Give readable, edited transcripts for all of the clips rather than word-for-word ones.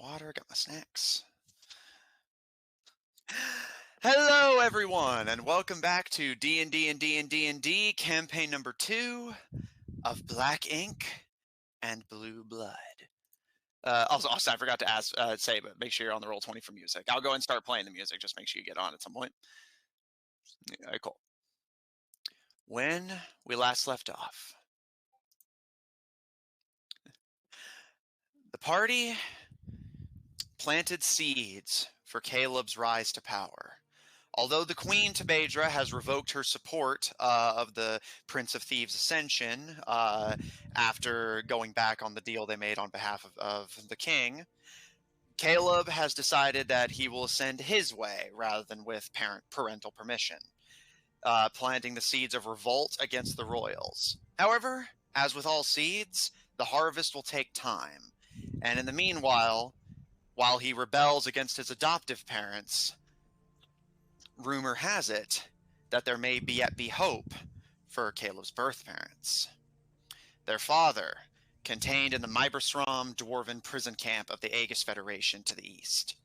water, got my snacks. Hello, everyone, and welcome back to D&D&D&D&D campaign number 2 of Black Ink and Blue Blood. Also, I forgot to say, but make sure you're on the Roll20 for music. I'll go and start playing the music. Just make sure you get on at some point. All right, cool. When we last left off, the party planted seeds for Caleb's rise to power. Although the Queen Tebedra has revoked her support of the Prince of Thieves' ascension after going back on the deal they made on behalf of the king, Caleb has decided that he will ascend his way rather than with parental permission, planting the seeds of revolt against the royals. However, as with all seeds, the harvest will take time, and in the meanwhile, while he rebels against his adoptive parents, rumor has it that there may yet be hope for Caleb's birth parents. Their father, contained in the Mibrisram dwarven prison camp of the Aegis Federation to the east.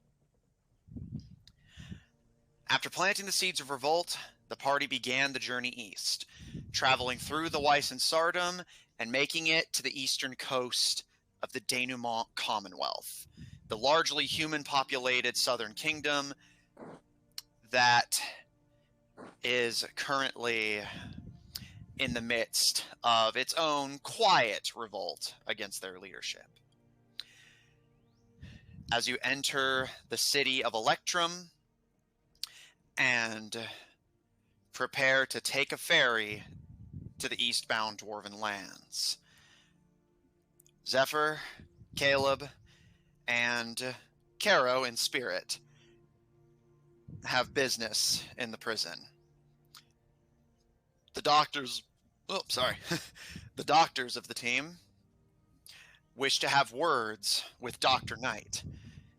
After planting the seeds of revolt, the party began the journey east, traveling through the Weissensardum and making it to the eastern coast of the Denouement Commonwealth, the largely human-populated southern kingdom that is currently in the midst of its own quiet revolt against their leadership. As you enter the city of Electrum and prepare to take a ferry to the eastbound Dwarven lands, Zephyr, Caleb, and Caro in spirit have business in the prison. The doctors the doctors of the team wish to have words with Dr. Knight,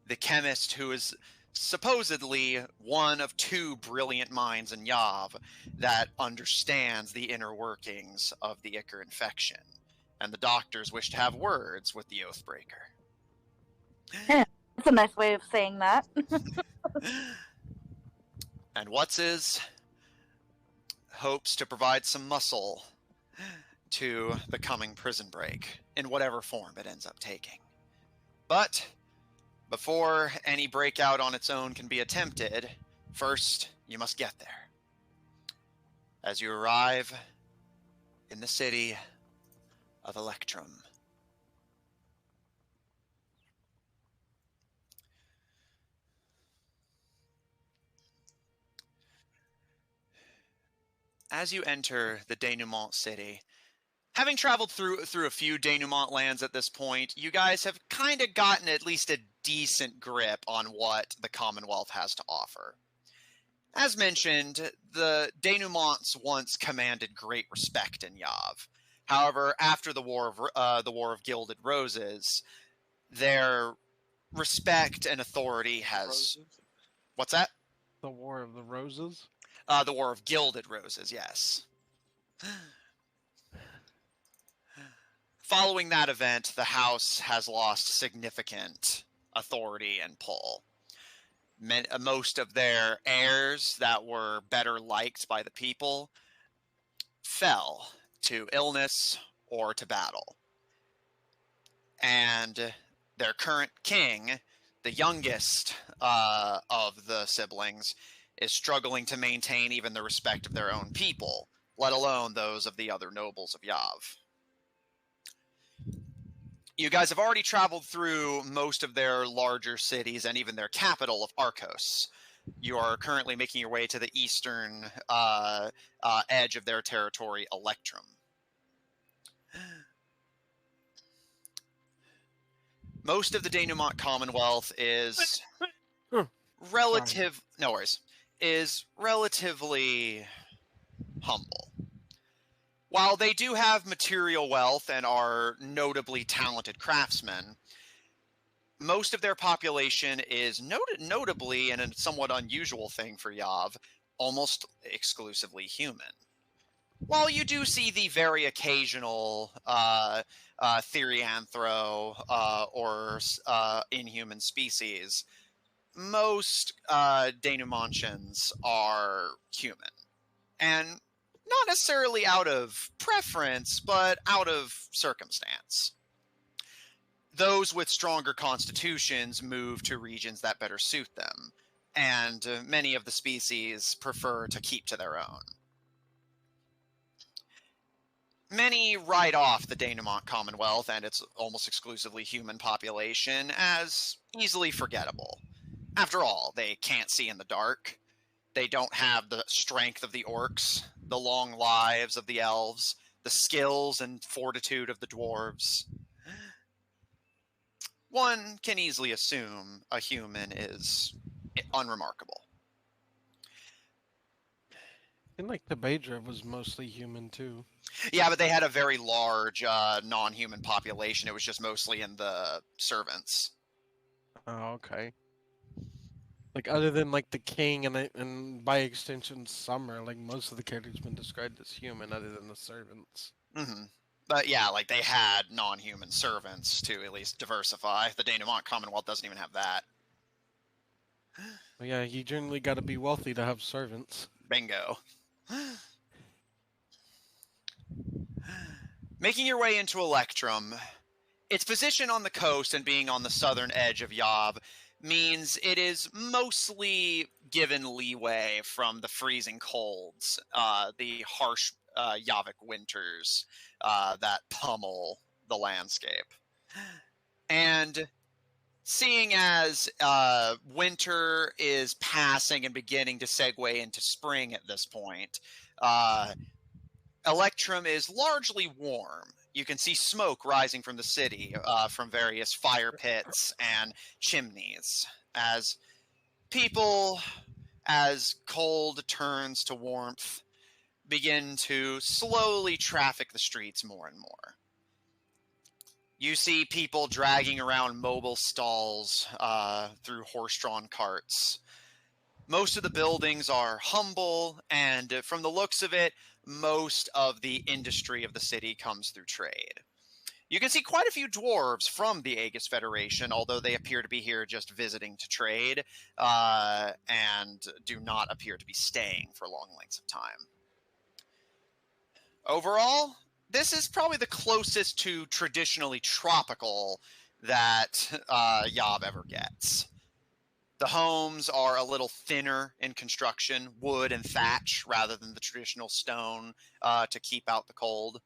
the chemist who is supposedly one of 2 brilliant minds in Yav that understands the inner workings of the Ichor infection. And the doctors wish to have words with the Oathbreaker. That's a nice way of saying that. And What's hopes to provide some muscle to the coming prison break, in whatever form it ends up taking. But before any breakout on its own can be attempted, first you must get there. As you arrive in the city of Electrum, as you enter the Denouement city, having traveled through a few Denouement lands at this point, you guys have kind of gotten at least a decent grip on what the Commonwealth has to offer. As mentioned, the Denouements once commanded great respect in Yav. However, after the War of Gilded Roses, their respect and authority has... Roses? What's that? The War of the Roses? The War of Gilded Roses, yes. Following that event, the House has lost significant authority and pull. Most of their heirs that were better liked by the people fell to illness or to battle. And their current king, the youngest of the siblings, is struggling to maintain even the respect of their own people, let alone those of the other nobles of Yav. You guys have already traveled through most of their larger cities and even their capital of Arcos. You are currently making your way to the eastern edge of their territory, Electrum. Most of the Denouement Commonwealth is relatively humble. While they do have material wealth and are notably talented craftsmen, most of their population is notably, and a somewhat unusual thing for Yav, almost exclusively human. while you do see the very occasional Therianthro or inhuman species, most Denumantians are human. And not necessarily out of preference, but out of circumstance. Those with stronger constitutions move to regions that better suit them, and many of the species prefer to keep to their own. Many write off the Denimont Commonwealth and its almost exclusively human population as easily forgettable. After all, they can't see in the dark. They don't have the strength of the orcs, the long lives of the elves, the skills and fortitude of the dwarves. One can easily assume a human is unremarkable. And like the Baydra was mostly human too. Yeah, but they had a very large non-human population. It was just mostly in the servants. Oh, okay. Like other than like the king and by extension Summer, like most of the characters been described as human, other than the servants. Mm-hmm. But yeah, like they had non-human servants to at least diversify. The Denimont Commonwealth doesn't even have that. But yeah, you generally got to be wealthy to have servants. Bingo. Making your way into Electrum, its position on the coast and being on the southern edge of Yob means it is mostly given leeway from the freezing colds, the harsh Yavik winters that pummel the landscape. And seeing as winter is passing and beginning to segue into spring at this point, Electrum is largely warm. You can see smoke rising from the city from various fire pits and chimneys as people, as cold turns to warmth, begin to slowly traffic the streets more and more. You see people dragging around mobile stalls through horse-drawn carts. Most of the buildings are humble, and from the looks of it, most of the industry of the city comes through trade. You can see quite a few dwarves from the Aegis Federation, although they appear to be here just visiting to trade, and do not appear to be staying for long lengths of time. Overall, this is probably the closest to traditionally tropical that Yob ever gets. The homes are a little thinner in construction, wood and thatch rather than the traditional stone to keep out the cold.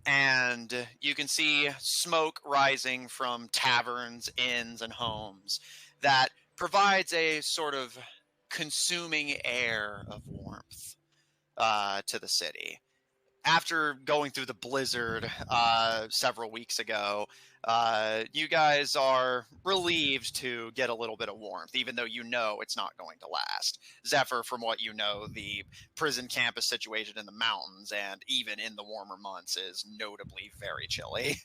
And you can see smoke rising from taverns, inns, and homes that provides a sort of consuming air of warmth to the city. After going through the blizzard several weeks ago, you guys are relieved to get a little bit of warmth, even though you know it's not going to last. Zephyr, from what you know, the prison camp is situated in the mountains, and even in the warmer months is notably very chilly.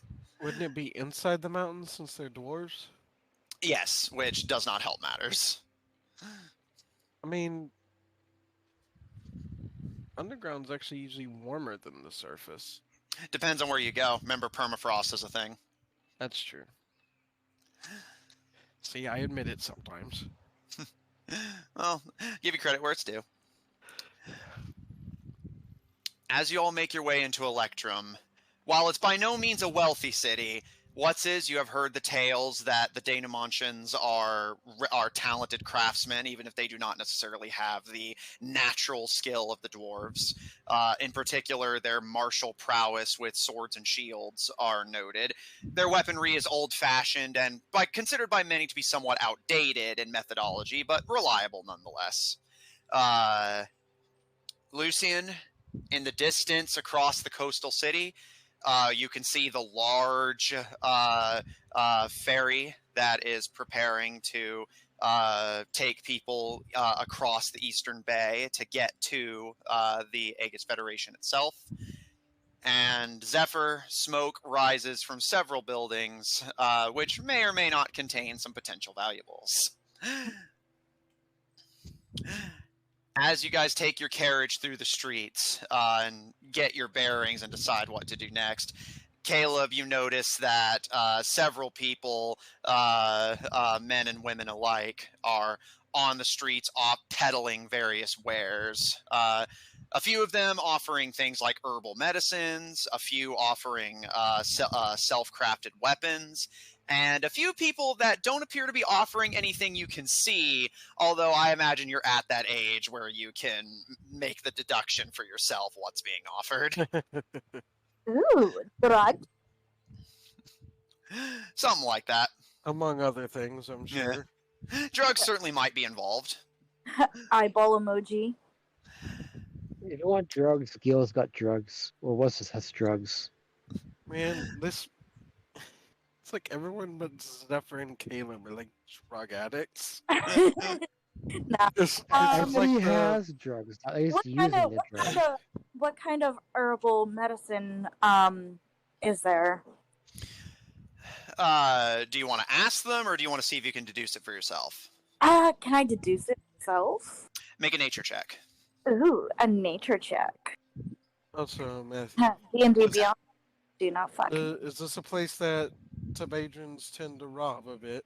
Wouldn't it be inside the mountains since they're dwarves? Yes, which does not help matters. I mean, underground's actually usually warmer than the surface. Depends on where you go. Remember, permafrost is a thing. That's true. See, I admit it sometimes. Well, give you credit where it's due. As you all make your way into Electrum, while it's by no means a wealthy city, you have heard the tales that the Denumantians are talented craftsmen, even if they do not necessarily have the natural skill of the dwarves. In particular, their martial prowess with swords and shields are noted. Their weaponry is old-fashioned and considered by many to be somewhat outdated in methodology, but reliable nonetheless. Lucian, in the distance across the coastal city, you can see the large ferry that is preparing to take people across the Eastern Bay to get to the Aegis Federation itself. And Zephyr, smoke rises from several buildings, which may or may not contain some potential valuables. as you guys take your carriage through the streets and get your bearings and decide what to do next, Caleb, you notice that several people, men and women alike, are on the streets peddling various wares. A few of them offering things like herbal medicines, a few offering self-crafted weapons, and a few people that don't appear to be offering anything you can see, although I imagine you're at that age where you can make the deduction for yourself what's being offered. Ooh, drug. Something like that. Among other things, I'm sure. Drugs certainly might be involved. Eyeball emoji. You don't want drugs. Gil's got drugs. Or what's this has drugs. Man, this. It's like everyone but Zephyr and Caleb are like drug addicts. Nah. It's Everybody like has drugs. At least using the drugs. What kind of herbal medicine is there? Do you want to ask them, or do you want to see if you can deduce it for yourself? Can I deduce it myself? Make a nature check. Ooh, a nature check. Also, myth. D&D Beyond. Do not fuck. Is this a place that Tibadrians tend to rob a bit?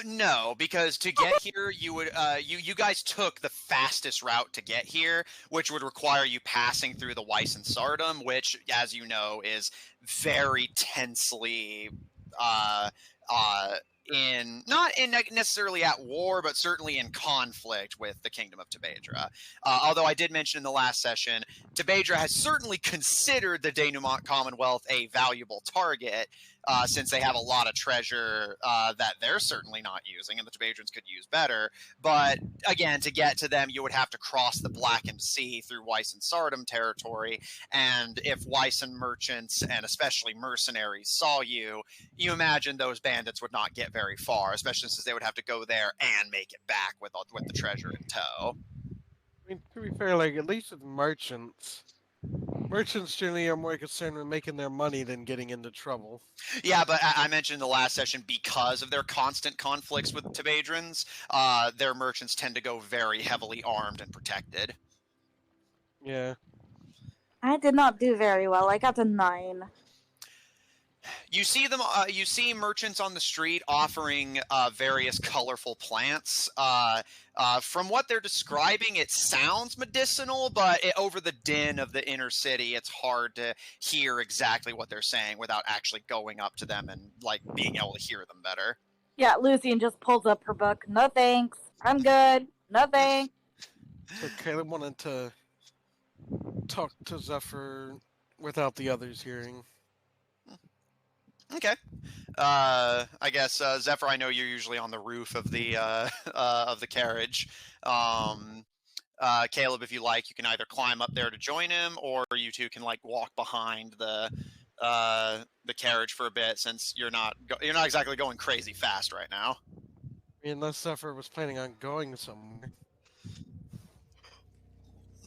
No, because to get here, you would, you guys took the fastest route to get here, which would require you passing through the Weiss and Sardom, which, as you know, is very tensely, not necessarily at war, but certainly in conflict with the Kingdom of Tibadra. Although I did mention in the last session, Tibadra has certainly considered the denouement Commonwealth a valuable target, since they have a lot of treasure that they're certainly not using, and the Tibadrans could use better. But again, to get to them, you would have to cross the Blackened Sea through Weiss and Sardom territory, and if Weissen merchants, and especially mercenaries, saw you, you imagine those bandits would not get very far, especially since they would have to go there and make it back with the treasure in tow. I mean, to be fair, like, at least with merchants generally are more concerned with making their money than getting into trouble. Yeah, but I mentioned in the last session, because of their constant conflicts with Tibadrans, their merchants tend to go very heavily armed and protected. Yeah. I did not do very well. I got a 9. You see them. You see merchants on the street offering various colorful plants. From what they're describing, it sounds medicinal, but over the din of the inner city, it's hard to hear exactly what they're saying without actually going up to them and like being able to hear them better. Yeah, Lucian just pulls up her book. No thanks. I'm good. No thanks. So Caleb wanted to talk to Zephyr without the others hearing. Okay. I guess Zephyr, I know you're usually on the roof of the carriage. Caleb, if you like, you can either climb up there to join him, or you two can like walk behind the carriage for a bit, since you're not exactly going crazy fast right now. I mean, unless Zephyr was planning on going somewhere.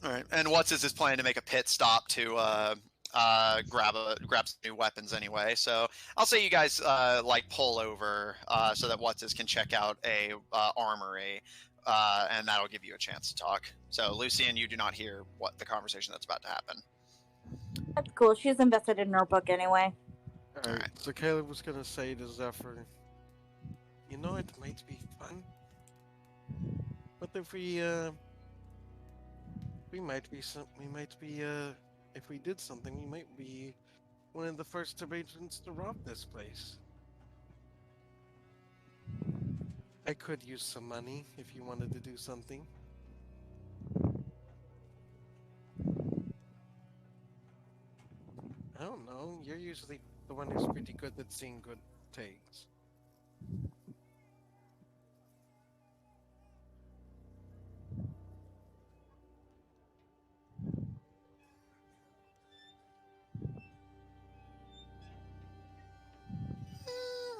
All right. And what's his plan to make a pit stop to grab some new weapons anyway? So I'll say you guys like pull over so that What's can check out a armory, and that'll give you a chance to talk. So Lucian, you do not hear what the conversation that's about to happen. That's cool. She's invested in her book anyway. Alright, so Caleb was gonna say to Zephyr, you know, it might be fun. What if if we did something, we might be one of the first Tibadrans to rob this place. I could use some money if you wanted to do something. I don't know, you're usually the one who's pretty good at seeing good takes.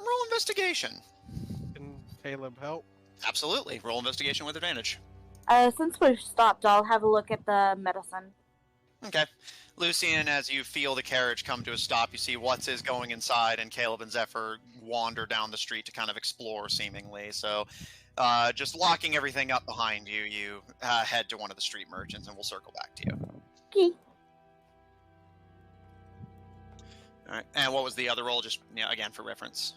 Roll investigation. Can Caleb help? Absolutely. Roll investigation with advantage. Since we've stopped, I'll have a look at the medicine. Okay. Lucian, as you feel the carriage come to a stop, you see What's is going inside, and Caleb and Zephyr wander down the street to kind of explore, seemingly. So, just locking everything up behind you, you head to one of the street merchants, and we'll circle back to you. Okay. All right. And what was the other role? Just again for reference.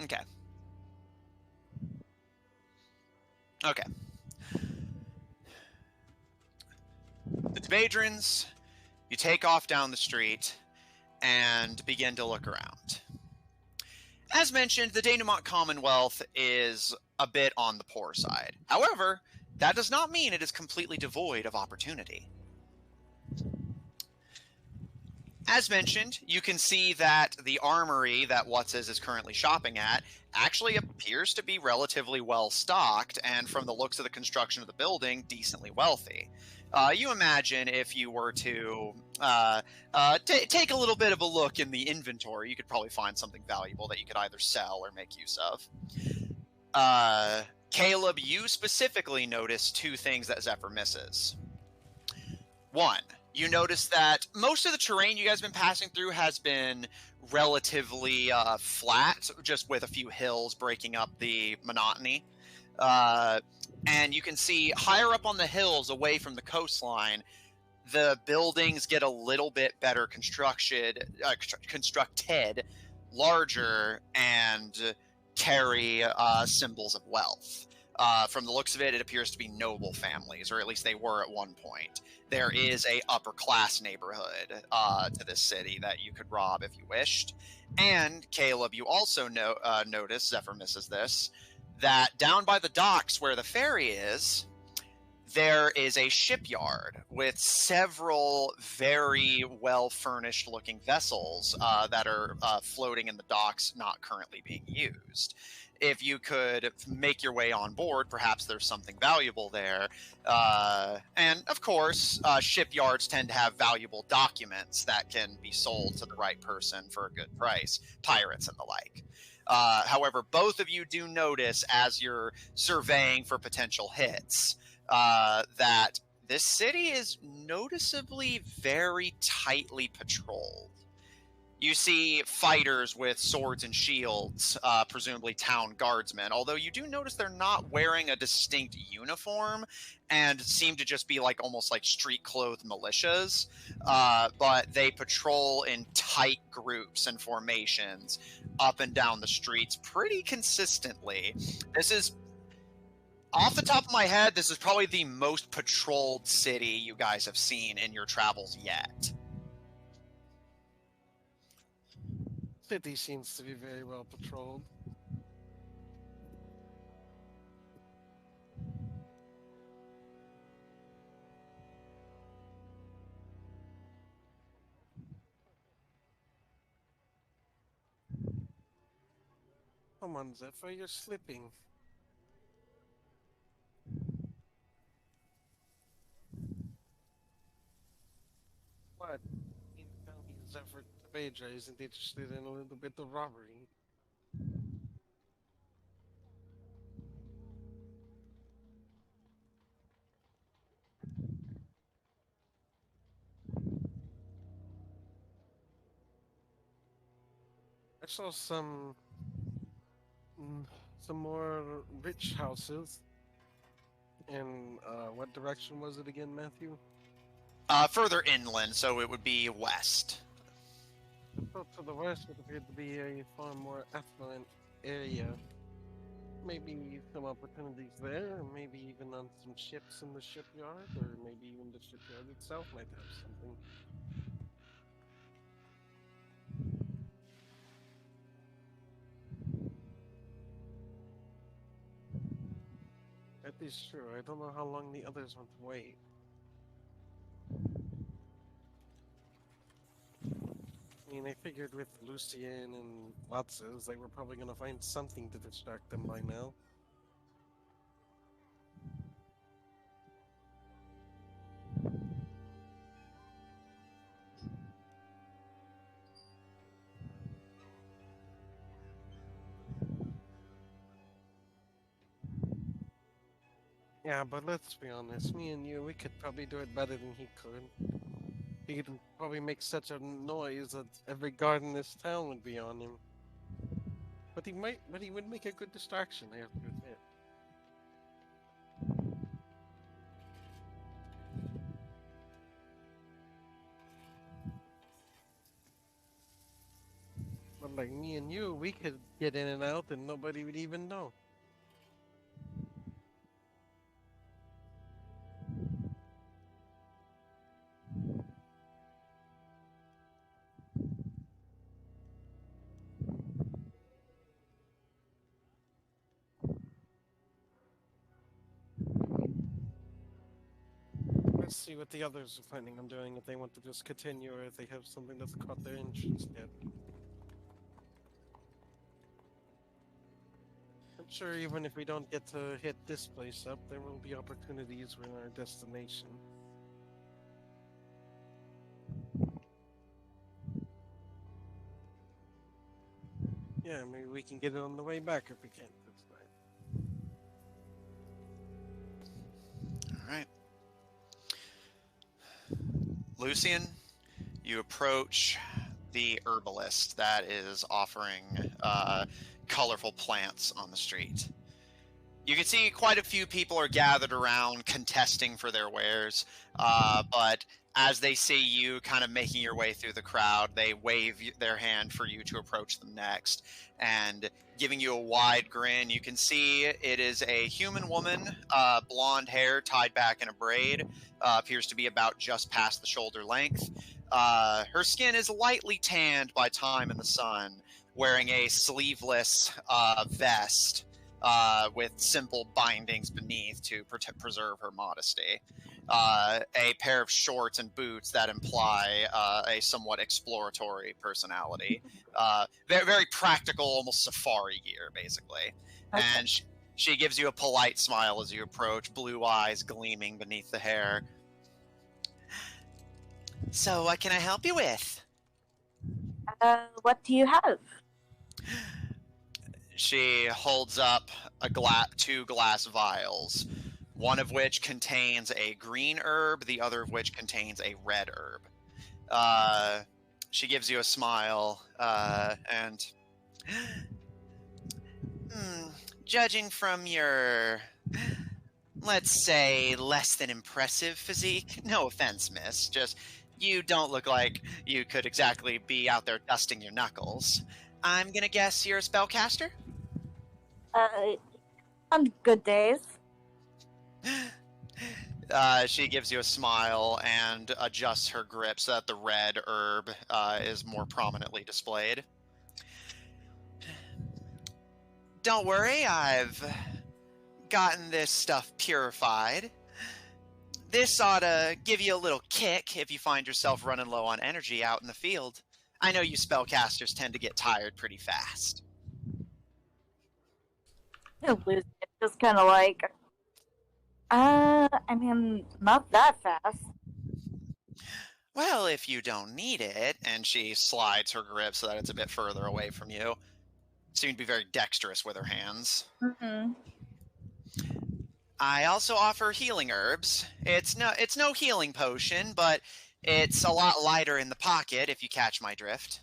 Okay. Okay. The Tebadrins, you take off down the street and begin to look around. As mentioned, the Denouement Commonwealth is a bit on the poor side. However, that does not mean it is completely devoid of opportunity. As mentioned, you can see that the armory that What's is currently shopping at actually appears to be relatively well stocked, and from the looks of the construction of the building, decently wealthy. You imagine if you were to take a little bit of a look in the inventory, you could probably find something valuable that you could either sell or make use of. Caleb, you specifically notice two things that Zephyr misses. One, you notice that most of the terrain you guys have been passing through has been relatively flat, just with a few hills breaking up the monotony. And you can see higher up on the hills, away from the coastline, the buildings get a little bit better constructed, larger, and carry symbols of wealth. From the looks of it, it appears to be noble families, or at least they were at one point. There is a upper class neighborhood to this city that you could rob if you wished. And Caleb, you also notice, Zephyr misses this, that down by the docks where the ferry is, there is a shipyard with several very well-furnished looking vessels that are floating in the docks, not currently being used. If you could make your way on board, perhaps there's something valuable there. And of course, shipyards tend to have valuable documents that can be sold to the right person for a good price, pirates and the like. However, both of you do notice as you're surveying for potential hits that this city is noticeably very tightly patrolled. You see fighters with swords and shields, presumably town guardsmen, although you do notice they're not wearing a distinct uniform and seem to just be almost like street-clothed militias, but they patrol in tight groups and formations up and down the streets pretty consistently. This is, off the top of my head, this is probably the most patrolled city you guys have seen in your travels yet. City seems to be very well patrolled. Come on, Zephyr, you're slipping. What? You tell me Zephyr Pedra isn't interested in a little bit of robbery. I saw some more rich houses. And what direction was it again, Matthew? Further inland, so it would be west. I thought to the west it appeared to be a far more affluent area. Maybe some opportunities there, or maybe even on some ships in the shipyard, or maybe even the shipyard itself might have something. That is true. I don't know how long the others want to wait. I mean, I figured with Lucien and Watsons, they were probably going to find something to distract them by now. Yeah, but let's be honest. Me and you, we could probably do it better than he could. He could probably make such a noise that every guard in this town would be on him. But he would make a good distraction, I have to admit. But like me and you, we could get in and out and nobody would even know. Let's see what the others are planning on doing, if they want to just continue or if they have something that's caught their interest yet. I'm sure even if we don't get to hit this place up, there will be opportunities within our destination. Yeah, maybe we can get it on the way back if we can't this time. All right. Lucian, you approach the herbalist that is offering colorful plants on the street. You can see quite a few people are gathered around contesting for their wares, but as they see you kind of making your way through the crowd, they wave their hand for you to approach them next, and giving you a wide grin. You can see it is a human woman, blonde hair tied back in a braid, appears to be about just past the shoulder length. Her skin is lightly tanned by time in the sun, wearing a sleeveless vest with simple bindings beneath to preserve her modesty. A pair of shorts and boots that imply a somewhat exploratory personality. Very, very practical, almost safari gear, basically. Okay. And she gives you a polite smile as you approach, blue eyes gleaming beneath the hair. So, what can I help you with? What do you have? She holds up two glass vials, one of which contains a green herb, the other of which contains a red herb. She gives you a smile, and judging from your, let's say, less than impressive physique, no offense, miss, just you don't look like you could exactly be out there dusting your knuckles. I'm gonna guess you're a spellcaster? On good days. She gives you a smile and adjusts her grip so that the red herb is more prominently displayed. Don't worry, I've gotten this stuff purified. This ought to give you a little kick if you find yourself running low on energy out in the field. I know you spellcasters tend to get tired pretty fast. It's just kind of like, I mean, not that fast. Well, if you don't need it, and she slides her grip so that it's a bit further away from you. Seemed to be very dexterous with her hands. Mm-hmm. I also offer healing herbs. It's no healing potion, but it's a lot lighter in the pocket if you catch my drift.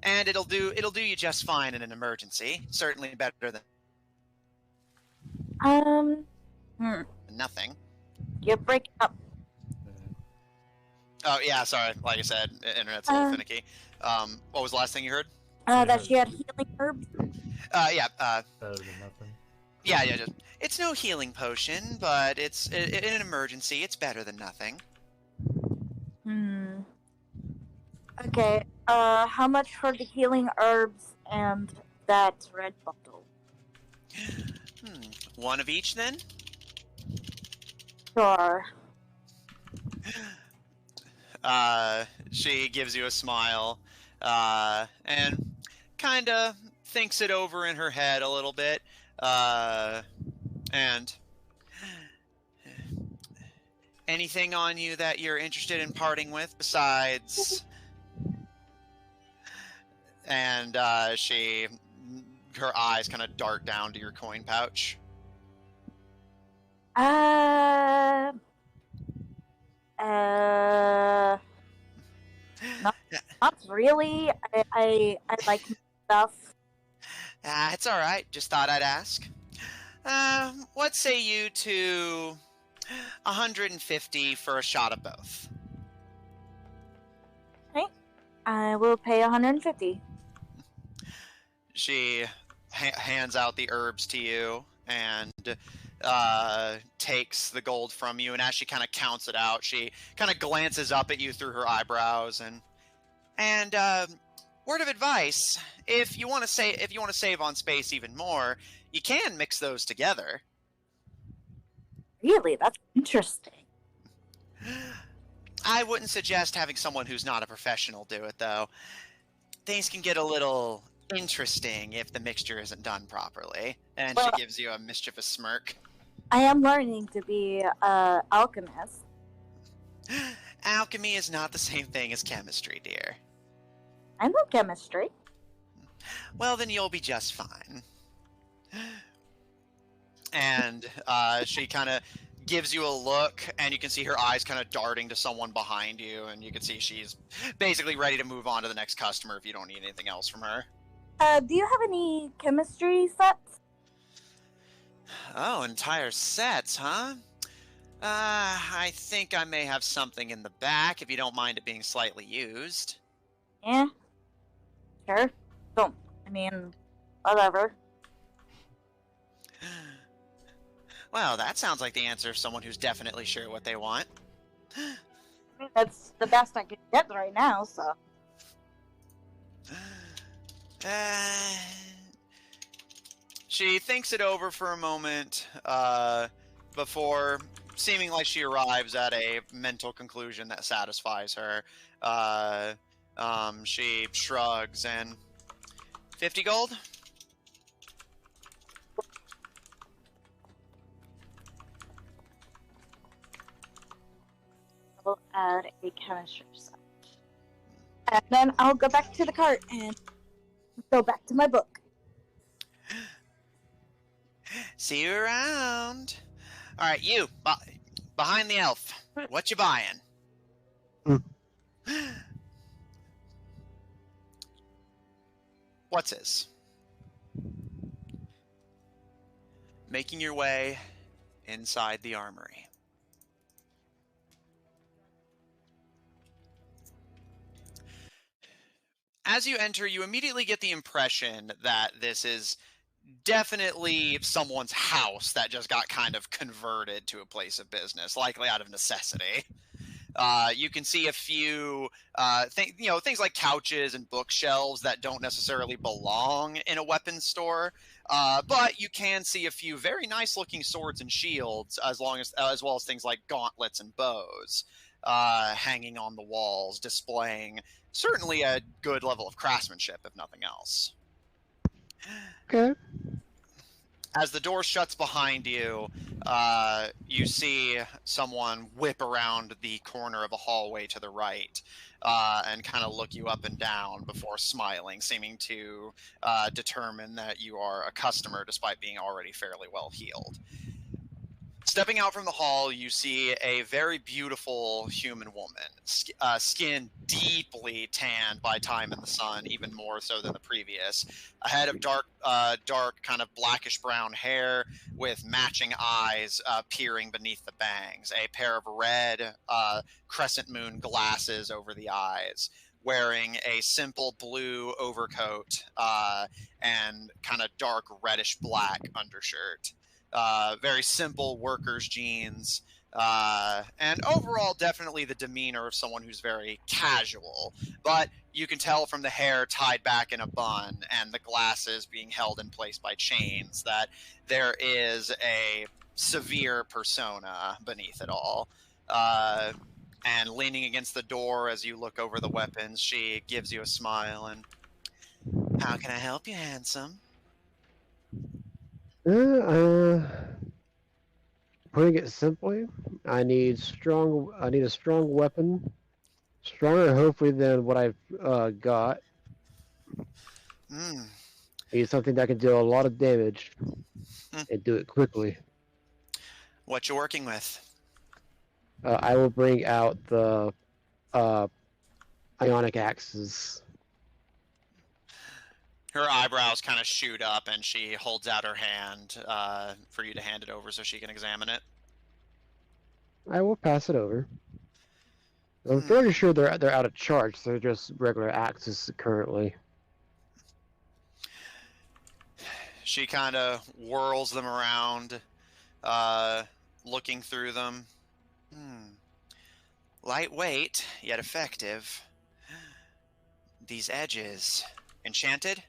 And it'll do you just fine in an emergency. Certainly better than nothing. You're breaking up. Oh yeah, sorry. Like I said, internet's a little finicky. What was the last thing you heard? That she had healing herbs. Yeah. Better than nothing. Yeah. It's no healing potion, but it's in an emergency. It's better than nothing. Okay. How much for the healing herbs and that red bottle? One of each, then. Sure. She gives you a smile, and kind of thinks it over in her head a little bit, and anything on you that you're interested in parting with besides? And her eyes kind of dart down to your coin pouch. Uh, not, not really. I like stuff. It's all right. Just thought I'd ask. What say you to 150 for a shot of both? I will pay 150. She hands out the herbs to you and takes the gold from you. And as she kind of counts it out, she kind of glances up at you through her eyebrows. And word of advice: if you want to save on space even more, you can mix those together. Really, that's interesting. I wouldn't suggest having someone who's not a professional do it, though. Things can get a little interesting if the mixture isn't done properly. And Well, she gives you a mischievous smirk. I am learning to be an alchemist. Alchemy is not the same thing as chemistry, dear. I know chemistry. Well, then you'll be just fine. And she kind of gives you a look, and you can see her eyes kind of darting to someone behind you, and you can see she's basically ready to move on to the next customer if you don't need anything else from her. Do you have any chemistry sets? Oh, entire sets, huh? I think I may have something in the back, if you don't mind it being slightly used. Yeah. Sure. Don't. I mean, whatever. Well, that sounds like the answer of someone who's definitely sure what they want. That's the best I can get right now, so. She thinks it over for a moment before seeming like she arrives at a mental conclusion that satisfies her. She shrugs and 50 gold? I'll add a chemistry set. And then I'll go back to the cart and go back to my book. See you around. All right, you behind the elf. What you buying? What's his? Making your way inside the armory. As you enter, you immediately get the impression that this is definitely someone's house that just got kind of converted to a place of business, likely out of necessity. You can see a few things like couches and bookshelves that don't necessarily belong in a weapons store, but you can see a few very nice looking swords and shields, as well as things like gauntlets and bows hanging on the walls, displaying certainly a good level of craftsmanship, if nothing else. Okay. As the door shuts behind you, you see someone whip around the corner of a hallway to the right and kind of look you up and down before smiling, seeming to determine that you are a customer despite being already fairly well healed. Stepping out from the hall, you see a very beautiful human woman, skin deeply tanned by time in the sun, even more so than the previous. A head of dark kind of blackish brown hair with matching eyes peering beneath the bangs. A pair of red crescent moon glasses over the eyes. Wearing a simple blue overcoat and kind of dark reddish black undershirt. Very simple workers' jeans, and overall definitely the demeanor of someone who's very casual, but you can tell from the hair tied back in a bun and the glasses being held in place by chains that there is a severe persona beneath it all. And leaning against the door as you look over the weapons, she gives you a smile and, "How can I help you, handsome?" Putting it simply, I need a strong weapon, stronger hopefully than what I've got. Hmm. I need something that can do a lot of damage and do it quickly. What you working with? I will bring out the ionic axes. Her eyebrows kind of shoot up, and she holds out her hand for you to hand it over so she can examine it. I will pass it over. I'm fairly sure they're out of charge. They're just regular axes currently. She kind of whirls them around, looking through them. Lightweight, yet effective. These edges. Enchanted?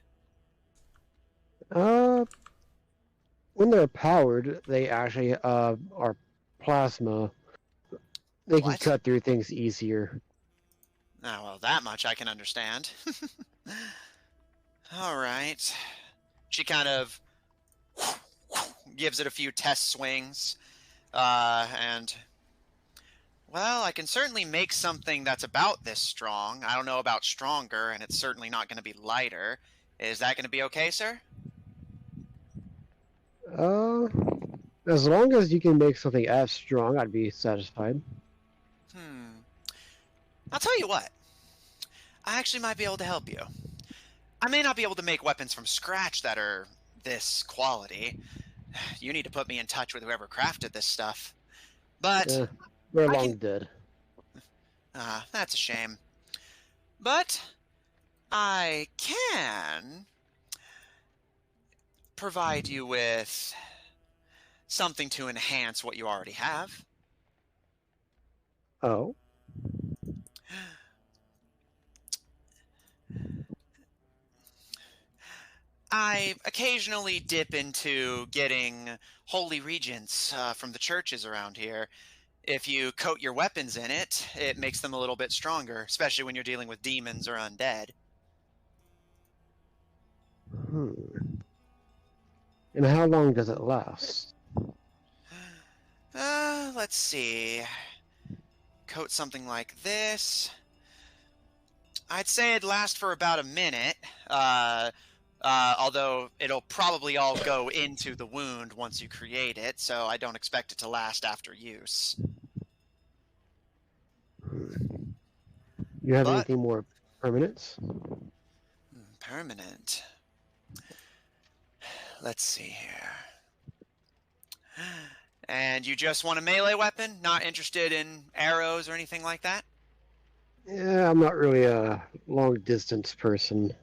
When they're powered, they actually are plasma. They can What? cut through things easier. Oh, well, that much I can understand. All right. She kind of gives it a few test swings, and... Well, I can certainly make something that's about this strong. I don't know about stronger, and it's certainly not going to be lighter. Is that going to be okay, sir? As long as you can make something as strong, I'd be satisfied. I'll tell you what. I actually might be able to help you. I may not be able to make weapons from scratch that are this quality. You need to put me in touch with whoever crafted this stuff. But... We're long dead. That's a shame. But I can provide you with something to enhance what you already have. Oh? I occasionally dip into getting holy regents from the churches around here. If you coat your weapons in it, it makes them a little bit stronger, especially when you're dealing with demons or undead. And how long does it last? Let's see. Coat something like this. I'd say it'd last for about a minute, although it'll probably all go into the wound once you create it, so I don't expect it to last after use. You have anything more permanent? Permanent. Let's see here. And you just want a melee weapon? Not interested in arrows or anything like that? Yeah, I'm not really a long-distance person.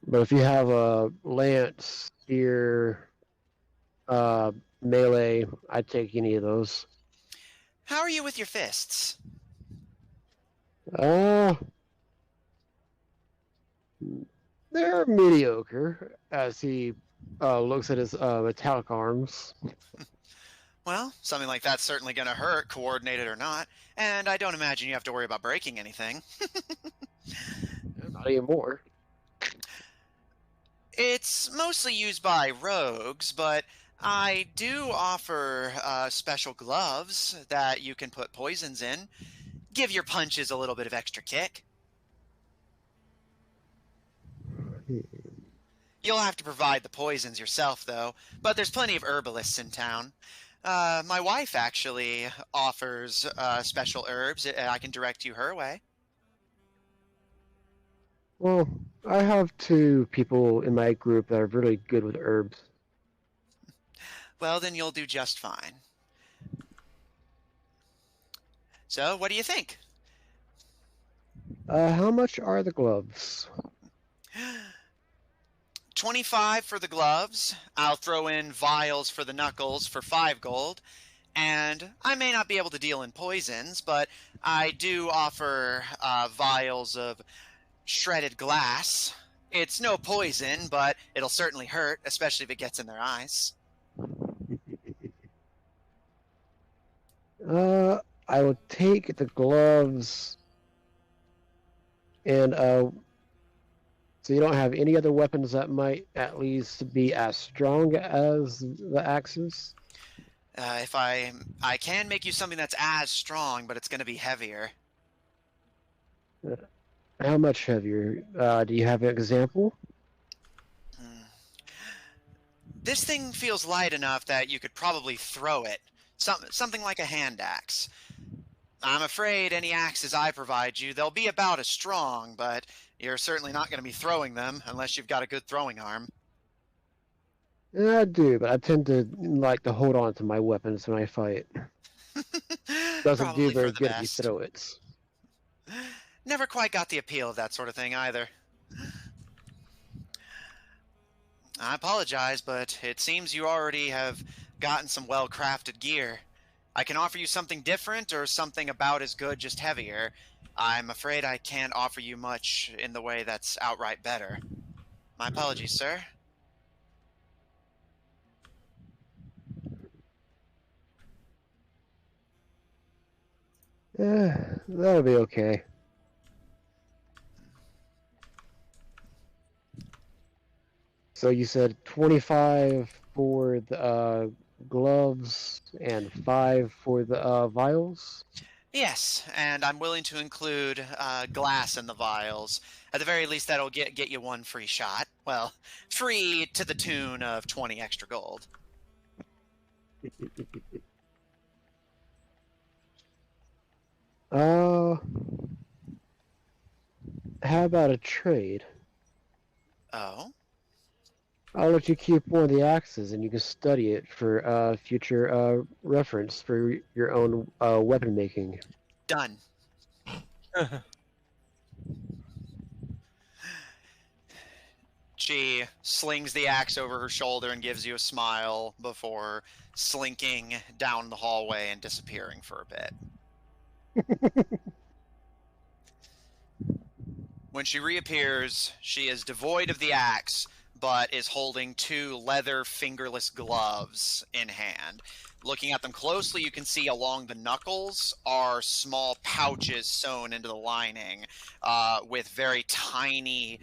But if you have a lance, spear, melee, I'd take any of those. How are you with your fists? They're mediocre, as he looks at his metallic arms. Well, something like that's certainly going to hurt, coordinated or not, and I don't imagine you have to worry about breaking anything. Not anymore. It's mostly used by rogues, but I do offer special gloves that you can put poisons in. Give your punches a little bit of extra kick. You'll have to provide the poisons yourself, though, but there's plenty of herbalists in town. My wife actually offers special herbs. I can direct you her way. Well, I have 2 people in my group that are really good with herbs. Well, then you'll do just fine. So, what do you think? How much are the gloves? 25 for the gloves. I'll throw in vials for the knuckles for 5 gold. And I may not be able to deal in poisons, but I do offer vials of shredded glass. It's no poison, but it'll certainly hurt, especially if it gets in their eyes. I will take the gloves. And, so you don't have any other weapons that might at least be as strong as the axes? If I can make you something that's as strong, but it's going to be heavier. How much heavier? Do you have an example? This thing feels light enough that you could probably throw it. Something like a hand axe. I'm afraid any axes I provide you, they'll be about as strong, but you're certainly not going to be throwing them unless you've got a good throwing arm. Yeah, I do, but I tend to like to hold on to my weapons when I fight. Doesn't do Probably for very the good if you best. throw it. Never quite got the appeal of that sort of thing either. I apologize, but it seems you already have gotten some well-crafted gear. I can offer you something different or something about as good, just heavier. I'm afraid I can't offer you much in the way that's outright better. My apologies, sir. Yeah, that'll be okay. So you said 25 for the gloves and 5 for the vials? Yes, and I'm willing to include glass in the vials. At the very least, that'll get you one free shot. Well, free to the tune of 20 extra gold. How about a trade? Oh? I'll let you keep one of the axes and you can study it for future reference for your own weapon making. Done. She slings the axe over her shoulder and gives you a smile before slinking down the hallway and disappearing for a bit. When she reappears, she is devoid of the axe, but is holding 2 leather fingerless gloves in hand. Looking at them closely, you can see along the knuckles are small pouches sewn into the lining with very tiny,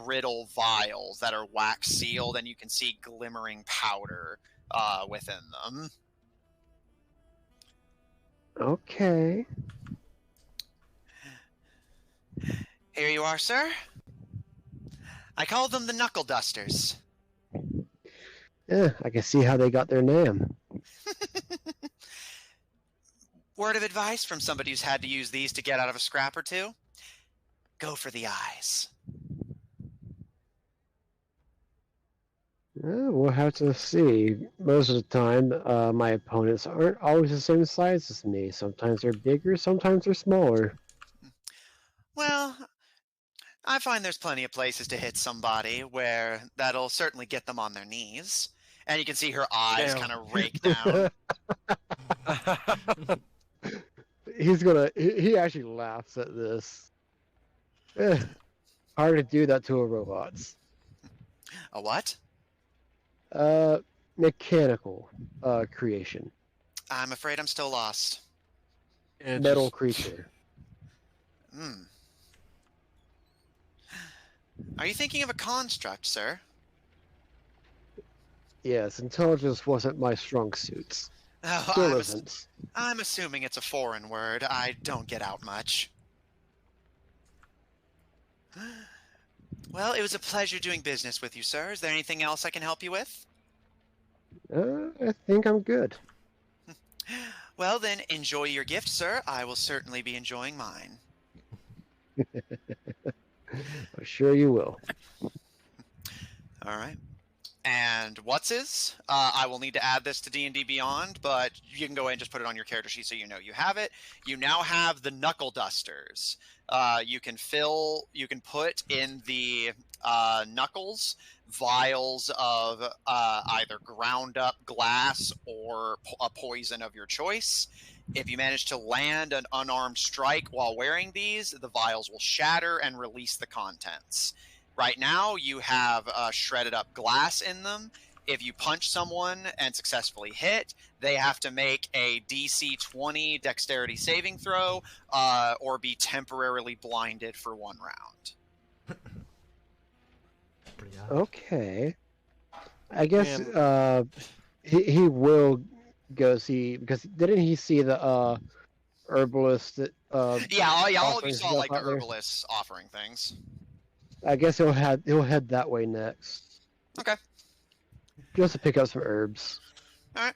brittle vials that are wax sealed, and you can see glimmering powder within them. Okay. Here you are, sir. I call them the knuckle dusters. Yeah, I can see how they got their name. Word of advice from somebody who's had to use these to get out of a scrap or two? Go for the eyes. We'll have to see. Most of the time, my opponents aren't always the same size as me. Sometimes they're bigger, sometimes they're smaller. Well, I find there's plenty of places to hit somebody where that'll certainly get them on their knees. And you can see her eyes kind of rake down. He actually laughs at this. Hard to do that to a robot. A what? Mechanical creation. I'm afraid I'm still lost. Metal creature. Hmm. Are you thinking of a construct, sir? Yes, intelligence wasn't my strong suit. Oh, Still isn't. I'm assuming it's a foreign word. I don't get out much. Well, it was a pleasure doing business with you, sir. Is there anything else I can help you with? I think I'm good. Well, then, enjoy your gift, sir. I will certainly be enjoying mine. I'm sure you will. All right. And what's his? I will need to add this to D&D Beyond, but you can go ahead and just put it on your character sheet so you know you have it. You now have the knuckle dusters. You can put in the knuckles vials of either ground up glass or a poison of your choice. If you manage to land an unarmed strike while wearing these, the vials will shatter and release the contents. Right now, you have shredded up glass in them. If you punch someone and successfully hit, they have to make a DC 20 dexterity saving throw or be temporarily blinded for 1 round. Okay. I guess he will go see, because didn't he see the herbalist that Yeah, all of you offering saw stuff like the out there? herbalists offering things. I guess he'll head that way next. Okay. Just to pick up some herbs. All right.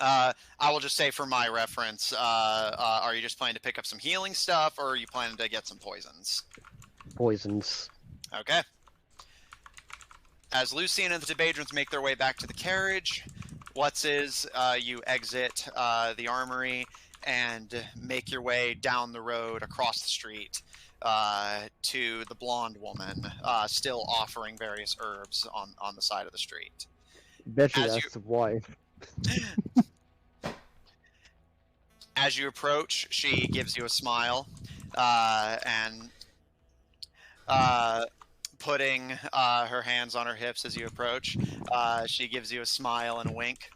I will just say for my reference, are you just planning to pick up some healing stuff, or are you planning to get some poisons? Poisons. Okay. As Lucian and the Tebadrons make their way back to the carriage, you exit the armory and make your way down the road across the street to the blonde woman, still offering various herbs on the side of the street. Bet you As that's the wife. As you approach, she gives you a smile, and putting her hands on her hips as you approach, she gives you a smile and a wink.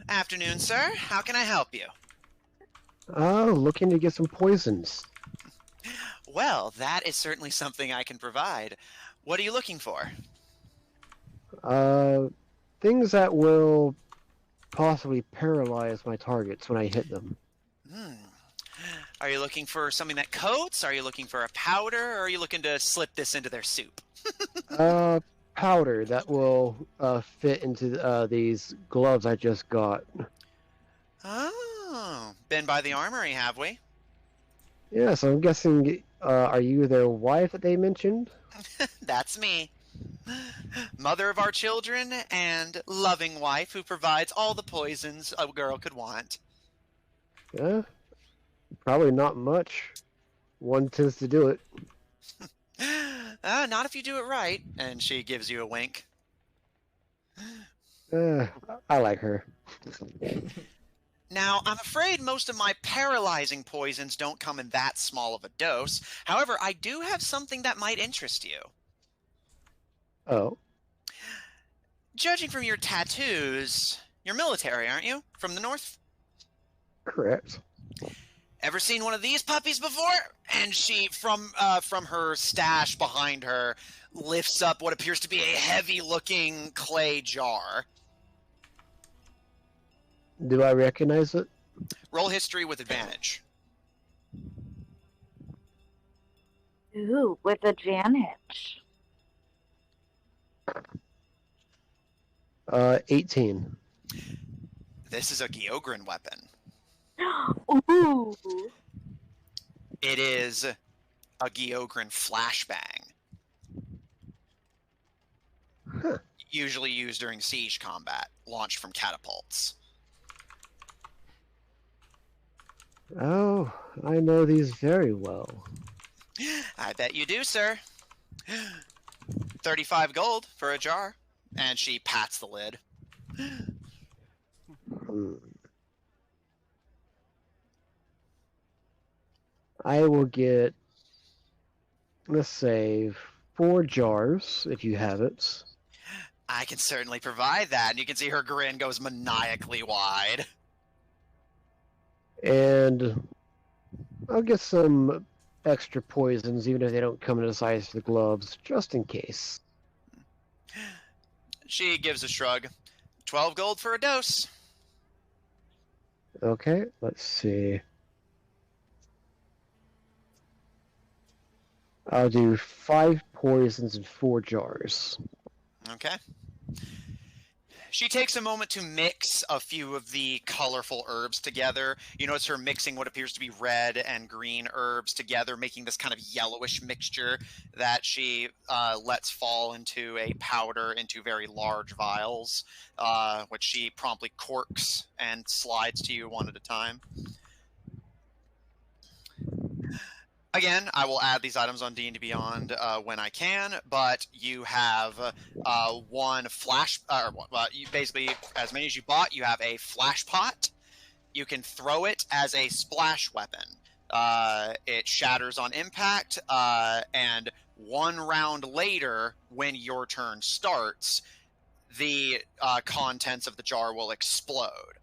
Afternoon, sir. How can I help you? Oh, looking to get some poisons. Well, that is certainly something I can provide. What are you looking for? Things that will possibly paralyze my targets when I hit them. Are you looking for something that coats? Are you looking for a powder? Or are you looking to slip this into their soup? Powder that will fit into these gloves I just got. Oh, been by the armory, have we? Yeah, so I'm guessing, are you their wife that they mentioned? That's me. Mother of our children and loving wife who provides all the poisons a girl could want. Yeah, probably not much. One tends to do it. Not if you do it right. And she gives you a wink. I like her. Now, I'm afraid most of my paralyzing poisons don't come in that small of a dose. However, I do have something that might interest you. Oh. Judging from your tattoos, you're military, aren't you? From the north? Correct. Ever seen one of these puppies before? And she, from her stash behind her, lifts up what appears to be a heavy-looking clay jar. Do I recognize it? Roll history with advantage. Ooh, with advantage. 18. This is a Gyogren weapon. Ooh. It is a Gyogren flashbang. Huh. Usually used during siege combat, launched from catapults. Oh, I know these very well. I bet you do, sir. 35 gold for a jar. And she pats the lid. I will get, let's say, 4 jars, if you have it. I can certainly provide that. And you can see her grin goes maniacally wide. And I'll get some extra poisons, even if they don't come in the size of the gloves, just in case. She gives a shrug. 12 gold for a dose. Okay, let's see. I'll do 5 poisons in 4 jars. Okay. She takes a moment to mix a few of the colorful herbs together. You notice her mixing what appears to be red and green herbs together, making this kind of yellowish mixture that she lets fall into a powder into very large vials, which she promptly corks and slides to you one at a time. Again, I will add these items on D&D Beyond when I can, but you have one flash... you basically, as many as you bought, you have a flash pot. You can throw it as a splash weapon. It shatters on impact, and 1 round later, when your turn starts, the contents of the jar will explode.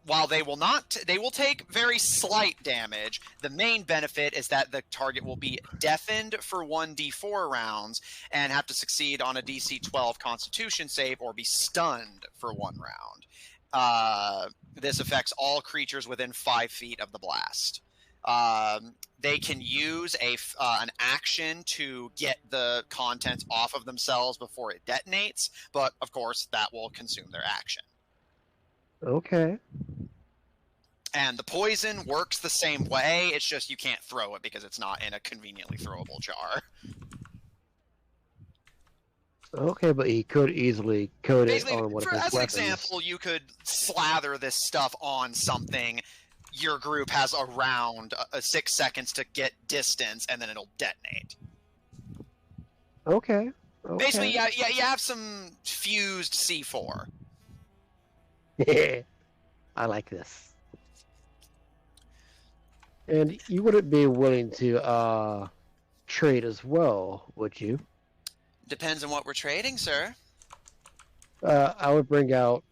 While they will take very slight damage, the main benefit is that the target will be deafened for 1d4 rounds and have to succeed on a DC 12 Constitution save or be stunned for 1 round. This affects all creatures within 5 feet of the blast. They can use an action to get the contents off of themselves before it detonates, but of course that will consume their action. Okay. And the poison works the same way, it's just you can't throw it because it's not in a conveniently throwable jar. Okay, but he could easily coat Basically, it on one of his as weapons. an example, you could slather this stuff on something. Your group has around 6 seconds to get distance, and then it'll detonate. Okay. Basically, yeah, you have some fused C4. I like this. And you wouldn't be willing to trade as well, would you? Depends on what we're trading, sir. I would bring out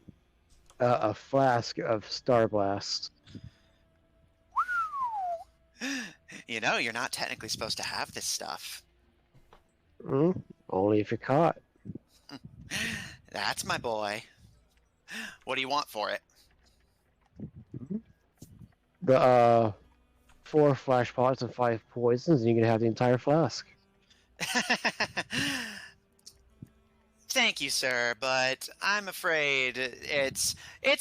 a flask of Star Blast. You know, you're not technically supposed to have this stuff. Only if you're caught. That's my boy. What do you want for it? The 4 flash pots and 5 poisons, and you can have the entire flask. Thank you, sir, but I'm afraid it's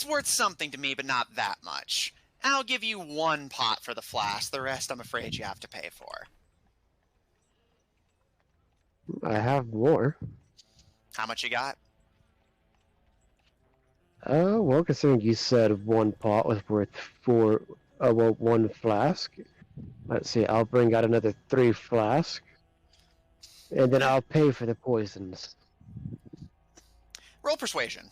worth something to me, but not that much. I'll give you 1 pot for the flask. The rest, I'm afraid you have to pay for. I have more. How much you got? Well, considering you said 1 pot was worth 1 flask. Let's see, I'll bring out another 3 flasks. And then I'll pay for the poisons. Roll persuasion.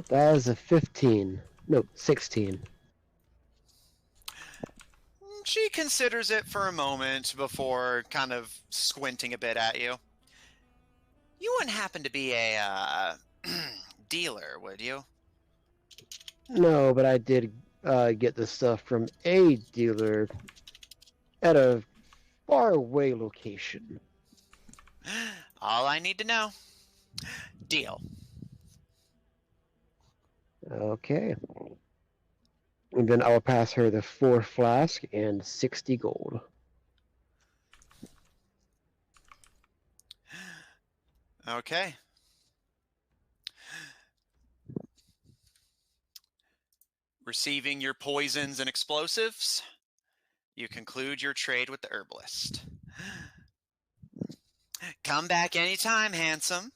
That is a 15. No, 16. She considers it for a moment before kind of squinting a bit at you. You wouldn't happen to be a dealer, would you? No, but I did get the stuff from a dealer at a faraway location. All I need to know. Deal. Okay. And then I'll pass her the 4 flask and 60 gold. Okay. Receiving your poisons and explosives, you conclude your trade with the herbalist. Come back anytime, handsome.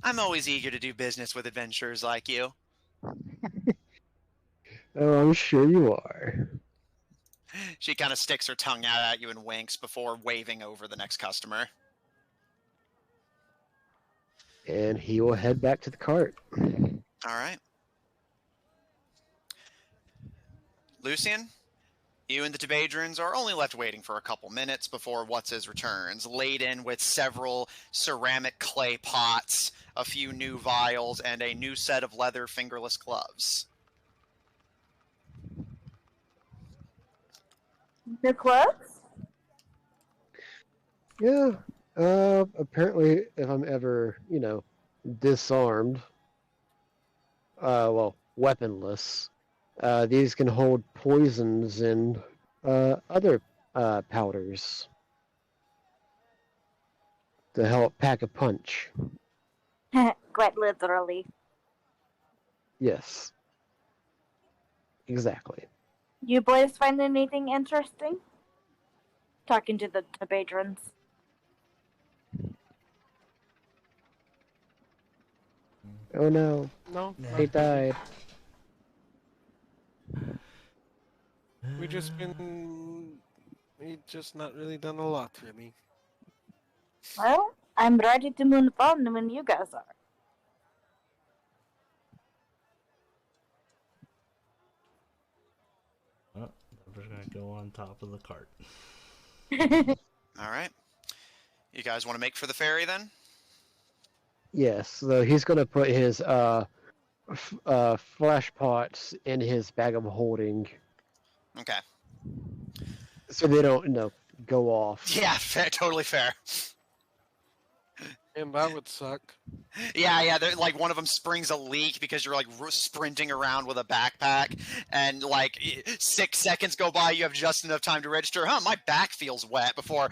I'm always eager to do business with adventurers like you. Oh, I'm sure you are. She kind of sticks her tongue out at you and winks before waving over the next customer. And he will head back to the cart. All right. Lucian, you and the Tebadrins are only left waiting for a couple minutes before What's-His returns, laden with several ceramic clay pots, a few new vials, and a new set of leather fingerless gloves. Your clothes? Yeah. Apparently, if I'm ever, disarmed, weaponless, these can hold poisons and other powders to help pack a punch. Quite literally. Yes. Exactly. You boys find anything interesting? Talking to the Tebadrins. Oh no, No, they died. we've just not really done a lot, really. Well, I'm ready to move on when you guys are. Oh, we're gonna go on top of the cart. All right. You guys want to make for the ferry then? Yes, so he's gonna put his flash pots in his bag of holding, Okay. so they don't go off. Yeah, fair, totally fair. And that would suck. Yeah. Like one of them springs a leak because you're like sprinting around with a backpack, and like 6 seconds go by, you have just enough time to register. My back feels wet before.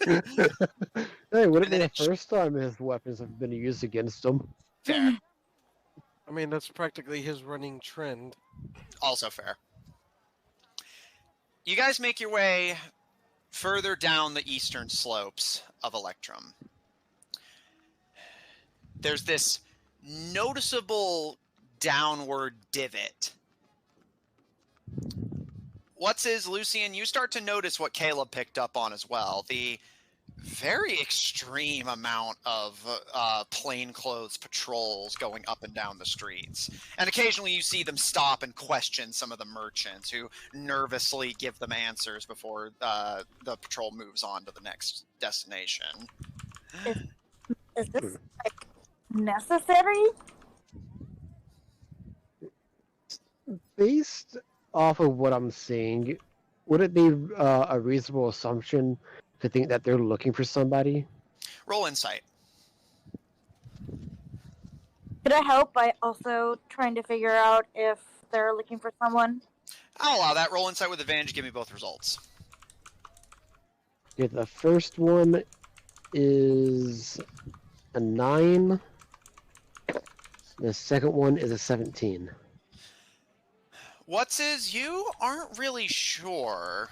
Hey, wouldn't be then the it first time his weapons have been used against him. Fair. I mean, that's practically his running trend. Also fair. You guys make your way further down the eastern slopes of Electrum. There's this noticeable downward divot. Lucian, you start to notice what Caleb picked up on as well. The very extreme amount of plainclothes patrols going up and down the streets. And occasionally you see them stop and question some of the merchants who nervously give them answers before the patrol moves on to the next destination. Is this like necessary? Based off of what I'm seeing, would it be a reasonable assumption to think that they're looking for somebody? Roll insight. Could I help by also trying to figure out if they're looking for someone? I'll allow that. Roll insight with advantage. Give me both results. Okay, the first one is a 9. The second one is a 17. You aren't really sure.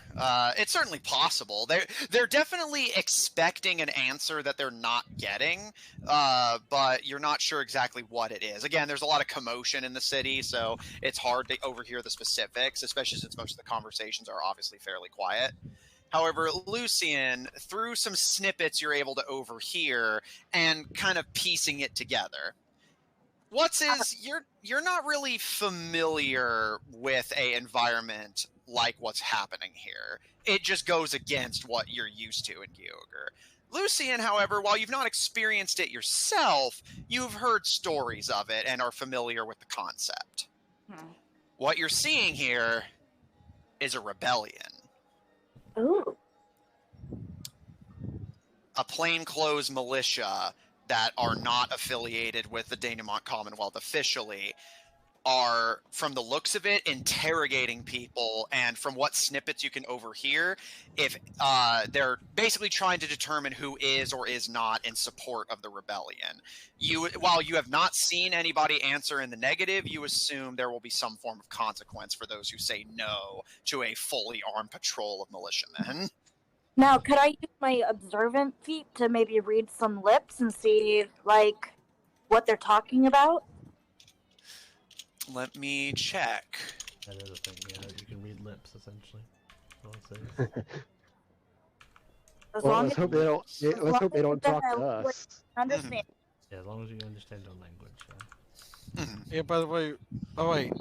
It's certainly possible. They're definitely expecting an answer that they're not getting, but you're not sure exactly what it is. Again, there's a lot of commotion in the city, so it's hard to overhear the specifics, especially since most of the conversations are obviously fairly quiet. However, Lucian, through some snippets you're able to overhear and kind of piecing it together. You're not really familiar with a environment like what's happening here. It just goes against what you're used to in Geogre. Lucian, however, while you've not experienced it yourself, you've heard stories of it and are familiar with the concept. What you're seeing here is a rebellion. Ooh. A plainclothes militia that are not affiliated with the Denouement Commonwealth officially are, from the looks of it, interrogating people, and from what snippets you can overhear, if they're basically trying to determine who is or is not in support of the rebellion. While you have not seen anybody answer in the negative, you assume there will be some form of consequence for those who say no to a fully armed patrol of militiamen. Now, could I use my observant feat to maybe read some lips and see, like, what they're talking about? Let me check. That is a thing, yeah. You can read lips, essentially. I'll say. As Well, long let's as hope they don't. Let's hope they don't talk to I us. understand. Yeah, as long as you understand their language. Yeah, by the way, oh wait.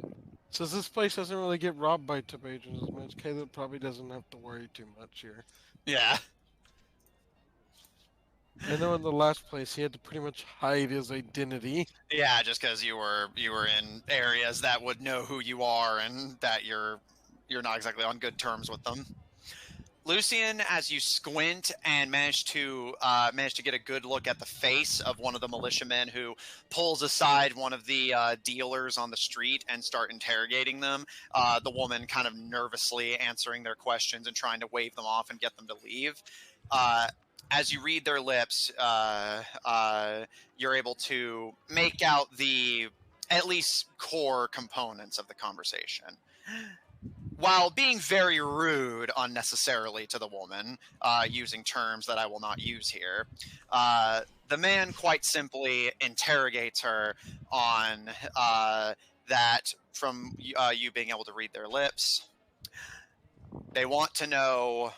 Since this place doesn't really get robbed by tip agents as much, Caleb probably doesn't have to worry too much here. Yeah. I know in the last place he had to pretty much hide his identity. Yeah, just because you were in areas that would know who you are and that you're not exactly on good terms with them. Lucian, as you squint and manage to get a good look at the face of one of the militiamen who pulls aside one of the dealers on the street and start interrogating them, the woman kind of nervously answering their questions and trying to wave them off and get them to leave. As you read their lips, you're able to make out the at least core components of the conversation. While being very rude unnecessarily to the woman, using terms that I will not use here, the man quite simply interrogates her on that from you being able to read their lips. They want to know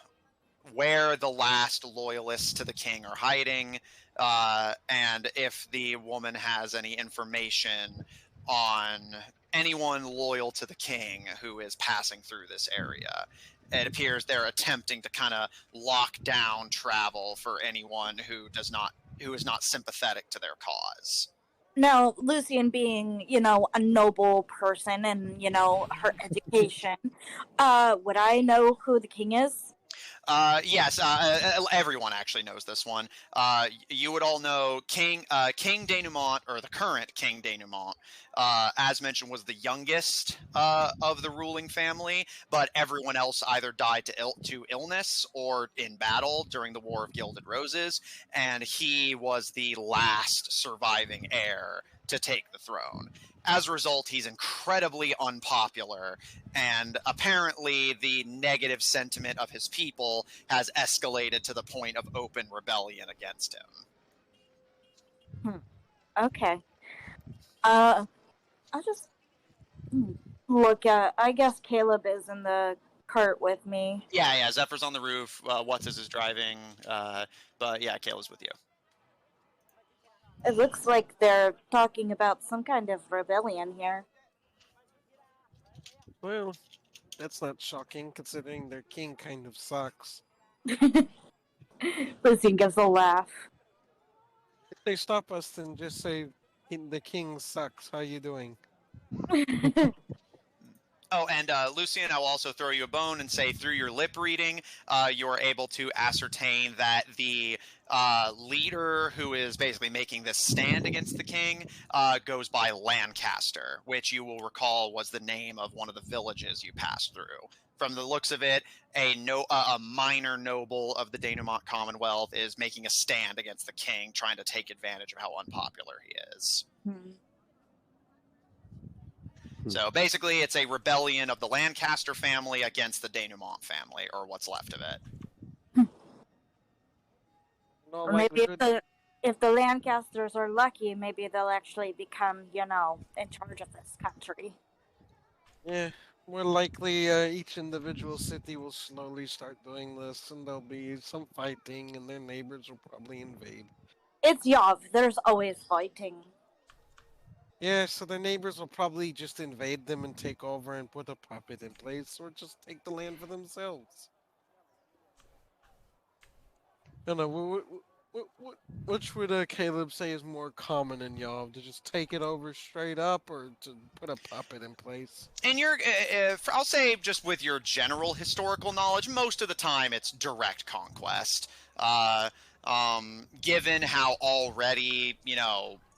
where the last loyalists to the king are hiding, and if the woman has any information on anyone loyal to the king who is passing through this area. It appears they're attempting to kind of lock down travel for anyone who is not sympathetic to their cause. Now, Lucian being, a noble person and, her education, would I know who the king is? Yes, everyone actually knows this one. You would all know King Denouement, or the current King Denouement, as mentioned, was the youngest of the ruling family, but everyone else either died to illness or in battle during the War of Gilded Roses, and he was the last surviving heir to take the throne. As a result, he's incredibly unpopular, and apparently the negative sentiment of his people has escalated to the point of open rebellion against him. Okay. I'll just look at. I guess Caleb is in the cart with me. Yeah, Zephyr's on the roof. What's is driving, but yeah, Caleb's with you. It looks like they're talking about some kind of rebellion here. Well, that's not shocking, considering their king kind of sucks. Lucian gives a laugh. If they stop us, then just say, the king sucks, how you doing? Oh, and Lucian, I will also throw you a bone and say through your lip reading, you are able to ascertain that the leader who is basically making this stand against the king goes by Lancaster, which you will recall was the name of one of the villages you passed through. From the looks of it, a minor noble of the Denouement Commonwealth is making a stand against the king, trying to take advantage of how unpopular he is. So basically, it's a rebellion of the Lancaster family against the Denouement family, or what's left of it. Or maybe if the Lancasters are lucky, maybe they'll actually become, in charge of this country. Yeah, more likely each individual city will slowly start doing this, and there'll be some fighting, and their neighbors will probably invade. It's Yav. There's always fighting. Yeah, so their neighbors will probably just invade them and take over and put a puppet in place, or just take the land for themselves. I don't know, which would Caleb say is more common in Yav? To just take it over straight up, or to put a puppet in place? And I'll say, just with your general historical knowledge, most of the time it's direct conquest. Given how already,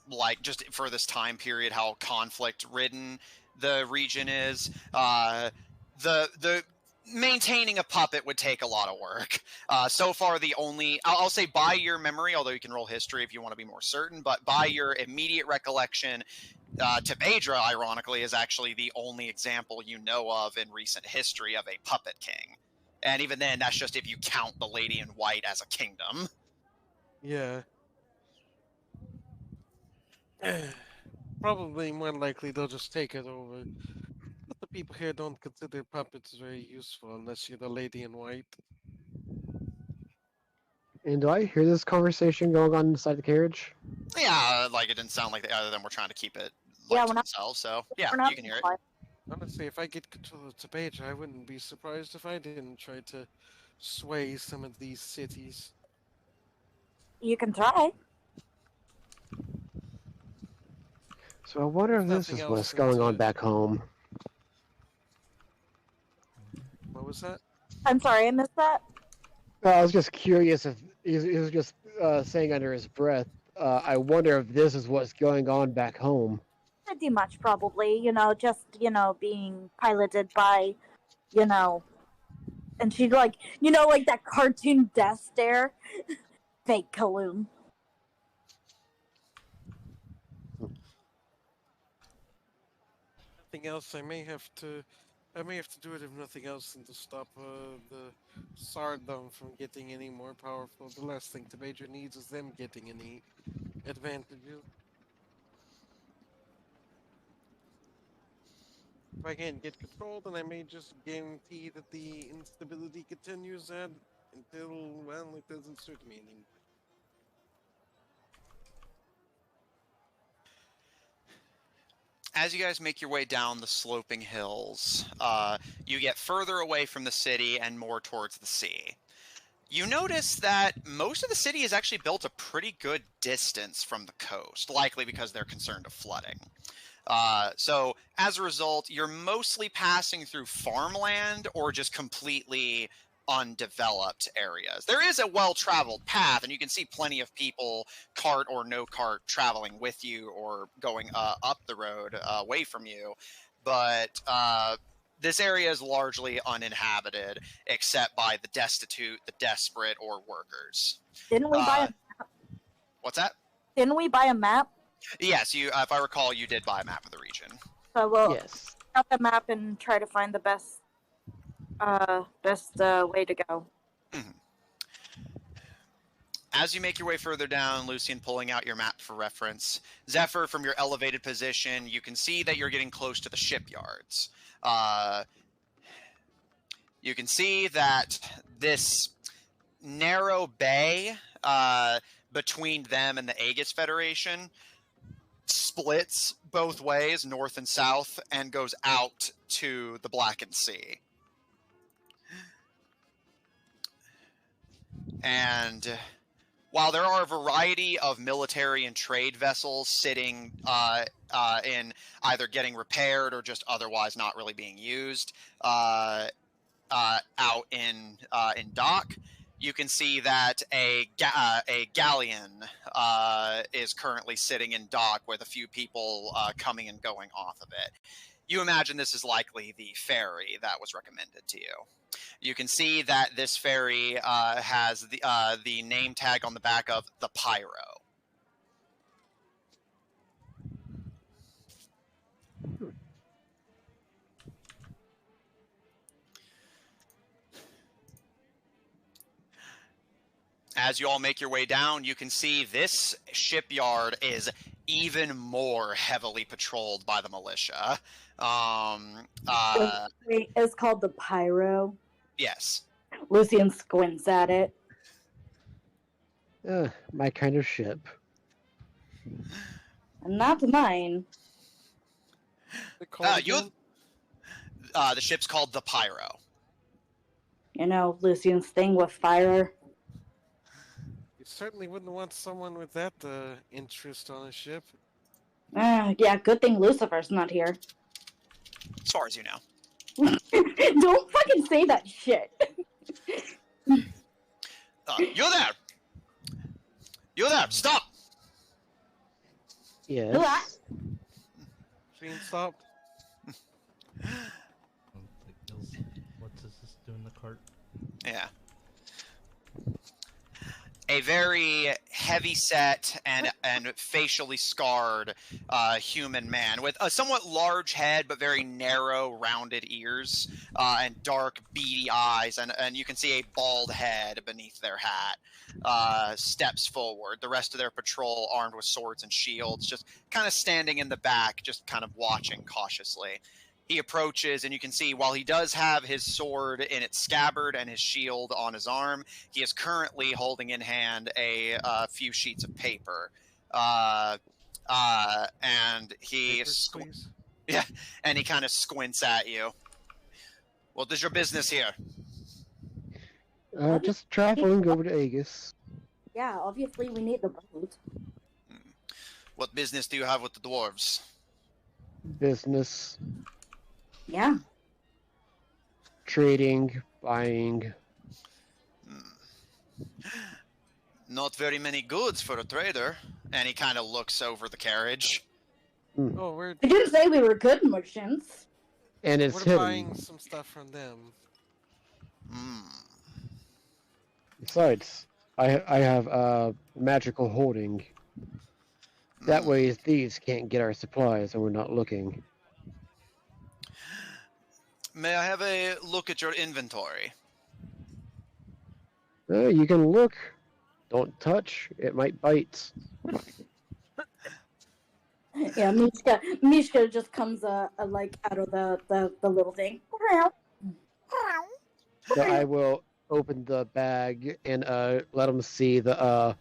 like just for this time period, how conflict ridden the region is, the maintaining a puppet would take a lot of work. So far, I'll say by your memory, although you can roll history if you want to be more certain, but by your immediate recollection, Tebedra, ironically, is actually the only example you know of in recent history of a puppet king. And even then, that's just if you count the Lady in White as a kingdom. Yeah. Probably more likely they'll just take it over. But the people here don't consider puppets very useful unless you're the Lady in White. And do I hear this conversation going on inside the carriage? Yeah, like it didn't sound like other than we're trying to keep it Yeah, to we're not- themselves. So yeah, you can hear it. Honestly, if I get control of Tebedra, I wouldn't be surprised if I didn't try to sway some of these cities. You can try. So I wonder If if this nothing is else, what's going then on to- back home. What was that? I'm sorry, I missed that. I was just curious if he was just saying under his breath. I wonder if this is what's going on back home. Pretty much, probably. Just, being piloted by, and she'd like that cartoon death stare. Fake Kaloon. Nothing else. I may have to do it if nothing else than to stop the Sardom from getting any more powerful. The last thing Tebedra needs is them getting any advantages. If I can't get control, then I may just guarantee that the instability continues until, well, it doesn't suit me anymore. As you guys make your way down the sloping hills, you get further away from the city and more towards the sea. You notice that most of the city is actually built a pretty good distance from the coast, likely because they're concerned of flooding. So as a result, you're mostly passing through farmland or just completely undeveloped areas. There is a well-traveled path, and you can see plenty of people, cart or no cart, traveling with you or going up the road away from you. But this area is largely uninhabited, except by the destitute, the desperate, or workers. Didn't we buy What's that? Didn't we buy a map? Yes, you. If I recall, you did buy a map of the region. So we'll Yes. out the map and try to find the best way to go. As you make your way further down, Lucian pulling out your map for reference, Zephyr, from your elevated position, you can see that you're getting close to the shipyards. You can see that this narrow bay between them and the Aegis Federation splits both ways, north and south, and goes out to the Blackened Sea. And while there are a variety of military and trade vessels sitting in either getting repaired or just otherwise not really being used out in dock, you can see that a galleon is currently sitting in dock with a few people coming and going off of it. You imagine this is likely the ferry that was recommended to you. You can see that this ferry has the name tag on the back of the Pyro. As you all make your way down, you can see this shipyard is even more heavily patrolled by the militia. Wait, it's called the Pyro. Yes. Lucian squints at it. My kind of ship. Not mine. The ship's called the Pyro. You know, Lucian's thing with fire. You certainly wouldn't want someone with that interest on a ship. Yeah, good thing Lucifer's not here. As far as you know. Don't fucking say that shit. You're there! You're there! Stop! Yes. Being stopped. What does this do in the cart? Yeah. A very heavy-set and facially scarred human man with a somewhat large head but very narrow, rounded ears and dark, beady eyes, and you can see a bald head beneath their hat. Steps forward. The rest of their patrol, armed with swords and shields, just kind of standing in the back, just kind of watching cautiously. He approaches, and you can see while he does have his sword in its scabbard and his shield on his arm, he is currently holding in hand a few sheets of paper. And he and he kind of squints at you. What is your business here? Just traveling over to Aegis. Yeah, obviously we need the boat. What business do you have with the dwarves? Business. Yeah. Trading, buying. Not very many goods for a trader. And he kind of looks over the carriage. Oh, we're I didn't say we were good merchants. And it's we're hidden. buying some stuff from them. Besides, I have magical holding. That way thieves can't get our supplies and we're not looking. May I have a look at your inventory? You can look. Don't touch. It might bite. Yeah, Mishka just comes like out of the little thing. So I will open the bag and let them see the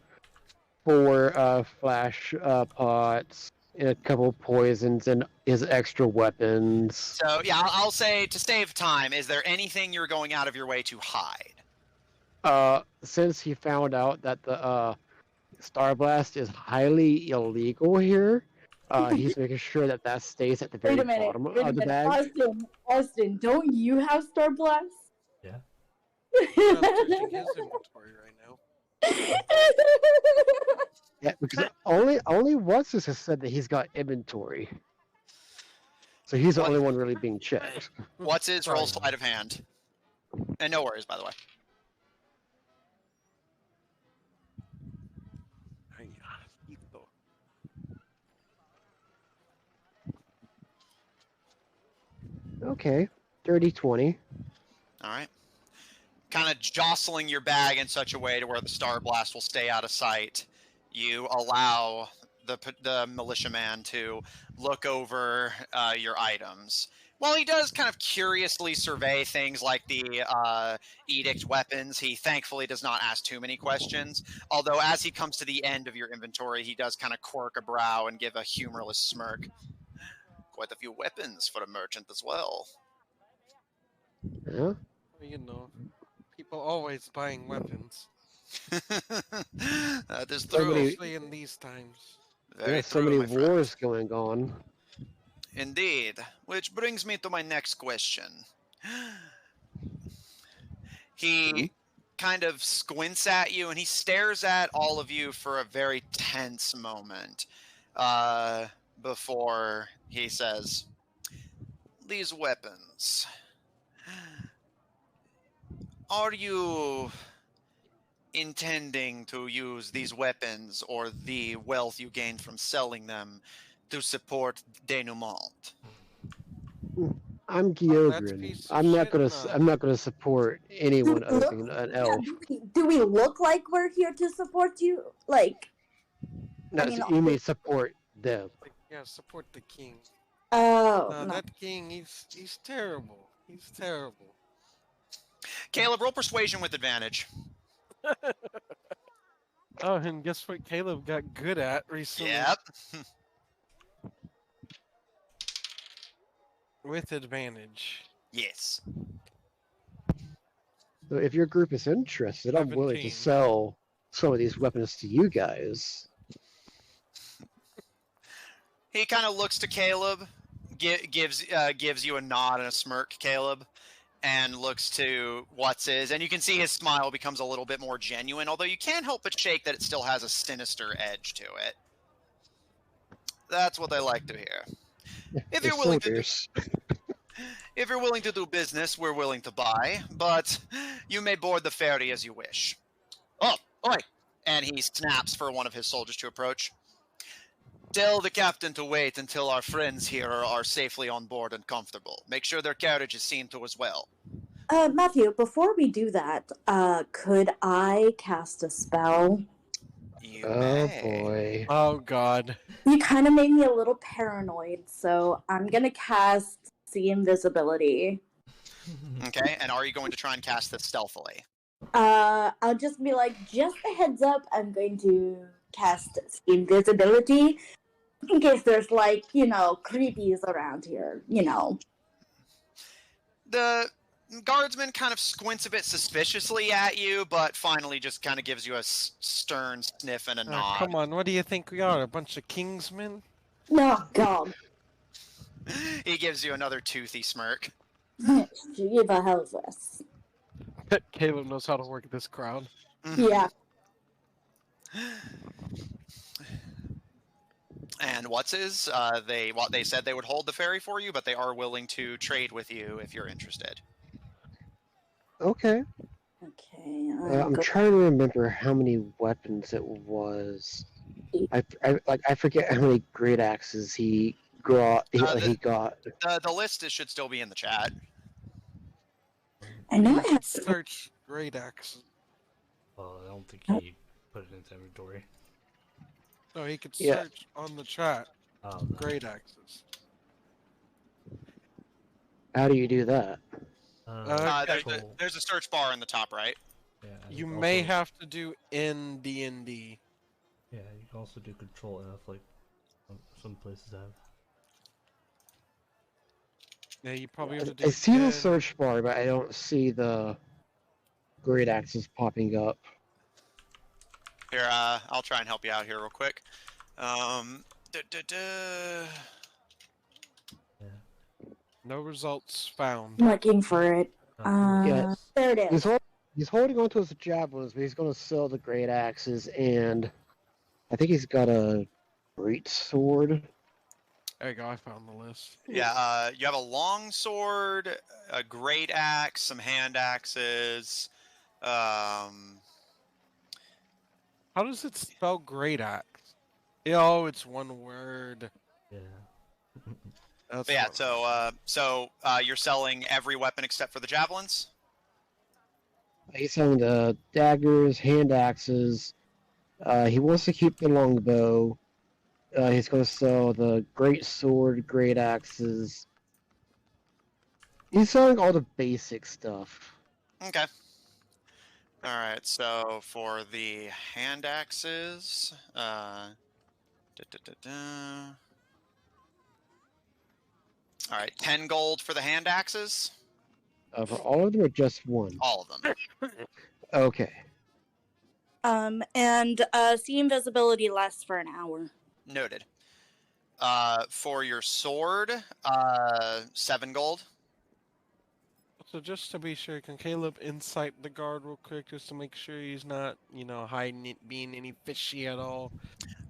4 flash pots and a couple poisons and his extra weapons. So, yeah, I'll say, to save time, is there anything you're going out of your way to hide? Since he found out that the Star Blast is highly illegal here, he's making sure that that stays at the very bottom of the bag. Austin, don't you have Star Blast? Yeah. I'm searching his inventory right now. Yeah, because only Watson has said that he's got inventory. So he's the What- only one really being checked. What's his roll Sorry. sleight of hand? And no worries, by the way. Okay, 30-20. All right. Kind of jostling your bag in such a way to where the star blast will stay out of sight. You allow the militiaman to look over your items. While he does kind of curiously survey things like the edict weapons, he thankfully does not ask too many questions. Although as he comes to the end of your inventory, he does kind of quirk a brow and give a humorless smirk. Quite a few weapons for a merchant as well. Yeah. You know, people always buying weapons, That is So true. many- especially in these times. Very Yeah, so true, many my friend. wars going on. Indeed. Which brings me to my next question. He kind of squints at you and he stares at all of you for a very tense moment before he says, "These weapons. Are you intending to use these weapons or the wealth you gained from selling them to support denouement?" I'm that's a Gyogrin. piece of I'm not shit, gonna. no. I'm not gonna support anyone other than an Yeah, elf. do we look like we're here to support you? Like, No, mean, you may support them. Yeah, support the king. oh, No, no. that king, he's terrible. He's terrible. Caleb, roll persuasion with advantage. Oh, and guess what Caleb got good at recently? Yep. With advantage. Yes. So if your group is interested, I'm willing 17. to sell some of these weapons to you guys. He kind of looks to Caleb, gives you a nod and a smirk, Caleb, and looks to What's-His, and you can see his smile becomes a little bit more genuine, although you can't help but shake that it still has a sinister edge to it. That's what they like to hear. If They're you're willing to do, soldiers. if you're willing to do business, we're willing to buy, but you may board the ferry as you wish. Oh, oi! And he snaps for one of his soldiers to approach. Tell the captain to wait until our friends here are safely on board and comfortable. Make sure their carriage is seen to as well. Matthew, before we do that, could I cast a spell? You Oh may. boy. Oh god. You kind of made me a little paranoid, so I'm gonna cast See Invisibility. Okay, and are you going to try and cast this stealthily? I'll just be like, just a heads up, I'm going to cast See Invisibility in case there's, like, creepies around here, The guardsman kind of squints a bit suspiciously at you, but finally just kind of gives you a stern sniff and a nod. Come on, what do you think we are? A bunch of kingsmen? No, God. He gives you another toothy smirk. Shiva Helvis. Caleb knows how to work this crowd. Yeah. And What's-His? They said they would hold the ferry for you, but they are willing to trade with you if you're interested. Okay. Okay. I'm trying to remember how many weapons it was. I forget how many great axes he got. He got. The list should still be in the chat. I know I have. Search great axe. Well, I don't think he put it into inventory. No, he could Yeah. search on the chat. Oh, no. Great axes. How do you do that? Control. There's a search bar in the top right. Yeah, and You also- may have to do in D&D. Yeah, you can also do control F, like some places have. Yeah, you probably have to do I see the in- search bar, but I don't see the great axes popping up. Here, I'll try and help you out here real quick. Duh. No results found. I'm looking for it. Uh, Yeah. There it is. There's He's holding on to his javelins, but he's going to sell the great axes, and I think he's got a great sword. There you go. I found the list. Yeah, you have a long sword, a great axe, some hand axes. How does it spell great axe? Oh, it's one word. Yeah. That's But yeah, what so you're selling every weapon except for the javelins. He's selling the daggers, hand axes. He wants to keep the longbow. He's going to sell the great sword, great axes. He's selling all the basic stuff. Okay. All right. So for the hand axes, all right, 10 gold for the hand axes. For all of them or just one? All of them. Okay. And see invisibility lasts for an hour. Noted. For your sword, 7 gold. So just to be sure, can Caleb insight the guard real quick just to make sure he's not, hiding it, being any fishy at all?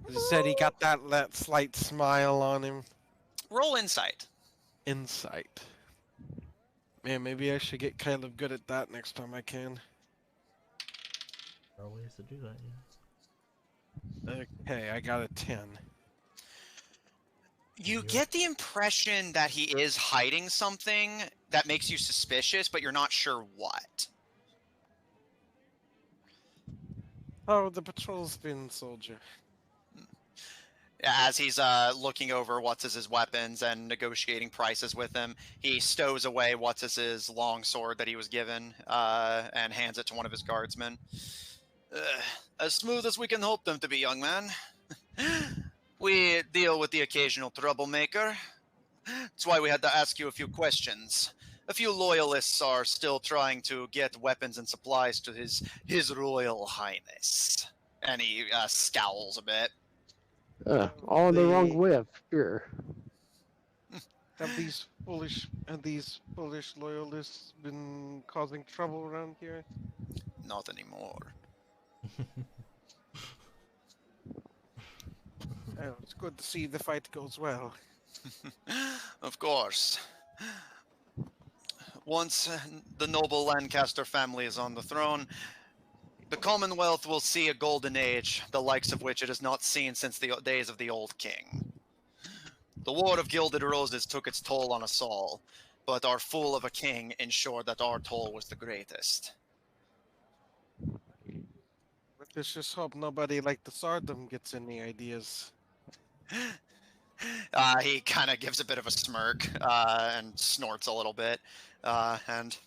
'Cause he said he got that slight smile on him. Roll insight. Insight. Man, maybe I should get Caleb good at that next time I can. There are ways to do that, yeah. Okay, I got a 10. You get the impression that he is hiding something that makes you suspicious, but you're not sure what. Oh, the patrol's been soldier. As he's looking over his weapons and negotiating prices with him, he stows away his long sword that he was given and hands it to one of his guardsmen. As smooth as we can hope them to be, young man. We deal with the occasional troublemaker. That's why we had to ask you a few questions. A few loyalists are still trying to get weapons and supplies to his Royal Highness. And he scowls a bit. All in the wrong way, I'm sure. Have these foolish loyalists been causing trouble around here? Not anymore. Oh, it's good to see the fight goes well. Of course. Once the noble Lancaster family is on the throne, the Commonwealth will see a golden age, the likes of which it has not seen since the days of the old king. The War of Gilded Roses took its toll on us all, but our fool of a king ensured that our toll was the greatest. Let's just hope nobody like the Sardom gets any ideas. He kind of gives a bit of a smirk and snorts a little bit. And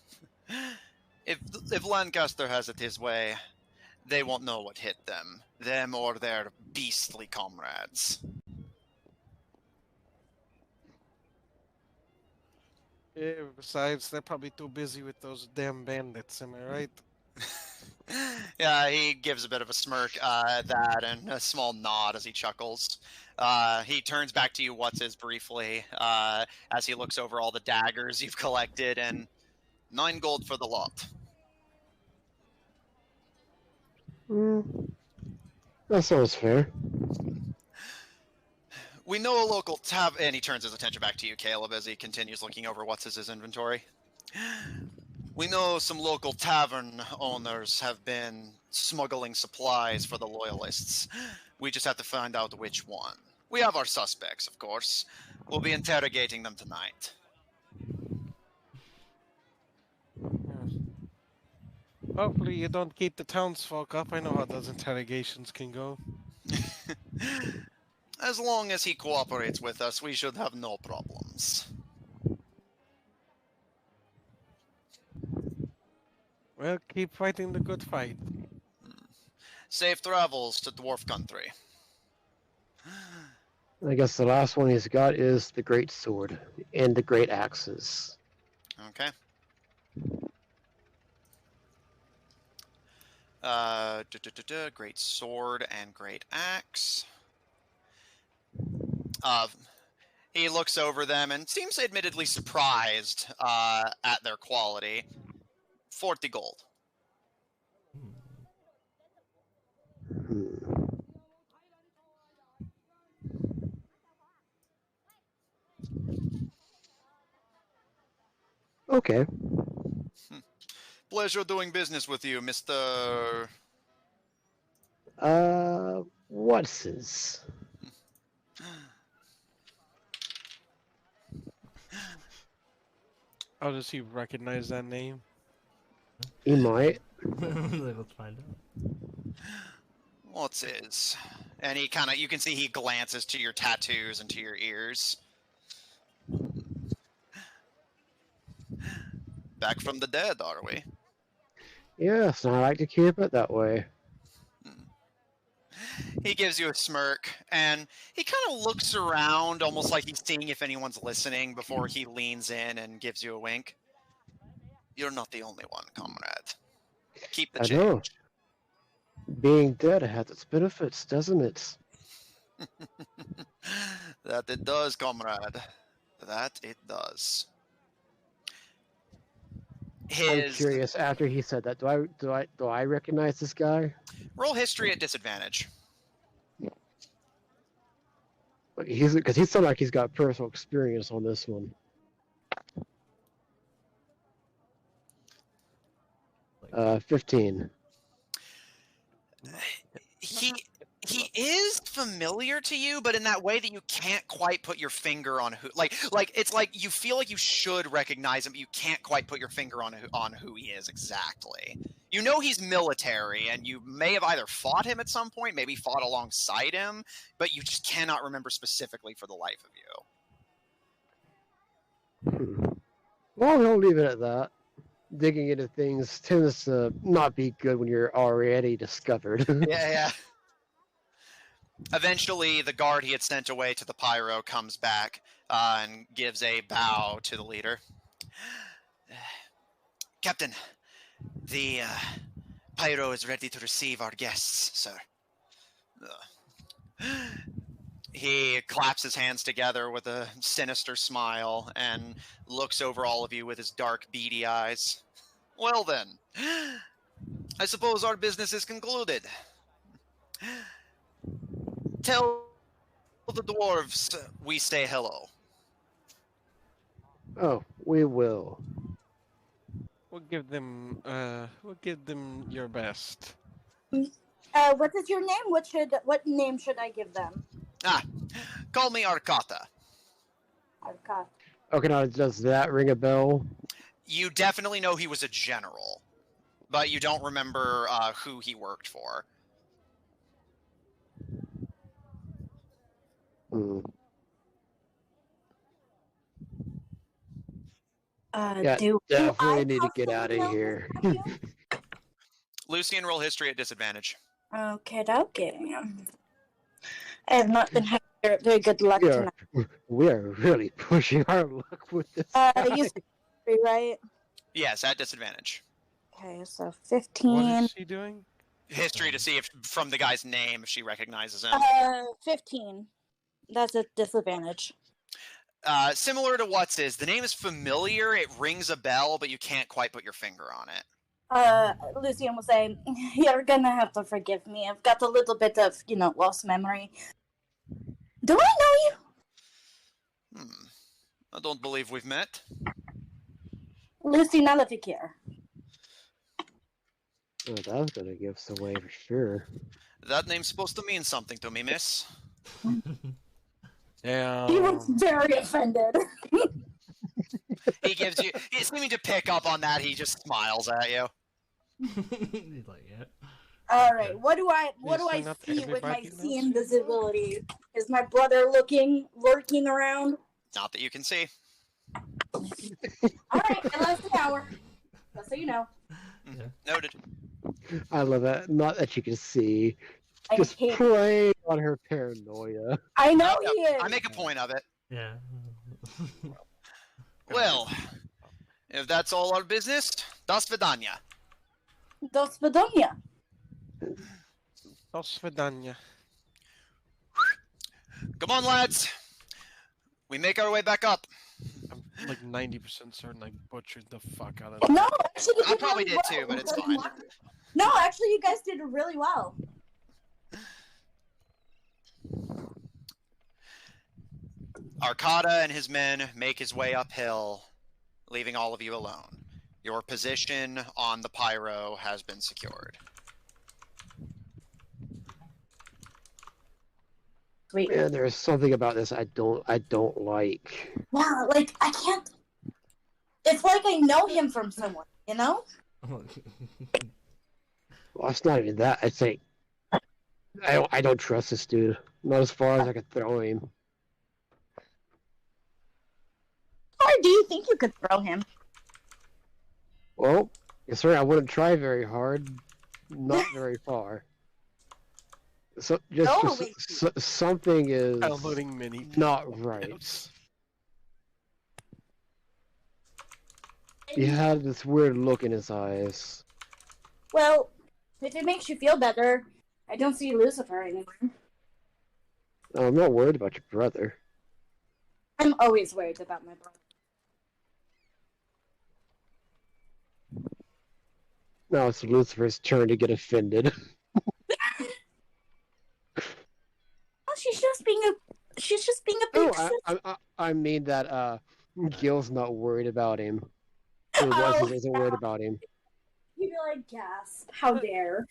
if Lancaster has it his way, they won't know what hit them or their beastly comrades. Yeah, besides, they're probably too busy with those damn bandits, am I right? Yeah, he gives a bit of a smirk at that and a small nod as he chuckles. He turns back to you, briefly, as he looks over all the daggers you've collected, and 9 gold for the lot. That sounds fair. We know a local tavern, and he turns his attention back to you, Caleb, as he continues looking over his inventory. We know some local tavern owners have been smuggling supplies for the Loyalists. We just have to find out which one. We have our suspects, of course. We'll be interrogating them tonight. Hopefully you don't keep the townsfolk up. I know how those interrogations can go. As long as he cooperates with us, we should have no problems. Well, keep fighting the good fight. Safe travels to Dwarf Country. I guess the last one he's got is the great sword and the great axes. Okay. Great sword and great axe. He looks over them and seems admittedly surprised at their quality. 40 gold. Okay. Pleasure doing business with you, Mr. What's his? Oh, does he recognize that name? He might. Let's find out. What's his? And he kind of, you can see he glances to your tattoos and to your ears. Back from the dead, are we? Yes, I like to keep it that way. He gives you a smirk, and he kind of looks around, almost like he's seeing if anyone's listening, before he leans in and gives you a wink. You're not the only one, comrade. Keep the I change. know. Being dead has its benefits, doesn't it? That it does, comrade. That it does. I'm curious. After he said that, do I recognize this guy? Roll history at disadvantage. Because he sounds like he's got personal experience on this one. Like, 15. He is familiar to you, but in that way that you can't quite put your finger on who. Like it's like you feel like you should recognize him, but you can't quite put your finger on who he is exactly. You know he's military, and you may have either fought him at some point, maybe fought alongside him, but you just cannot remember specifically for the life of you. Well, we'll leave it at that. Digging into things tends to not be good when you're already discovered. Yeah. Eventually, the guard he had sent away to the pyro comes back and gives a bow to the leader. Captain, the pyro is ready to receive our guests, sir. He claps his hands together with a sinister smile and looks over all of you with his dark, beady eyes. Well then, I suppose our business is concluded. Tell the dwarves we say hello. Oh, we will. We'll give them your best. What is your name? What name should I give them? Call me Arcata. Arcata. Okay, now does that ring a bell? You definitely know he was a general, but you don't remember who he worked for. Yeah, do definitely I need to get possibly out of know here. this? Lucian, roll history at disadvantage. Okay. I have not been having very good luck tonight. We are really pushing our luck with this guy. You said 3, right? Yes, at disadvantage. Okay, so What 15. is she doing? History to see if, from the guy's name, if she recognizes him. 15. That's a disadvantage. Similar to what's his, the name is familiar, it rings a bell, but you can't quite put your finger on it. Lucian will say, "You're gonna have to forgive me. I've got a little bit of, lost memory. Do I know you? I don't believe we've met. Lucy Nalafikir. Oh, that was gonna give us away for sure. That name's supposed to mean something to me, miss. Yeah. He was very offended. He's seeming to pick up on that, he just smiles at you. He's like, yeah. All right, what do I Yes, not see with my everybody knows see you. invisibility? Is my brother lurking around? Not that you can see. All right, I lost an hour. Just so you know. Yeah. Noted. I love that. Not that you can see. I Just hate- playing on her paranoia. I know he is. I make a point of it. Yeah. Well, if that's all our business, das vidanya. Do svidania. Do svidanya. Come on, lads. We make our way back up. I'm like 90% certain I butchered the fuck out of that. No, actually, you I did probably really did too, well. but it's fine. No, actually, you guys did really well. Arcata and his men make his way uphill leaving all of you alone. Your position on the pyro has been secured. Sweet. Yeah, there's something about this I don't like. Yeah, like I can't. It's like I know him from someone, you know? Well, it's not even that. It's like I don't trust this dude. Not as far as I could throw him. Or do you think you could throw him? Well, yes, sir. I wouldn't try very hard. Not very far. So something is Downloading mini. not right. He had this weird look in his eyes. Well, if it makes you feel better, I don't see Lucifer anymore. No, I'm not worried about your brother. I'm always worried about my brother. Now it's Lucifer's turn to get offended. Oh, she's just being a big sis. I mean that Gil's not worried about him. Or Oh, wasn't worried about him. You'd be like, gasp, how dare.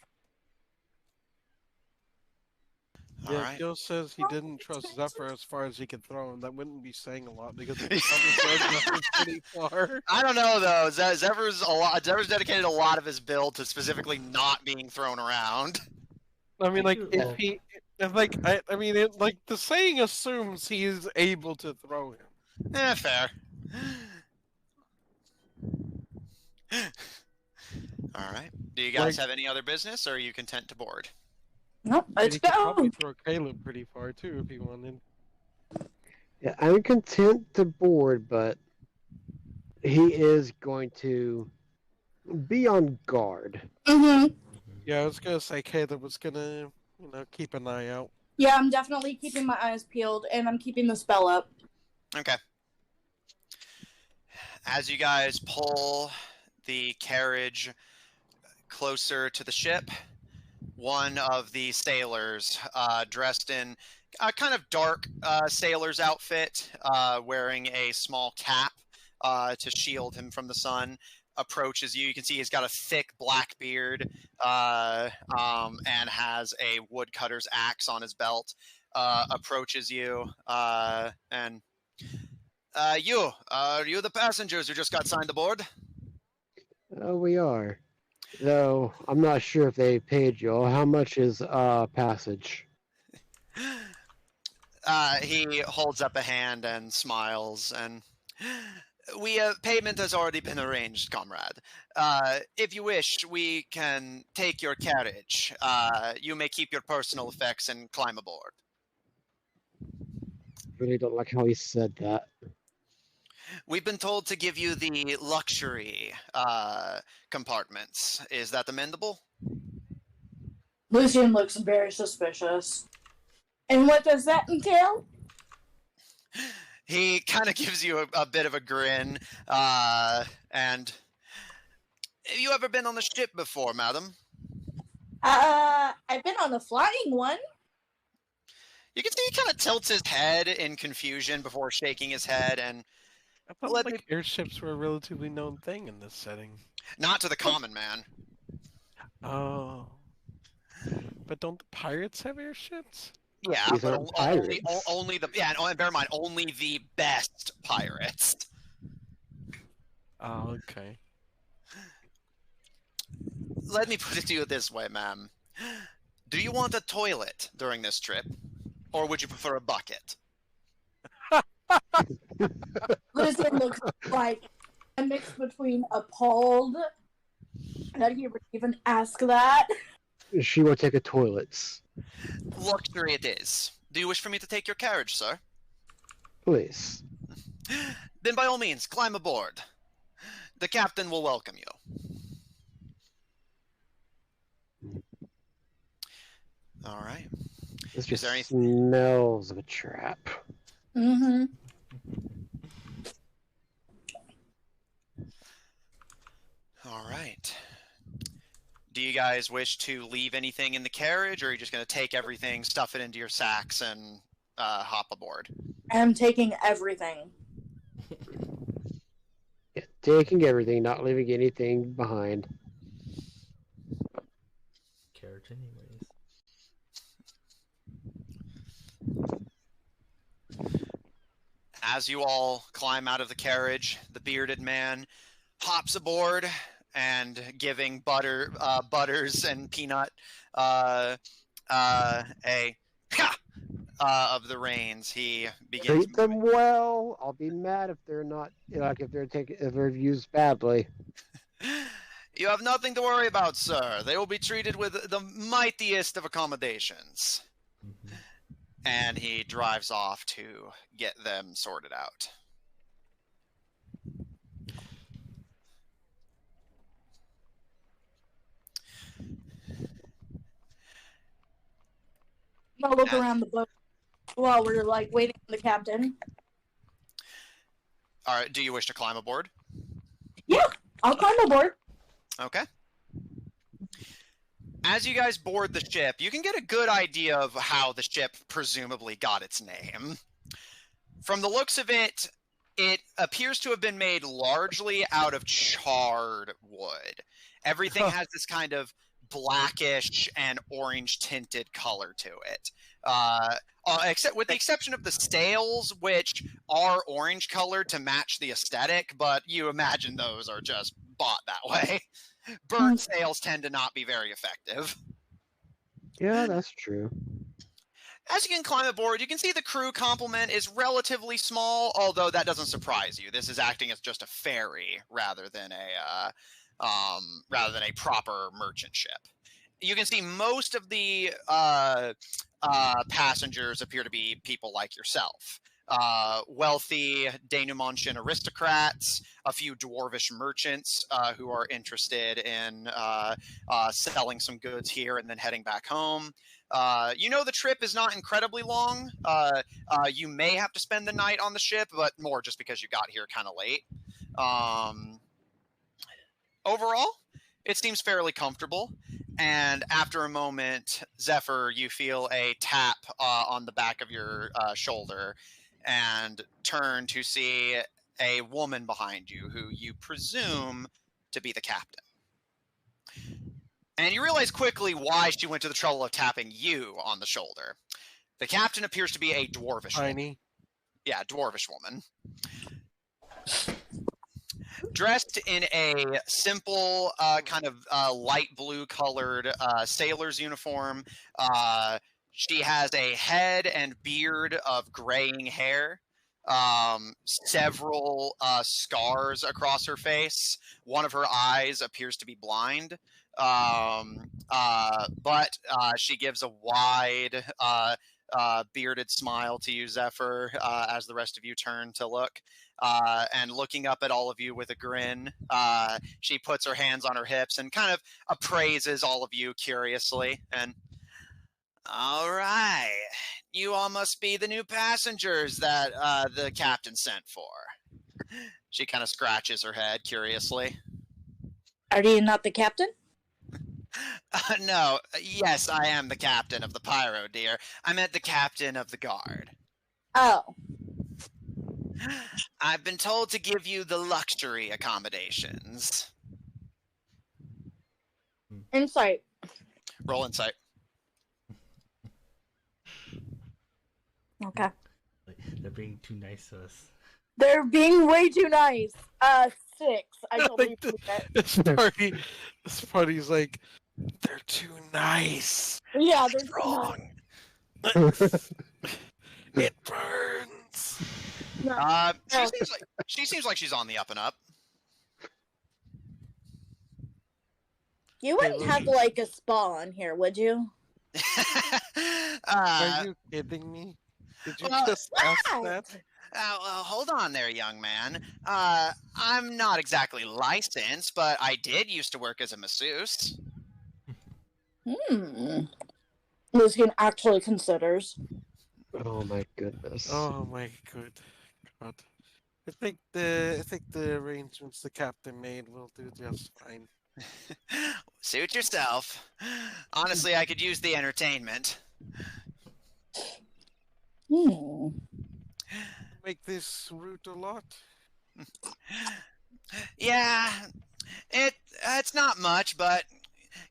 Yeah, Alright. Gil says he didn't trust Zephyr as far as he could throw him. That wouldn't be saying a lot because he probably throws Zephyr pretty far. I don't know though. Zephyr's dedicated a lot of his build to specifically not being thrown around. I mean, like, Yeah. if he, if, like, I mean, it, like, the saying assumes he is able to throw him. Fair. Alright. Do you guys have any other business, or are you content to board? Nope, And let's he could go. probably throw Caleb pretty far too if he wanted. Yeah, I'm content to board, but he is going to be on guard. Mm-hmm. Yeah, I was gonna say Caleb was gonna, keep an eye out. Yeah, I'm definitely keeping my eyes peeled, and I'm keeping the spell up. Okay. As you guys pull the carriage closer to the ship, one of the sailors, dressed in a kind of dark sailor's outfit, wearing a small cap to shield him from the sun, approaches you. You can see he's got a thick black beard and has a woodcutter's axe on his belt. Approaches you and are you the passengers who just got signed aboard? Oh, we are. Though I'm not sure if they paid you. How much is passage? He holds up a hand and smiles, and payment has already been arranged, comrade. If you wish, we can take your carriage. You may keep your personal effects and climb aboard. Really don't like how he said that. We've been told to give you the luxury compartments. Is that amendable? Lucian looks very suspicious. And what does that entail? He kind of gives you a bit of a grin, and have you ever been on the ship before, madam? I've been on a flying one. You can see he kind of tilts his head in confusion before shaking his head, and I thought airships were a relatively known thing in this setting. not to the common man. Oh. But don't the pirates have airships? Yeah, These but aren't pirates. only the bear in mind, only the best pirates. Oh, okay. Let me put it to you this way, ma'am. Do you want a toilet during this trip, or would you prefer a bucket? Lucian looks like a mix between appalled that he would even ask that. She will take a toilets. Luxury it is. Do you wish for me to take your carriage, sir? Please. Then by all means, climb aboard. The captain will welcome you. All right. This just there anything- smells of a trap. Mm-hmm. All right. Do you guys wish to leave anything in the carriage, or are you just going to take everything, stuff it into your sacks, and hop aboard? I'm taking everything. Yeah, taking everything, not leaving anything behind. Carriage, anyways. As you all climb out of the carriage, the bearded man hops aboard and giving Butters and Peanut a of the reins. He begins Treat them well. I'll be mad if they're not if they're used badly. You have nothing to worry about, sir. They will be treated with the mightiest of accommodations. Mm-hmm. And he drives off to get them sorted out. I'll look around the boat while we're like waiting for the captain. All right, do you wish to climb aboard? Yeah, I'll climb aboard. Okay. As you guys board the ship, you can get a good idea of how the ship presumably got its name. From the looks of it, it appears to have been made largely out of charred wood. Everything has this kind of blackish and orange tinted color to it. Except with the exception of the sails, which are orange colored to match the aesthetic, but you imagine those are just bought that way. Burnt sails tend to not be very effective. Yeah, that's true. As you can climb aboard, you can see the crew complement is relatively small, although that doesn't surprise you. This is acting as just a ferry rather than a proper merchant ship. You can see most of the passengers appear to be people like yourself. Wealthy Denoumantian aristocrats, a few dwarfish merchants who are interested in selling some goods here and then heading back home. You know the trip is not incredibly long. You may have to spend the night on the ship, but more just because you got here kind of late. Overall, it seems fairly comfortable. And after a moment, Zephyr, you feel a tap on the back of your shoulder and turn to see a woman behind you who you presume to be the captain. And you realize quickly why she went to the trouble of tapping you on the shoulder. The captain appears to be a dwarfish woman. Tiny. Yeah, dwarfish woman. Dressed in a simple, kind of light blue colored sailor's uniform. She has a head and beard of graying hair. Several scars across her face. One of her eyes appears to be blind. But she gives a wide bearded smile to you, Zephyr, as the rest of you turn to look. And looking up at all of you with a grin, she puts her hands on her hips and kind of appraises all of you curiously. And, all right, you all must be the new passengers that the captain sent for. She kind of scratches her head curiously. Are you not the captain? No, yes, I am the captain of the Pyro, dear. I meant the captain of the guard. Oh. I've been told to give you the luxury accommodations. Insight. Roll insight. Okay. They're being too nice to us. They're being way too nice. 6. I totally Like forget. this party's like, they're too nice. Yeah, they're Wrong. It burns. No. She seems like she's on the up and up. You wouldn't have like a spa on here, would you? Are you kidding me? Did you just ask that? Hold on there, young man. I'm not exactly licensed, but I did used to work as a masseuse. Lucian actually considers. Oh my goodness. Oh my good God. I think the arrangements the captain made will do just fine. Suit yourself. Honestly, I could use the entertainment. Make this route a lot. Yeah, it's not much, but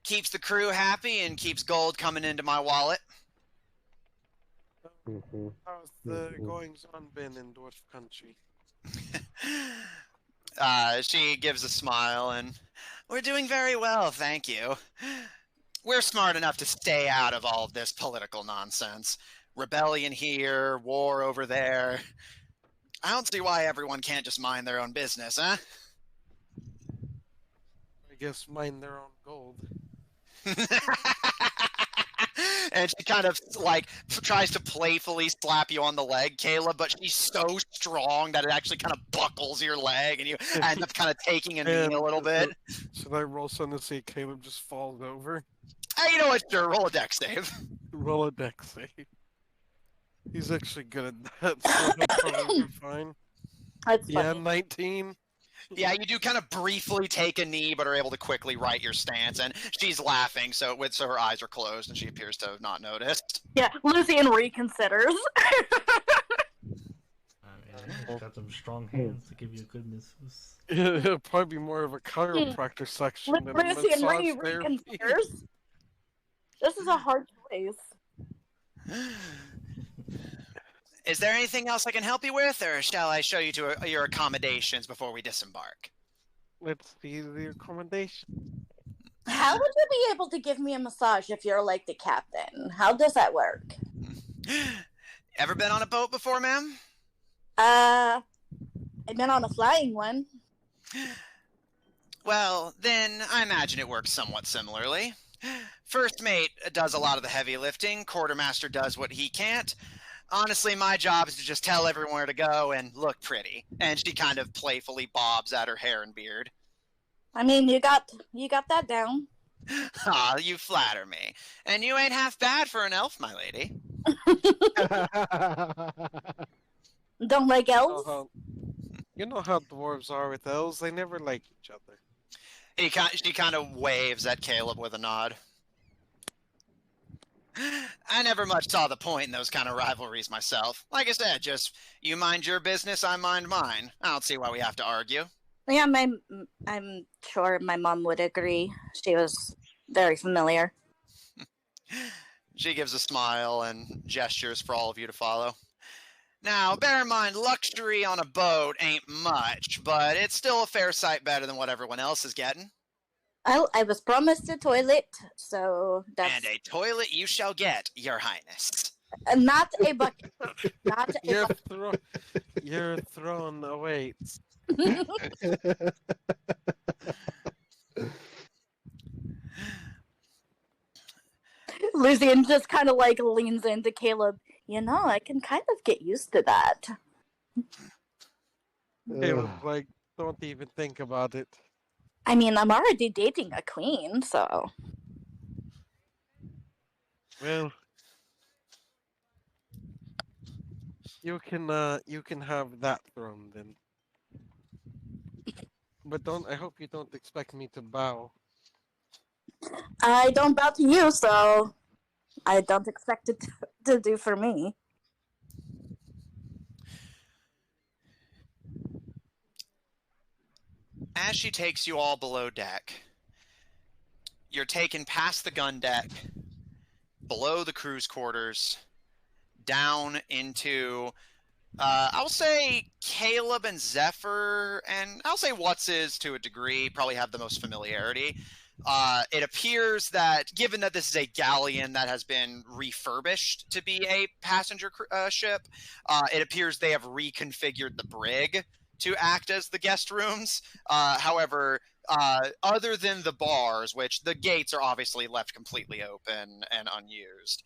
keeps the crew happy and keeps gold coming into my wallet. Mm-hmm. How's the Mhm. goings on been in Dwarf Country? She gives a smile and we're doing very well, thank you. We're smart enough to stay out of all of this political nonsense. Rebellion here, war over there. I don't see why everyone can't just mind their own business, huh? I guess mine their own gold. And she kind of like tries to playfully slap you on the leg, Caleb, but she's so strong that it actually kind of buckles your leg and you end up kind of taking a knee a little bit. Should I roll something to see Caleb just falls over? Hey, you know what? Sure, roll a deck save. Roll a deck save. He's actually good at that, so he'll probably be fine. That's Yeah, funny. 19. Yeah, you do kind of briefly take a knee, but are able to quickly right your stance, and she's laughing, so her eyes are closed, and she appears to have not noticed. Yeah, Lucian reconsiders. Got some strong hands to give you a good masseuse. It'll probably be more of a chiropractor section than a Lucian massage therapy. reconsiders. This is a hard choice. Is there anything else I can help you with, or shall I show you to your accommodations before we disembark? Let's see the accommodation. How would you be able to give me a massage if you're like the captain? How does that work? Ever been on a boat before, ma'am? I've been on a flying one. Well, then I imagine it works somewhat similarly. First mate does a lot of the heavy lifting, quartermaster does what he can't. Honestly, my job is to just tell everyone where to go and look pretty. And she kind of playfully bobs at her hair and beard. I mean, you got that down. Ah, you flatter me. And you ain't half bad for an elf, my lady. Don't like elves? You know how dwarves are with elves. They never like each other. She kind of waves at Caleb with a nod. I never much saw the point in those kind of rivalries myself. Like I said, just you mind your business, I mind mine. I don't see why we have to argue. Yeah, I'm sure my mom would agree. She was very familiar. She gives a smile and gestures for all of you to follow. Now, bear in mind, luxury on a boat ain't much, but it's still a fair sight better than what everyone else is getting. I was promised a toilet, so that's... And a toilet you shall get, your highness. Not a bucket. Not a bucket. Your throne awaits. Lucian just kind of like leans into Caleb. You know, I can kind of get used to that. Caleb's like, don't even think about it. I mean, I'm already dating a queen, so... Well, you can have that throne then. But I hope you don't expect me to bow. I don't bow to you, so I don't expect it to do for me. As she takes you all below deck, you're taken past the gun deck, below the crew's quarters, down into, I'll say Caleb and Zephyr, and I'll say What's to a degree, probably have the most familiarity. It appears that, given that this is a galleon that has been refurbished to be a passenger ship, it appears they have reconfigured the brig to act as the guest rooms. However, other than the bars, which the gates are obviously left completely open and unused,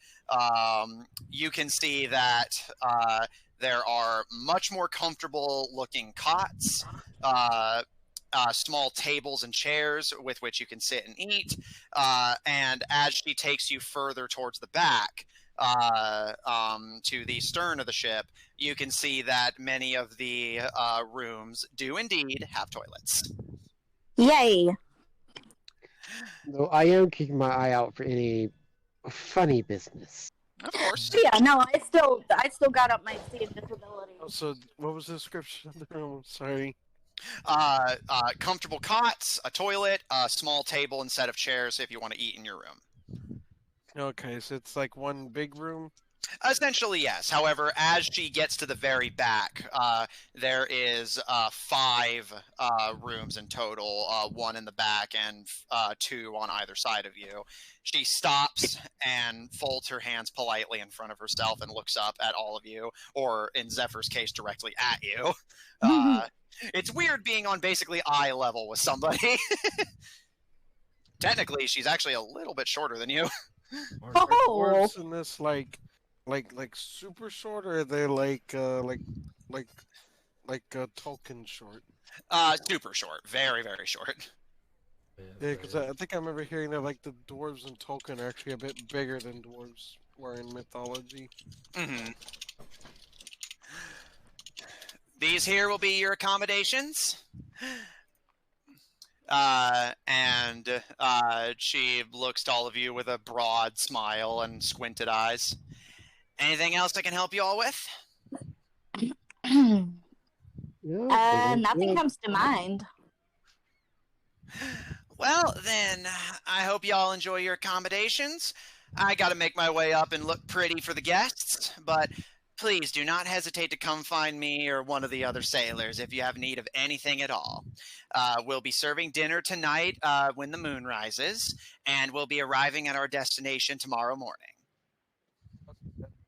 you can see that there are much more comfortable looking cots, small tables and chairs with which you can sit and eat. And as she takes you further towards the back, to the stern of the ship, you can see that many of the rooms do indeed have toilets. Yay! Though I am keeping my eye out for any funny business. Of course. Yeah, no, I still got up my see invisibility. So, what was the description of the room? Sorry. Comfortable cots, a toilet, a small table and set of chairs if you want to eat in your room. Okay, so it's like one big room. Essentially, yes. However, as she gets to the very back, there is 5 rooms in total, 1 in the back and 2 on either side of you. She stops and folds her hands politely in front of herself and looks up at all of you, or in Zephyr's case, directly at you. It's weird being on basically eye level with somebody. Technically, she's actually a little bit shorter than you. Are Oh. dwarves in this like super short, or are they like Tolkien short? Super short. Very, very short. Yeah, because I think I remember hearing that like the dwarves in Tolkien are actually a bit bigger than dwarves were in mythology. Mm-hmm. These here will be your accommodations. And she looks to all of you with a broad smile and squinted eyes. Anything else I can help you all with? Yeah, Nothing good. comes to mind. Well, then, I hope you all enjoy your accommodations. I gotta make my way up and look pretty for the guests, but please do not hesitate to come find me or one of the other sailors if you have need of anything at all. We'll be serving dinner tonight when the moon rises, and we'll be arriving at our destination tomorrow morning.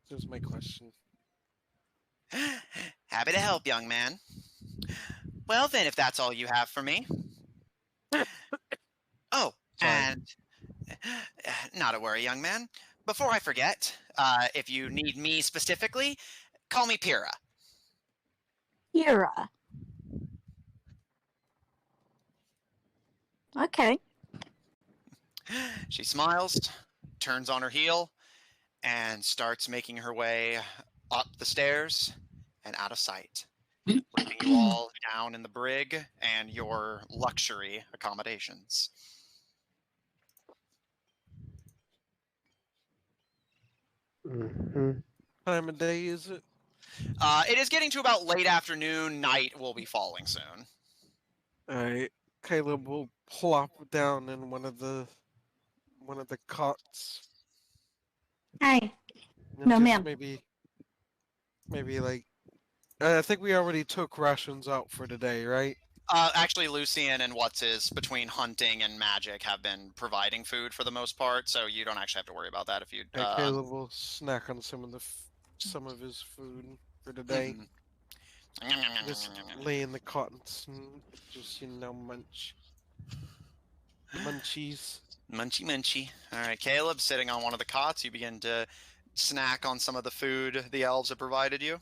Here's my question. Happy to help, young man. Well, then, if that's all you have for me. Oh, Sorry. and not a worry, young man. Before I forget, if you need me specifically, call me Pyrrha. Kira. Okay. She smiles, turns on her heel, and starts making her way up the stairs and out of sight, leaving you all down in the brig and your luxury accommodations. Mm-hmm. Time of day is it? It is getting to about late afternoon. Night will be falling soon. Alright, Caleb will plop down in one of the cots. Hi. And No, just ma'am. maybe like I think we already took rations out for today, right? Actually, Lucian and between hunting and magic have been providing food for the most part, so you don't actually have to worry about that if you. And Caleb will snack on some of his food for today. Just lay in the cot and just munch. Munchies. Munchy, munchy. All right, Caleb, sitting on one of the cots, you begin to snack on some of the food the elves have provided you.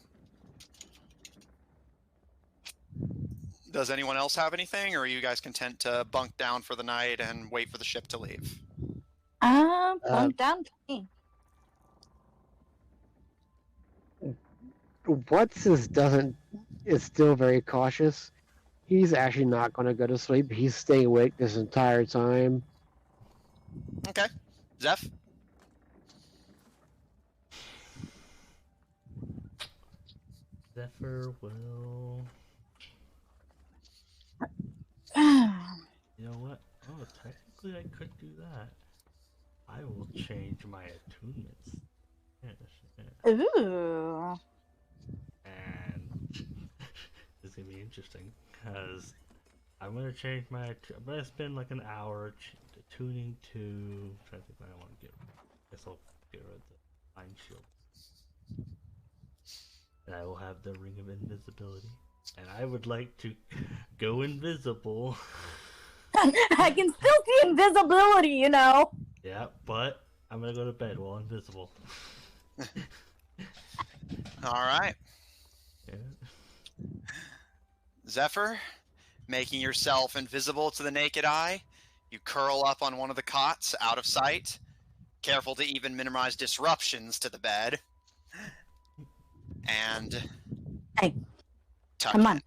Does anyone else have anything, or are you guys content to bunk down for the night and wait for the ship to leave? Bunk down to me. Is still very cautious. He's actually not going to go to sleep. He's staying awake this entire time. Okay. Zeph? Zephyr will. You know what? Oh, technically I could do that. I will change my attunements. Yes. Ooh. And this is gonna be interesting because I'm gonna change my. I'm gonna spend like an hour tuning to. I'm trying to think what I want to get. I guess I'll get rid of the mind shield. And I will have the ring of invisibility. And I would like to go invisible. I can still see invisibility, you know. Yeah, but I'm gonna go to bed while invisible. All right. Yeah. Zephyr, making yourself invisible to the naked eye, you curl up on one of the cots out of sight, careful to even minimize disruptions to the bed. And Hey, tuck come in. on.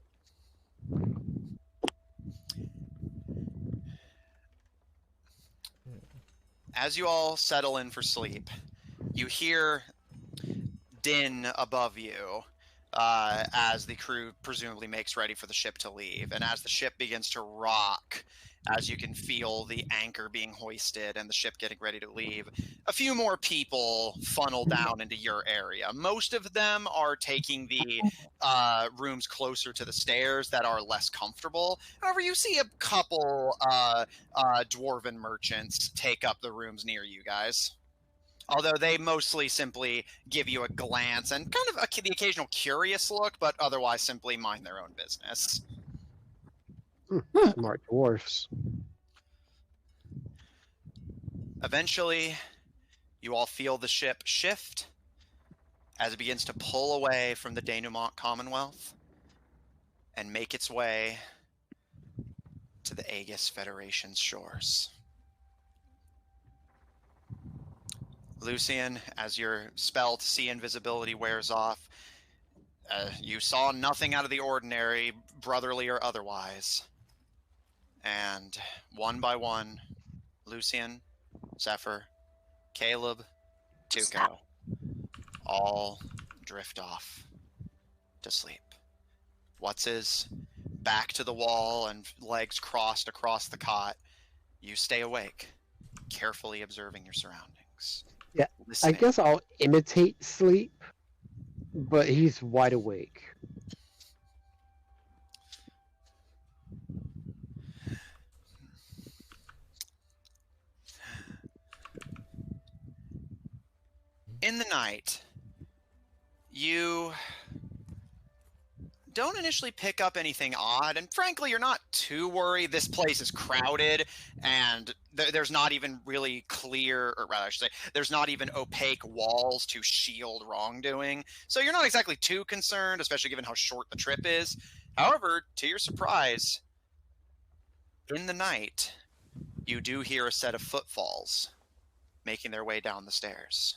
As you all settle in for sleep, you hear din above you, as the crew presumably makes ready for the ship to leave. And as the ship begins to rock, as you can feel the anchor being hoisted and the ship getting ready to leave, a few more people funnel down into your area. Most of them are taking the rooms closer to the stairs that are less comfortable. However, you see a couple dwarven merchants take up the rooms near you guys. Although they mostly simply give you a glance and kind of the occasional curious look, but otherwise simply mind their own business. Smart dwarfs. Eventually, you all feel the ship shift as it begins to pull away from the Denouement Commonwealth and make its way to the Aegis Federation's shores. Lucian, as your spell to see invisibility wears off, you saw nothing out of the ordinary, brotherly or otherwise. And one by one, Lucian, Zephyr, Caleb, Tuco, all drift off to sleep. What's-his back to the wall and legs crossed across the cot. You stay awake, carefully observing your surroundings. Yeah, listening. I guess I'll imitate sleep, but he's wide awake. In the night, you don't initially pick up anything odd, and frankly, you're not too worried. This place is crowded, and there's not even really clear, or rather, I should say, there's not even opaque walls to shield wrongdoing. So you're not exactly too concerned, especially given how short the trip is. However, to your surprise, in the night, you do hear a set of footfalls making their way down the stairs.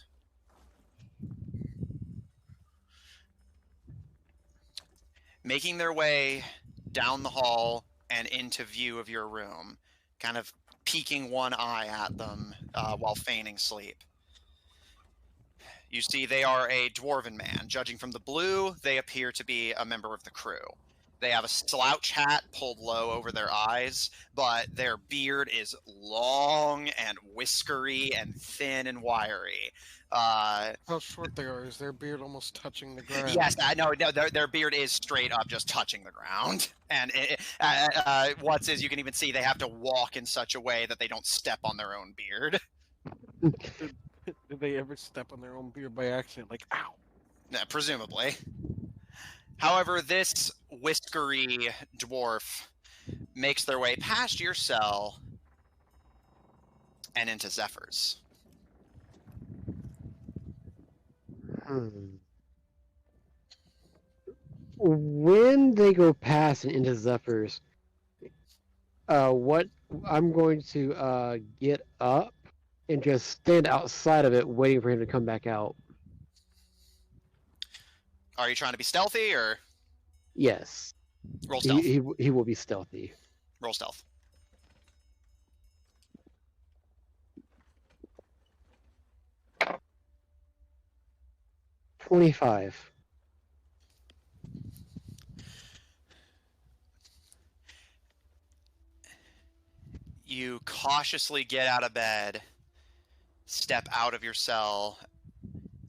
Making their way down the hall and into view of your room, kind of peeking one eye at them while feigning sleep. You see they are a dwarven man. Judging from the blue, they appear to be a member of the crew. They have a slouch hat pulled low over their eyes, but their beard is long and whiskery and thin and wiry. How short they are? Is their beard almost touching the ground? Yes, I know. No, their beard is straight up just touching the ground. And you can even see they have to walk in such a way that they don't step on their own beard. Did they ever step on their own beard by accident? Like, ow! Presumably. However, this whiskery dwarf makes their way past your cell and into Zephyr's. When they go past and into Zephyr's, what I'm going to get up and just stand outside of it, waiting for him to come back out. Are you trying to be stealthy, or Yes, roll stealth? he will be stealthy. Roll stealth. 25. You cautiously get out of bed, step out of your cell,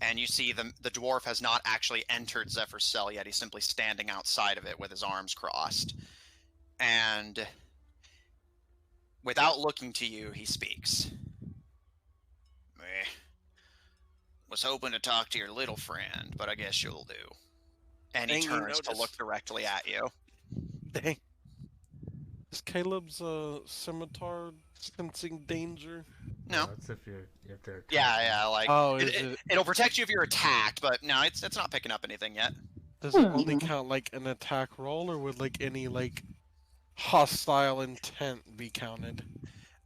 and you see the dwarf has not actually entered Zephyr's cell yet. He's simply standing outside of it with his arms crossed. And without looking to you, he speaks. Was hoping to talk to your little friend, but I guess you'll do. And he turns to look directly at you. Dang. Is Caleb's scimitar sensing danger? No. That's if they're attacked. Yeah, like Oh, it'll protect you if you're attacked, but no, it's not picking up anything yet. Does it only count like an attack roll, or would like any like hostile intent be counted?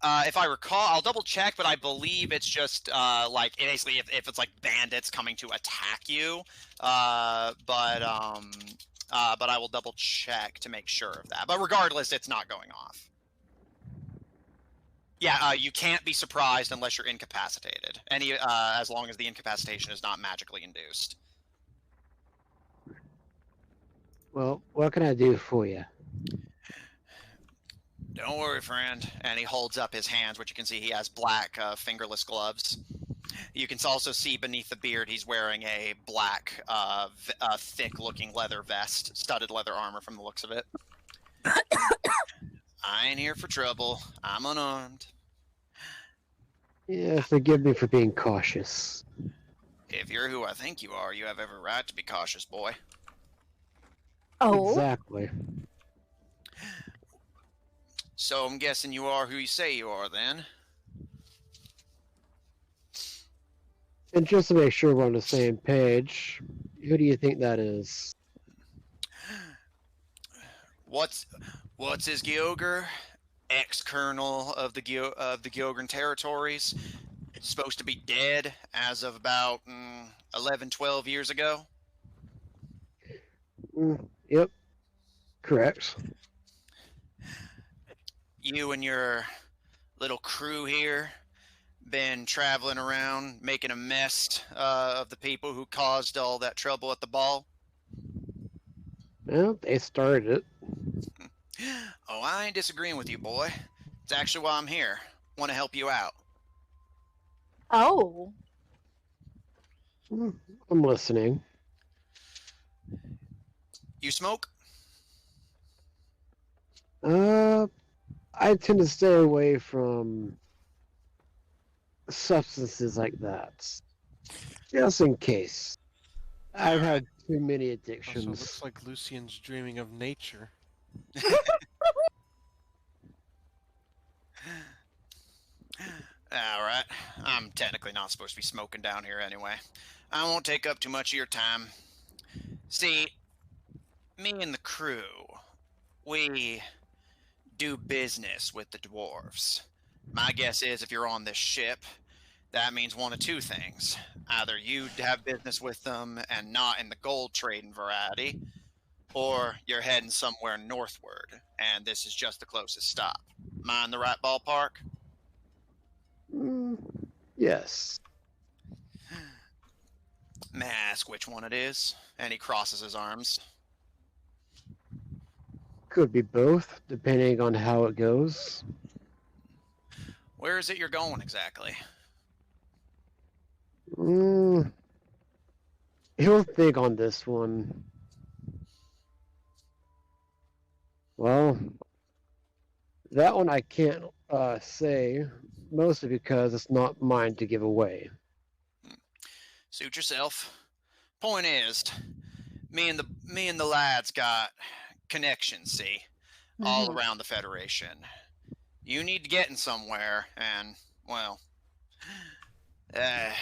If I recall, I'll double check, but I believe it's just like basically if it's like bandits coming to attack you. But I will double check to make sure of that. But regardless, it's not going off. Yeah, you can't be surprised unless you're incapacitated. As long as the incapacitation is not magically induced. Well, what can I do for you? Don't worry, friend. And he holds up his hands, which you can see he has black, fingerless gloves. You can also see beneath the beard he's wearing a black, thick-looking leather vest, studded leather armor from the looks of it. I ain't here for trouble. I'm unarmed. Yeah, forgive me for being cautious. If you're who I think you are, you have every right to be cautious, boy. Oh, Exactly. So I'm guessing you are who you say you are, then. And just to make sure we're on the same page, who do you think that is? What's his Gyogre? Ex-colonel of the Gyogran territories. Supposed to be dead as of about 11, 12 years ago. Yep, correct. You and your little crew here been traveling around making a mess of the people who caused all that trouble at the ball. Well, they started it. Oh, I ain't disagreeing with you, boy. It's actually why I'm here. Want to help you out. oh. I'm listening. You smoke? I tend to stay away from substances like that. Just in case. I've had too many Also, addictions. looks like Lucian's dreaming of nature. Alright. I'm technically not supposed to be smoking down here anyway. I won't take up too much of your time. See, me and the crew, we do business with the dwarves. My guess is if you're on this ship, that means one of two things. Either you have business with them and not in the gold trading variety, or you're heading somewhere northward, and this is just the closest stop. Am I in the right ballpark? Yes. May I ask which one it is? And he crosses his arms. Could be both, depending on how it goes. Where is it you're going exactly? He'll think on this one. Well, that one I can't say, mostly because it's not mine to give away. Suit yourself. Point is, me and the lads got connections, see, all around the Federation. You need to get in somewhere, and well, the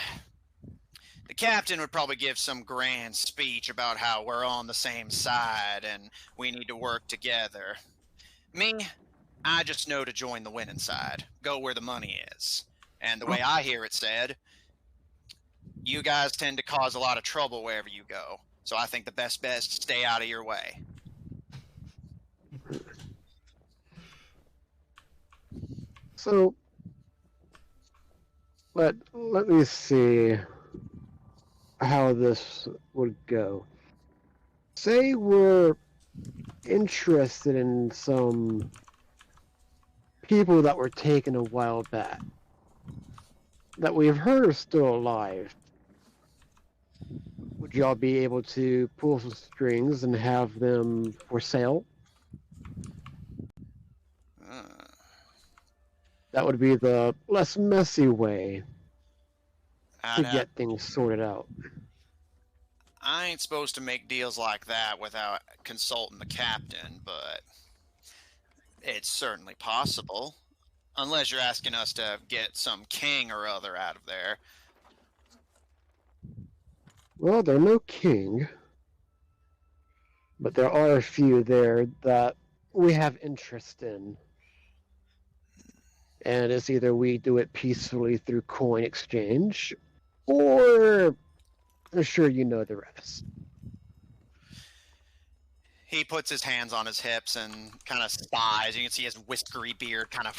captain would probably give some grand speech about how we're on the same side and we need to work together. Me, I just know to join the winning side, go where the money is. And the way I hear it said, you guys tend to cause a lot of trouble wherever you go. So I think the best bet is to stay out of your way. So, let me see how this would go. Say we're interested in some people that were taken a while back, that we've heard are still alive. Would y'all be able to pull some strings and have them for sale? That would be the less messy way to get things sorted out. I ain't supposed to make deals like that without consulting the captain, but it's certainly possible. Unless you're asking us to get some king or other out of there. Well, there's no king, but there are a few there that we have interest in. And it's either we do it peacefully through coin exchange, or I'm sure you know the rest. He puts his hands on his hips and kind of sighs. You can see his whiskery beard kind of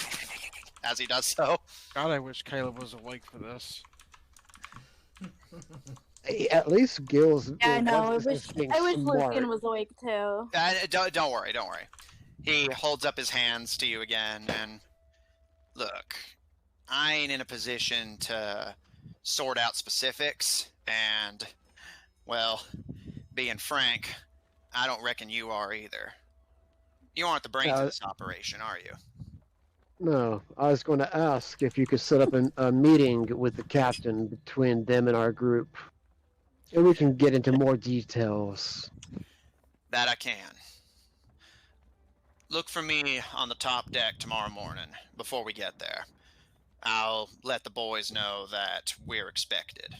as he does so. God, I wish Caleb was awake for this. At least Gil's Yeah, I know. is being I wish smart. Lucian was awake too. Don't worry, don't worry. He holds up his hands to you again, and look, I ain't in a position to sort out specifics, and, well, being frank, I don't reckon you are either. You aren't the brains of this operation, are you? No, I was going to ask if you could set up a meeting with the captain between them and our group, and we can get into more details. That I can. Look for me on the top deck tomorrow morning, before we get there. I'll let the boys know that we're expected.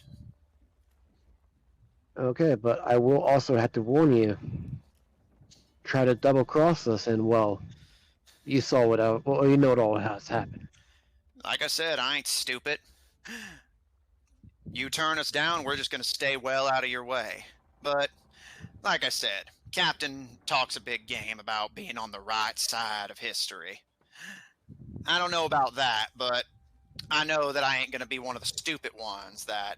Okay, but I will also have to warn you. Try to double cross us, and well, you saw well, you know what all has happened. Like I said, I ain't stupid. You turn us down, we're just gonna stay well out of your way. But, like I said, Captain talks a big game about being on the right side of history. I don't know about that, but I know that I ain't gonna be one of the stupid ones that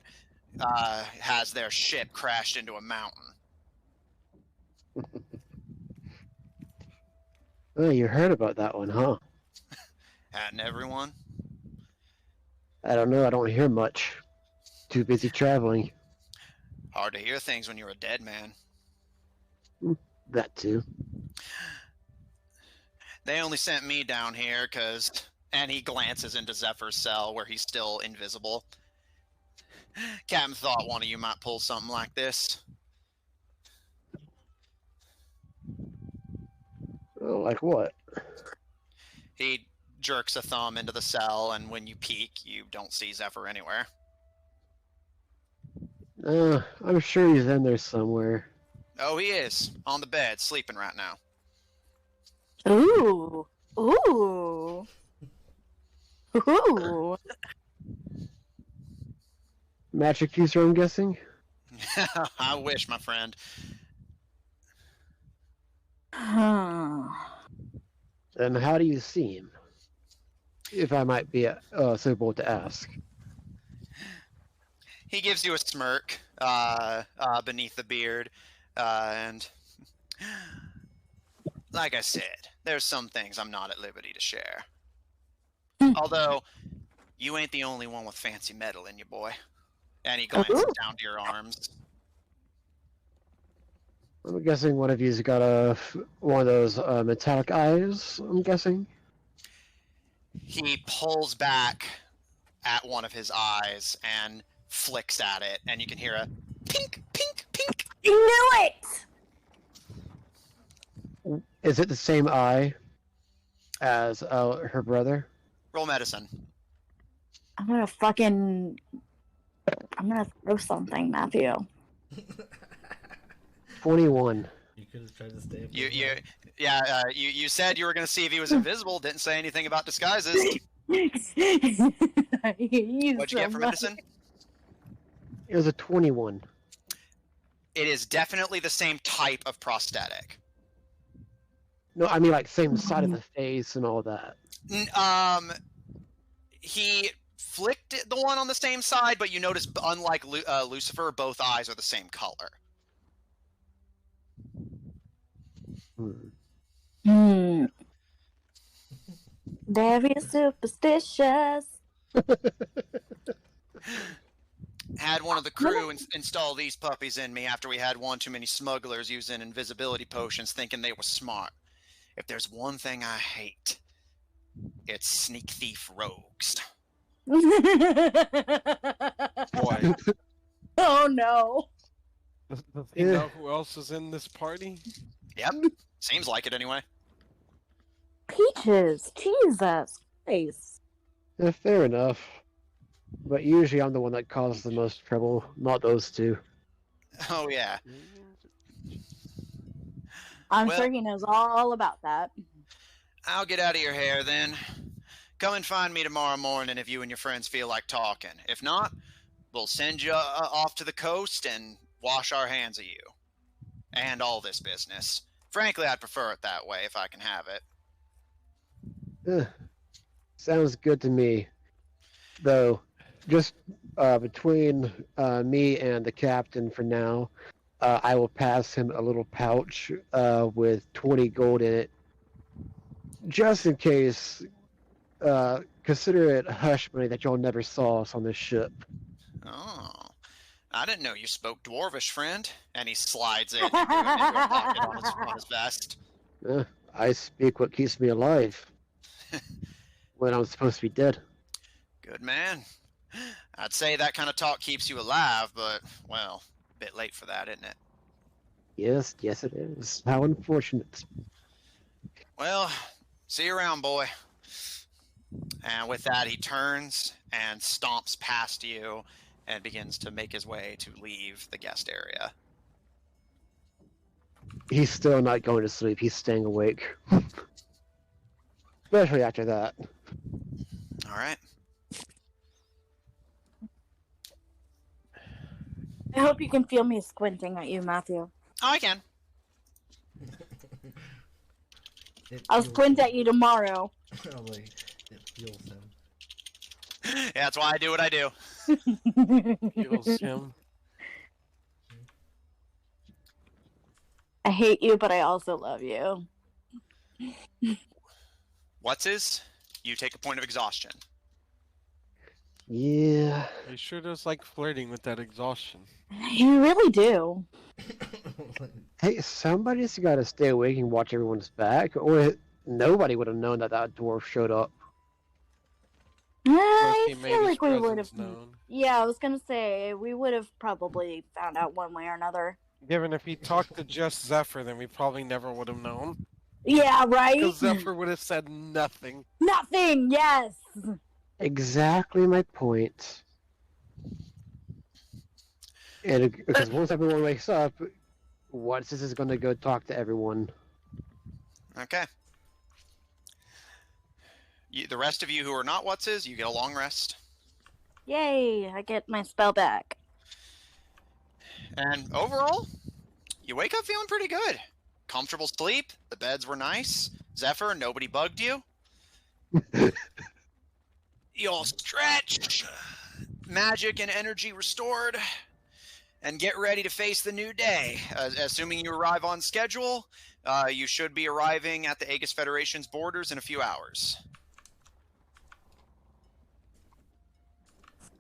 has their ship crashed into a mountain. Oh, you heard about that one, huh? Hadn't everyone? I don't know, I don't hear much. Too busy traveling. Hard to hear things when you're a dead man. That too. They only sent me down here because... And he glances into Zephyr's cell where he's still invisible. Captain thought one of you might pull something like this. Oh, like what? He jerks a thumb into the cell, and when you peek, you don't see Zephyr anywhere. I'm sure he's in there somewhere. Oh, he is. On the bed, sleeping right now. Ooh. Ooh. Ooh. Magic user, I'm guessing? I wish, my friend. And how do you see him? If I might be so bold to ask. He gives you a smirk beneath the beard, and like I said, there's some things I'm not at liberty to share. Although, you ain't the only one with fancy metal in you, boy. And he glances down to your arms. I'm guessing one of you's got one of those metallic eyes, I'm guessing? He pulls back at one of his eyes and flicks at it, and you can hear a pink, pink, pink. I knew it! Is it the same eye as her brother? Roll medicine. I'm gonna throw something, Matthew. 21. You could have tried to stay up. You said you were going to see if he was invisible. Didn't say anything about disguises. What'd you get for medicine? It was a 21. It is definitely the same type of prosthetic. No, I mean like same side of the face and all that. He flicked the one on the same side, but you notice, unlike Lucifer, both eyes are the same color. Very superstitious. Had one of the crew install these puppies in me after we had one too many smugglers using invisibility potions thinking they were smart. If there's one thing I hate, it's sneak thief rogues. Boy. Oh no. Does he know who else is in this party? Yep. Seems like it anyway. Peaches. Jesus Christ. Yeah, fair enough. But usually I'm the one that causes the most trouble, not those two. Oh, yeah. I'm sure he knows all about that. I'll get out of your hair then. Come and find me tomorrow morning if you and your friends feel like talking. If not, we'll send you off to the coast and wash our hands of you. And all this business. Frankly, I'd prefer it that way if I can have it. Sounds good to me. Though, just between me and the captain for now, I will pass him a little pouch with 20 gold in it, just in case. Consider it hush money that y'all never saw us on this ship. Oh, I didn't know you spoke dwarfish, friend. And he slides it into a pocket on his vest. I speak what keeps me alive when I'm supposed to be dead. Good man. I'd say that kind of talk keeps you alive, but, well, a bit late for that, isn't it? Yes, it is. How unfortunate. Well, see you around, boy. And with that, he turns and stomps past you and begins to make his way to leave the guest area. He's still not going to sleep. He's staying awake. Especially after that. All right. I hope you can feel me squinting at you, Matthew. Oh, I can. I'll squint at you tomorrow. Probably it feels him. Yeah, that's why I do what I do. Feels him. I hate you, but I also love you. What's his? You take a point of exhaustion. Yeah. He sure does like flirting with that exhaustion. You really do. Hey, somebody's got to stay awake and watch everyone's back, or nobody would have known that that dwarf showed up. I He made feel his like we would presence have. known. Yeah, I was gonna say we would have probably found out one way or another. Given if he talked to just Zephyr, then we probably never would have known. Yeah, right. Because Zephyr would have said nothing. Nothing. Yes. Exactly my point. And because once everyone wakes up, What's is going to go talk to everyone. Okay. The rest of you who are not What's, you get a long rest. Yay! I get my spell back. And overall, you wake up feeling pretty good. Comfortable sleep, the beds were nice. Zephyr, nobody bugged you. You all stretch, magic and energy restored, and get ready to face the new day. Assuming you arrive on schedule, you should be arriving at the Aegis Federation's borders in a few hours.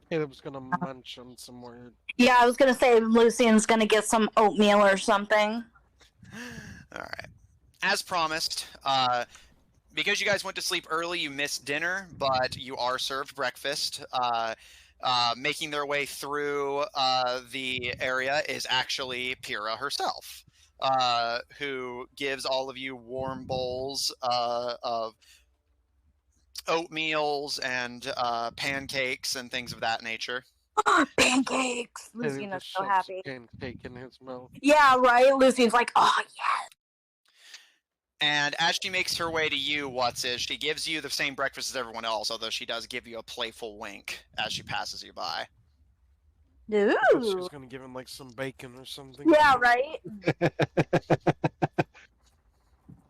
Caleb's gonna munch on some more. Yeah, I was gonna say Lucian's gonna get some oatmeal or something. All right. As promised, because you guys went to sleep early, you missed dinner, but you are served breakfast. Making their way through the area is actually Pyrrha herself, who gives all of you warm bowls of oatmeals and pancakes and things of that nature. Pancakes! Caleb Lucian is just so shoves happy. a pancake in his mouth. Yeah, right? Lucian's like, oh, yes! And as she makes her way to you, she gives you the same breakfast as everyone else, although she does give you a playful wink as she passes you by. She's Ooh! gonna give him like some bacon or something. Yeah, right?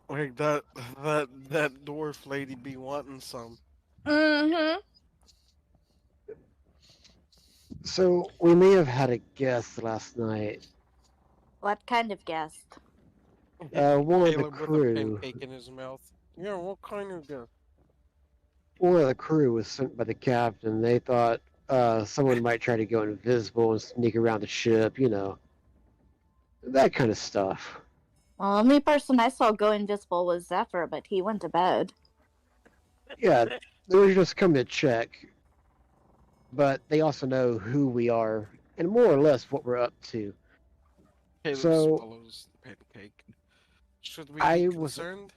Like that dwarf lady be wanting some. Mm-hmm. So, we may have had a guest last night. What kind of guest? One of the Caleb with a crew. pancake in his mouth. Yeah, what kind of guy? One of the crew was sent by the captain. They thought someone might try to go invisible and sneak around the ship, that kind of stuff. Well, the only person I saw go invisible was Zephyr, but he went to bed. Yeah, they were just coming to check. But they also know who we are and more or less what we're up to. Caleb So- swallows the pancake. Should we I be was- concerned?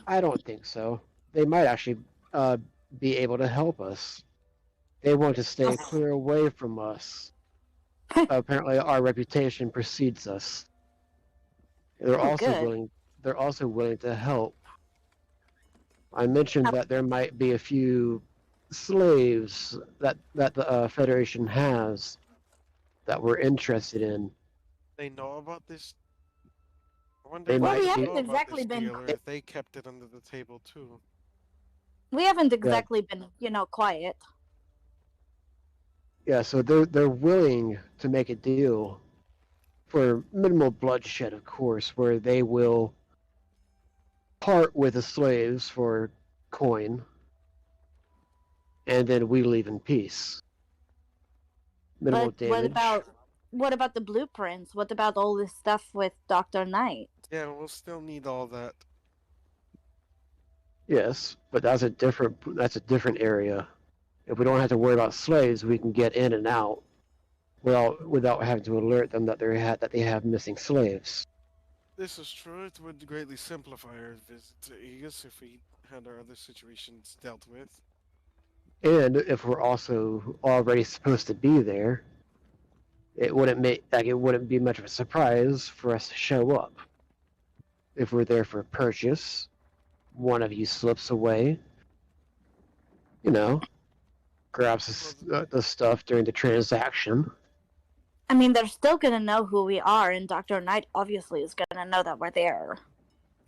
I don't think so. They might actually be able to help us. They want to stay clear away from us. Apparently, our reputation precedes us. They're Oh, also good. willing. They're also willing to help. I mentioned that there might be a few slaves that the Federation has that we're interested in. They know about this. I wonder They if might they be- know haven't about exactly this been- deal, or if they kept it under the table too. We haven't exactly been, quiet. Yeah, so they're willing to make a deal for minimal bloodshed, of course, where they will part with the slaves for coin, and then we leave in peace. Minimal But what damage. about the blueprints? What about all this stuff with Dr. Knight? Yeah, we'll still need all that. Yes, but that's a different area. If we don't have to worry about slaves, we can get in and out without having to alert them that they have missing slaves. This is true. It would greatly simplify our visit to Aegis if we had our other situations dealt with. And if we're also already supposed to be there, it wouldn't be much of a surprise for us to show up. If we're there for purchase, one of you slips away, grabs the stuff during the transaction. I mean, they're still gonna know who we are, and Dr. Knight obviously is gonna know that we're there.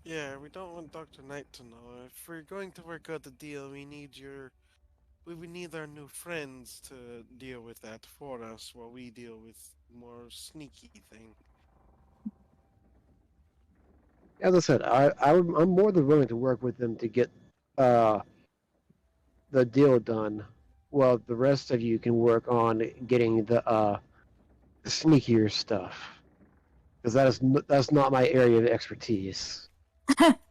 Yeah, we don't want Dr. Knight to know. If we're going to work out the deal, we would need our new friends to deal with that for us while we deal with more sneaky thing. As I said, I'm more than willing to work with them to get the deal done. Well, the rest of you can work on getting the sneakier stuff, because that's not my area of expertise.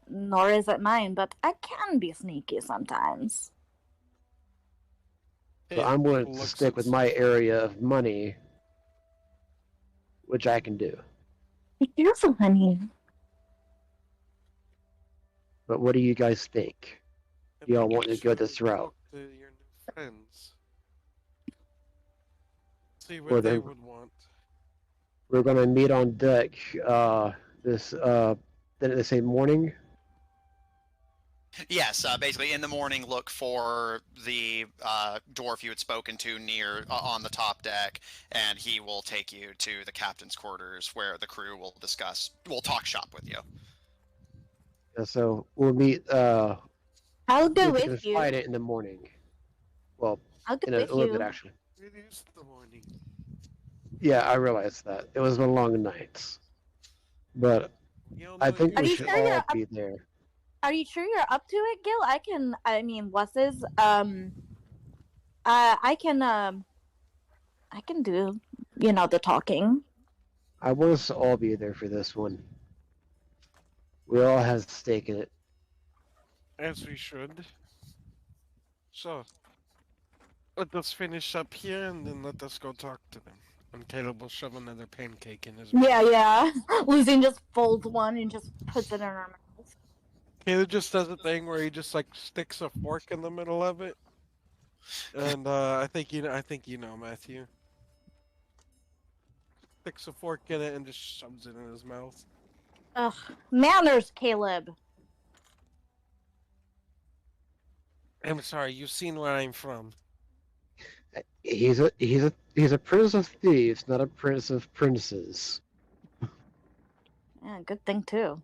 Nor is it mine, but I can be sneaky sometimes. So I'm willing to stick with my area of money, which I can do. Be careful, honey. But what do you guys think? Y'all want to go this route? Talk to your new friends. See Well, what they then- would want. We're gonna meet on deck. Didn't they say morning? Yes, basically in the morning, look for the dwarf you had spoken to near on the top deck, and he will take you to the captain's quarters where the crew will talk shop with you. So we'll meet. I'll go we can with you. fight it in the morning. Well, I'll go in a with little you. bit actually. It is the morning. Yeah, I realized that it was a long night, but I think Are we you should sure you're all up- be there. Are you sure you're up to it, Gil? I mean, what's his? I can do, the talking. I want us to all be there for this one. We all have a stake in it. As we should. So, let us finish up here and then let us go talk to them. And Caleb will shove another pancake in his mouth. Yeah. Lucian just folds one and just puts it in her mouth. Caleb just does a thing where he just like sticks a fork in the middle of it. And I think you know, Matthew. Sticks a fork in it and just shoves it in his mouth. Ugh, manners, Caleb. I'm sorry, you've seen where I'm from. He's a prince of thieves, not a prince of princes. Yeah, good thing too.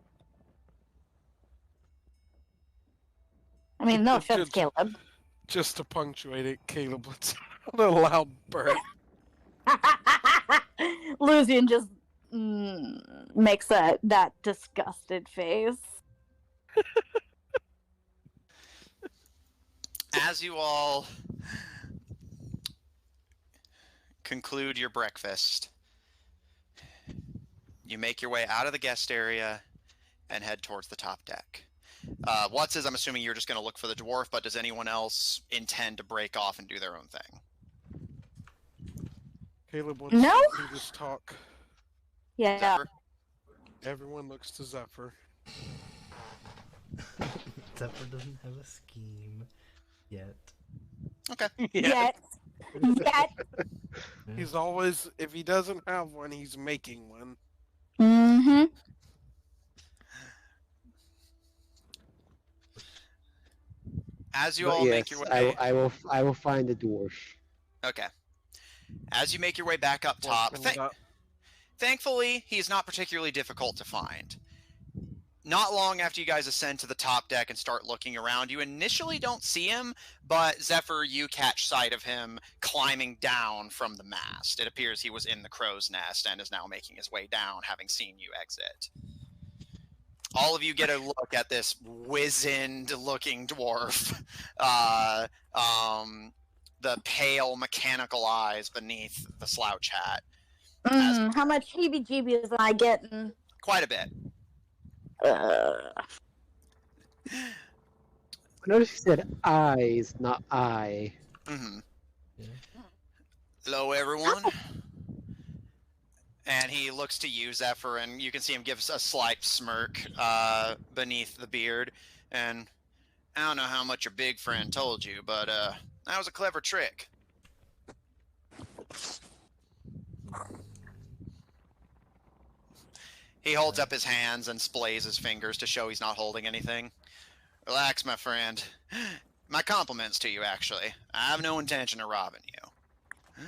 I mean, no offense, Caleb. Just to punctuate it, Caleb lets out a loud burp. Lucian just makes that disgusted face. As you all conclude your breakfast, you make your way out of the guest area and head towards the top deck. Watts says, I'm assuming you're just going to look for the dwarf, but does anyone else intend to break off and do their own thing? Caleb wants No? to do this talk. Yeah. Zephyr? Everyone looks to Zephyr. Zephyr doesn't have a scheme yet. Okay. Yet. He's always, if he doesn't have one, he's making one. Mm-hmm. As you But all yes, make your way... I will find the dwarf. Okay. As you make your way back up top, Working it up. thankfully, he's not particularly difficult to find. not long after you guys ascend to the top deck and start looking around, you initially don't see him, but Zephyr, you catch sight of him climbing down from the mast. It appears he was in the crow's nest and is now making his way down, having seen you exit. All of you get a look at this wizened-looking dwarf. The pale, mechanical eyes beneath the slouch hat. How much heebie-jeebies am I getting? Quite a bit. Notice you said eyes, not I. Mm-hmm. Yeah. Hello, everyone. And he looks to you, Zephyr, and you can see him give a slight smirk beneath the beard. And I don't know how much your big friend told you, but that was a clever trick. He holds up his hands and splays his fingers to show he's not holding anything. Relax, my friend. My compliments to you, actually. I have no intention of robbing you.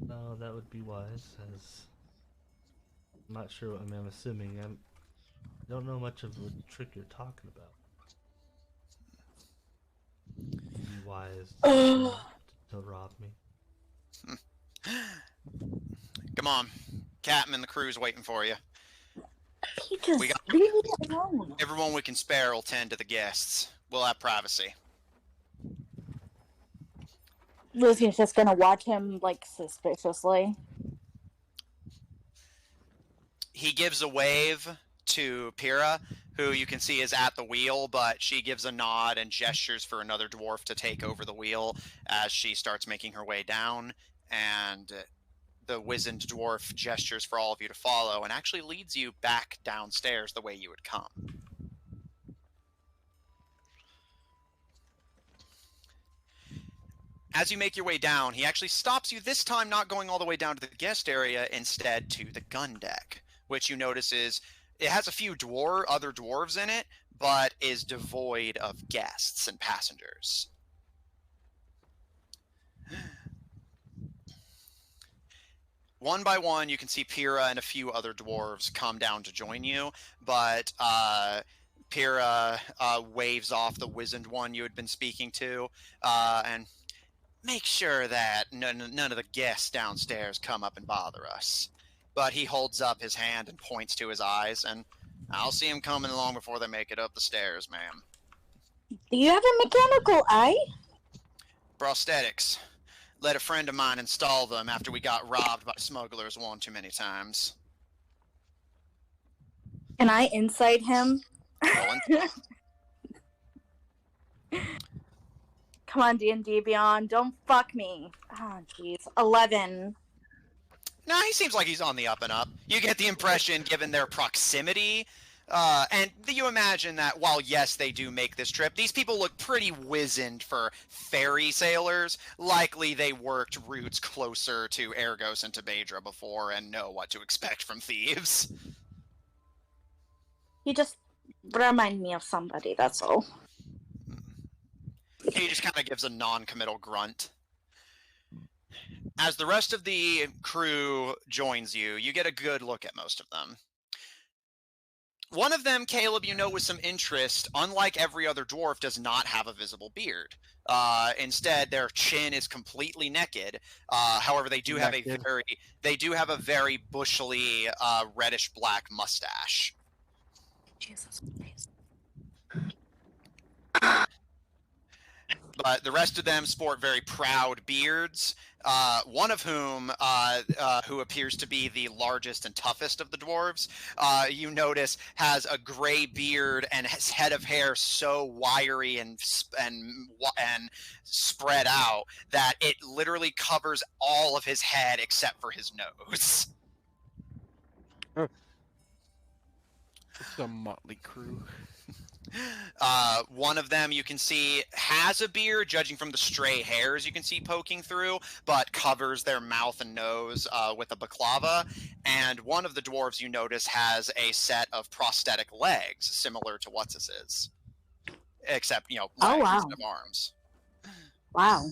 No, that would be wise, as I'm not sure. I mean, I'm assuming I don't know much of the trick you're talking about. It'd be wise to rob me. Come on. Captain and the crew's waiting for you. You just We got- leave me alone. Everyone we can spare will tend to the guests. We'll have privacy. Lucian's just gonna watch him, like, suspiciously. He gives a wave to Pyrrha, who you can see is at the wheel, but she gives a nod and gestures for another dwarf to take over the wheel as she starts making her way down, and the wizened dwarf gestures for all of you to follow and actually leads you back downstairs the way you would come. As you make your way down, he actually stops you, this time not going all the way down to the guest area, instead to the gun deck, which you notice is, it has a few other dwarves in it, but is devoid of guests and passengers. One by one, you can see Pyrrha and a few other dwarves come down to join you, but Pyrrha waves off the wizened one you had been speaking to, and make sure that none of the guests downstairs come up and bother us. But he holds up his hand and points to his eyes, and I'll see him coming along before they make it up the stairs, ma'am. Do you have a mechanical eye? Prosthetics. Let a friend of mine install them after we got robbed by smugglers one too many times. Can I insight him? Come on, D&D Beyond. Don't fuck me. Oh, jeez. 11. No, he seems like he's on the up and up. You get the impression, given their proximity, and you imagine that while, yes, they do make this trip, these people look pretty wizened for ferry sailors. Likely they worked routes closer to Argos and to Badra before and know what to expect from thieves. You just remind me of somebody, that's all. He just kind of gives a non-committal grunt. As the rest of the crew joins you, you get a good look at most of them. One of them, Caleb, you know with some interest, unlike every other dwarf, does not have a visible beard. Instead, their chin is completely naked. However, they do have a very bushily reddish black mustache. Jesus. But the rest of them sport very proud beards. One of whom, who appears to be the largest and toughest of the dwarves, you notice has a gray beard and his head of hair so wiry and spread out that it literally covers all of his head except for his nose. It's a motley crew. One of them you can see has a beard, judging from the stray hairs you can see poking through, but covers their mouth and nose with a baklava. And one of the dwarves you notice has a set of prosthetic legs, similar to What's-His, except, you know, legs instead of arms. Wow.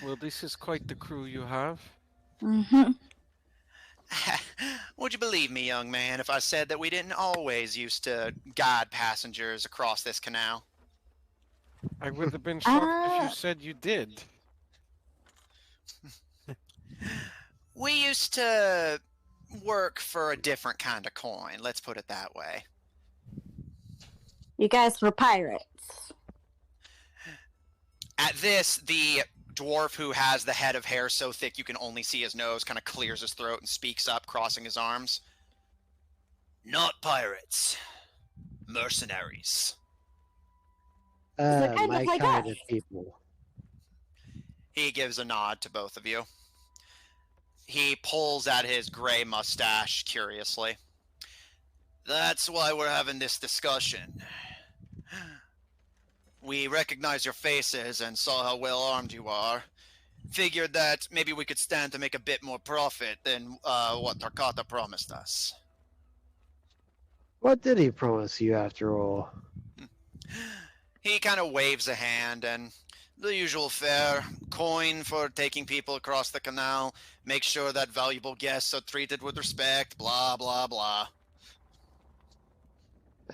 Well, this is quite the crew you have. Mm-hmm. Would you believe me, young man, if I said that we didn't always used to guide passengers across this canal? I would have been shocked if you Uh, said you did. We used to work for a different kind of coin, let's put it that way. you guys were pirates. At this, the dwarf who has the head of hair so thick you can only see his nose kind of clears his throat and speaks up, crossing his arms. Not pirates. Mercenaries. So kind My of like kind us. of people. He gives a nod to both of you. He pulls at his gray mustache curiously. That's why we're having this discussion. We recognize your faces and saw how well armed you are. Figured that maybe we could stand to make a bit more profit than what Tarkata promised us. What did he promise you after all? He kind of waves a hand and the usual fare, coin for taking people across the canal, make sure that valuable guests are treated with respect, blah, blah, blah.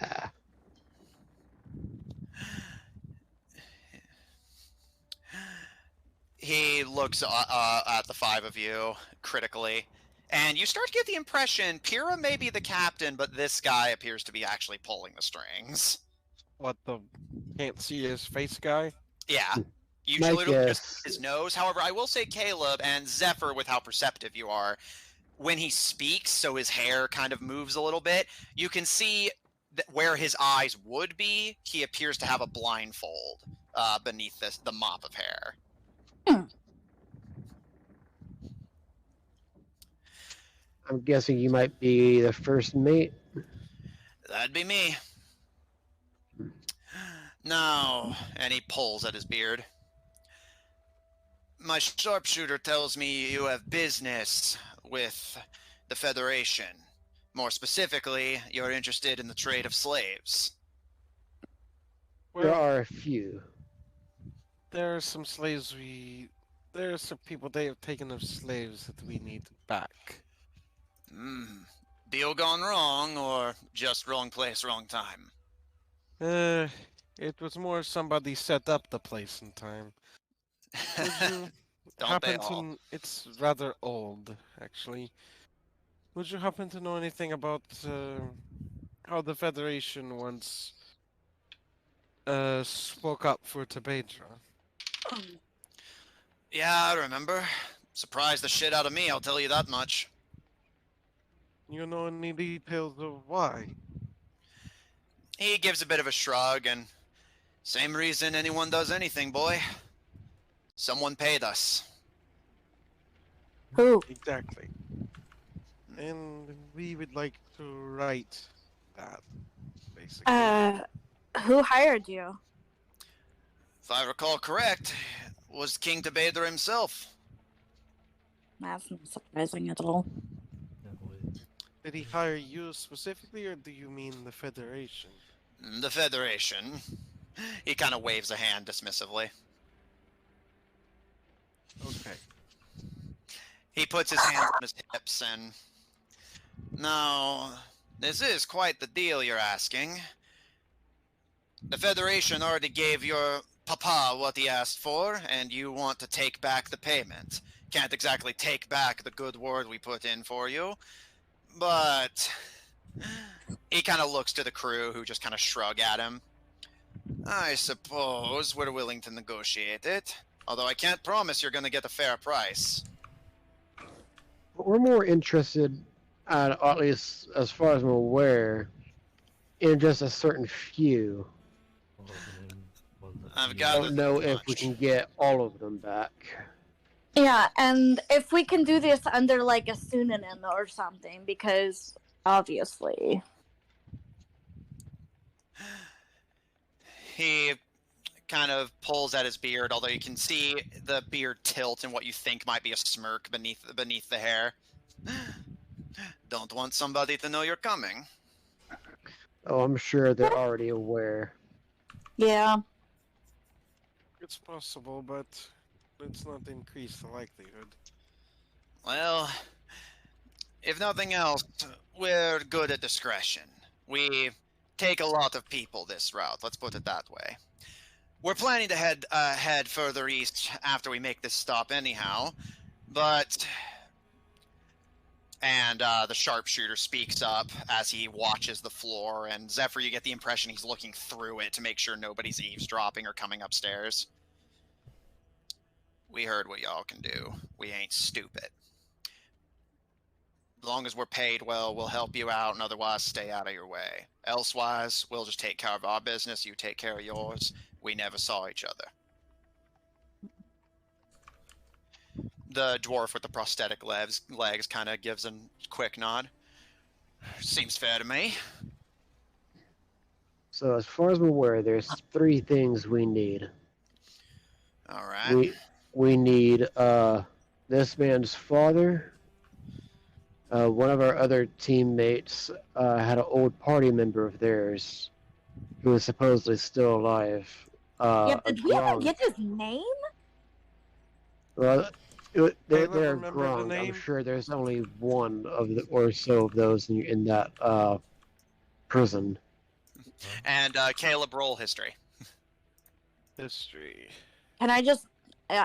Ah, He looks at the five of you critically, and you start to get the impression Pyrrha may be the captain, but this guy appears to be actually pulling the strings. What, the can't see his face guy? Yeah. You My literally just guess. see his nose. However, I will say Caleb and Zephyr, with how perceptive you are, when he speaks, so his hair kind of moves a little bit, you can see where his eyes would be, he appears to have a blindfold beneath the mop of hair. I'm guessing you might be the first mate. That'd be me. Now, and he pulls at his beard. My sharpshooter tells me you have business with the Federation. More specifically, you're interested in the trade of slaves. There Well, are a few. there are some slaves there are some people they have taken as slaves that we need back. Deal gone wrong, or just wrong place, wrong time? It was more somebody set up the place in time. Would you Don't they all? It's rather old, actually. Would you happen to know anything about how the Federation once spoke up for Tabedra? Yeah, I remember. Surprised the shit out of me, I'll tell you that much. You know any details of why? He gives a bit of a shrug, and same reason anyone does anything, boy. Someone paid us. Who? Exactly. And we would like to write that, basically. Who hired you? If I recall correct, it was King Tabedra himself. That's not surprising at all. Did he hire you specifically, or do you mean the Federation? The Federation. He kind of waves a hand dismissively. Okay. He puts his hands on his hips and... Now, this is quite the deal you're asking. The Federation already gave your papa what he asked for, and you want to take back the payment. Can't exactly take back the good word we put in for you, but... He kind of looks to the crew, who just kind of shrug at him. I suppose we're willing to negotiate it, although I can't promise you're going to get a fair price. But we're more interested, at least as far as I'm aware, in just a certain few. I've I gathered don't know as if we much. can get all of them back. Yeah, and if we can do this under like a pseudonym or something, because obviously. He kind of pulls at his beard, although you can see the beard tilt and what you think might be a smirk beneath the hair. Don't want somebody to know you're coming. Oh, I'm sure they're already aware. Yeah. It's possible, but let's not increase the likelihood. Well, if nothing else, we're good at discretion. We take a lot of people this route, let's put it that way. We're planning to head further east after we make this stop anyhow, but... And the sharpshooter speaks up as he watches the floor, and Zephyr, you get the impression he's looking through it to make sure nobody's eavesdropping or coming upstairs. We heard what y'all can do. We ain't stupid. As long as we're paid well, we'll help you out, and otherwise stay out of your way. Elsewise, we'll just take care of our business, you take care of yours. We never saw each other. The dwarf with the prosthetic legs kind of gives a quick nod. Seems fair to me. So as far as we're aware, there's 3 things we need. All right. We need this man's father. One of our other teammates had an old party member of theirs who is supposedly still alive. Yeah, did we ever get his name? Well, they're remember the Grung. I'm name? sure there's only one of the, or so of those in that prison. And Caleb, roll history. History. Can I just...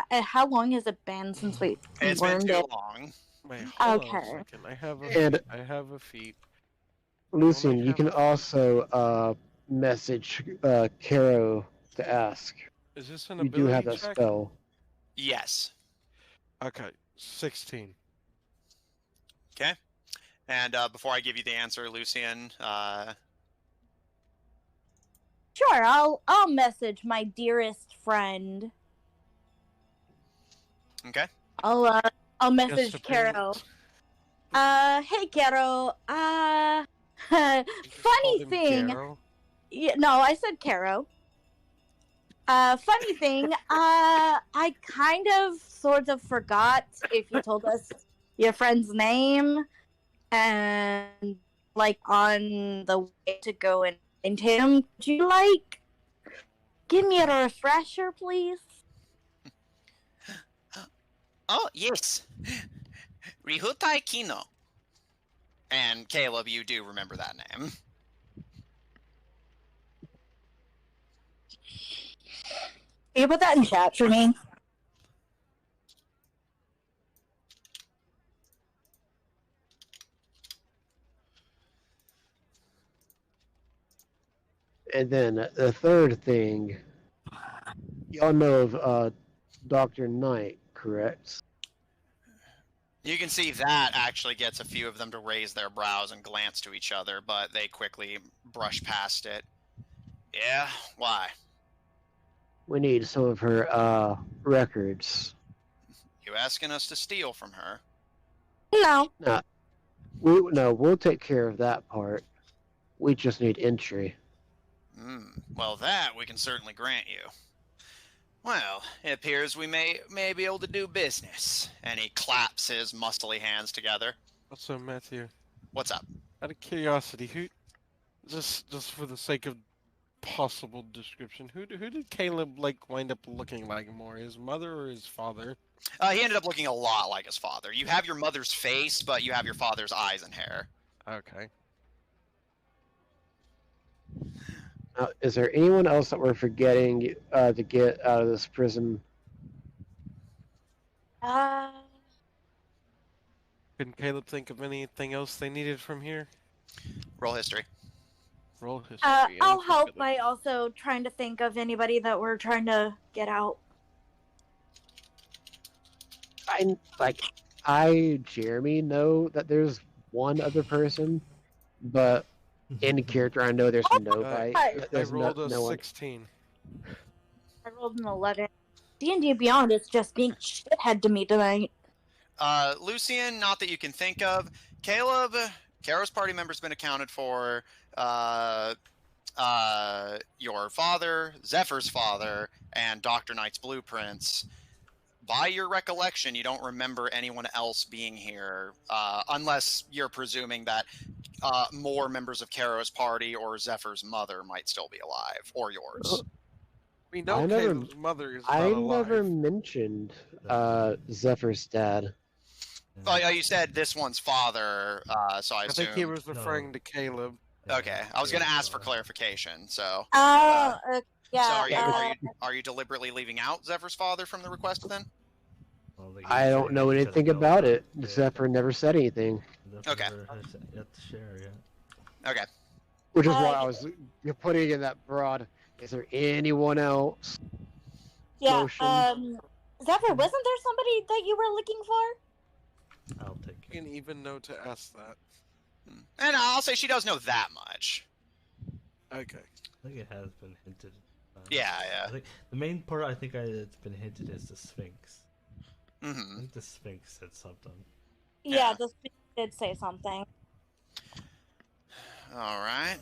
how long has it been since we It's been learned too it? long. Wait, hold on a Okay. second. I have a And- feat. I have a feat. Lucian, Well, you can also message Caro to ask. Is this an You ability do have that check? spell. Yes. Okay, 16. Okay. And before I give you the answer, Lucian, Sure, I'll message my dearest friend. okay. I'll message Just a Caro. payment. Hey Caro. You just called Funny him thing. Garo? Yeah, no, I said Caro. Funny thing, I kind of sort of forgot if you told us your friend's name, and like on the way to go and find him, could you like give me a refresher, please? Oh, yes. Rihutai Kino. And Caleb, you do remember that name. Can you put that in chat for me? And then the third thing, y'all know of Dr. Knight, correct? You can see that actually gets a few of them to raise their brows and glance to each other, but they quickly brush past it. Yeah, why? We need some of her records. You asking us to steal from her? No. We'll take care of that part. We just need entry. Well, that we can certainly grant you. Well, it appears we may be able to do business. And he claps his muscly hands together. Also, Matthew, What's up? out of curiosity, who, just for the sake of possible description, who did Caleb like wind up looking like more, his mother or his father? He ended up looking a lot like his father. You have your mother's face, but you have your father's eyes and hair. Okay. Is there anyone else that we're forgetting to get out of this prison? Couldn't Caleb think of anything else they needed from here? Roll history. Roll history. I'll and help ability. by also trying to think of anybody that we're trying to get out. Jeremy, know that there's one other person, but in character, I know there's nobody. I There's rolled a no one. 16. I rolled an 11. D&D Beyond is just being shithead to me tonight. Lucian, not that you can think of. Caleb, Caro's party member's been accounted for. Your father, Zephyr's father, and Dr. Knight's blueprints. By your recollection, you don't remember anyone else being here, unless you're presuming that more members of Caro's party or Zephyr's mother might still be alive, or yours. We know I never- Caleb's mother is not I alive. never mentioned Zephyr's dad. Oh, you said this one's father, so I I assume. think he was No. referring to Caleb. Okay, I was gonna ask for Caleb's clarification. So, Oh, so yeah. are you deliberately leaving out Zephyr's father from the request then? Well, like I don't know anything about it. Zephyr never said anything, Okay. Yet to share, yeah. Okay. which is why I was putting in that broad. Is there anyone else? Yeah. Motion. Zephyr, wasn't there somebody that you were looking for? I'll take You it. didn't even know to ask that. And I'll say she does know that much. Okay. I think it has been hinted. Yeah, I yeah. think the main part it's been hinted is the Sphinx. I Mm-hmm. think the Sphinx said something. Yeah, Yeah. the speaker did say something. All right.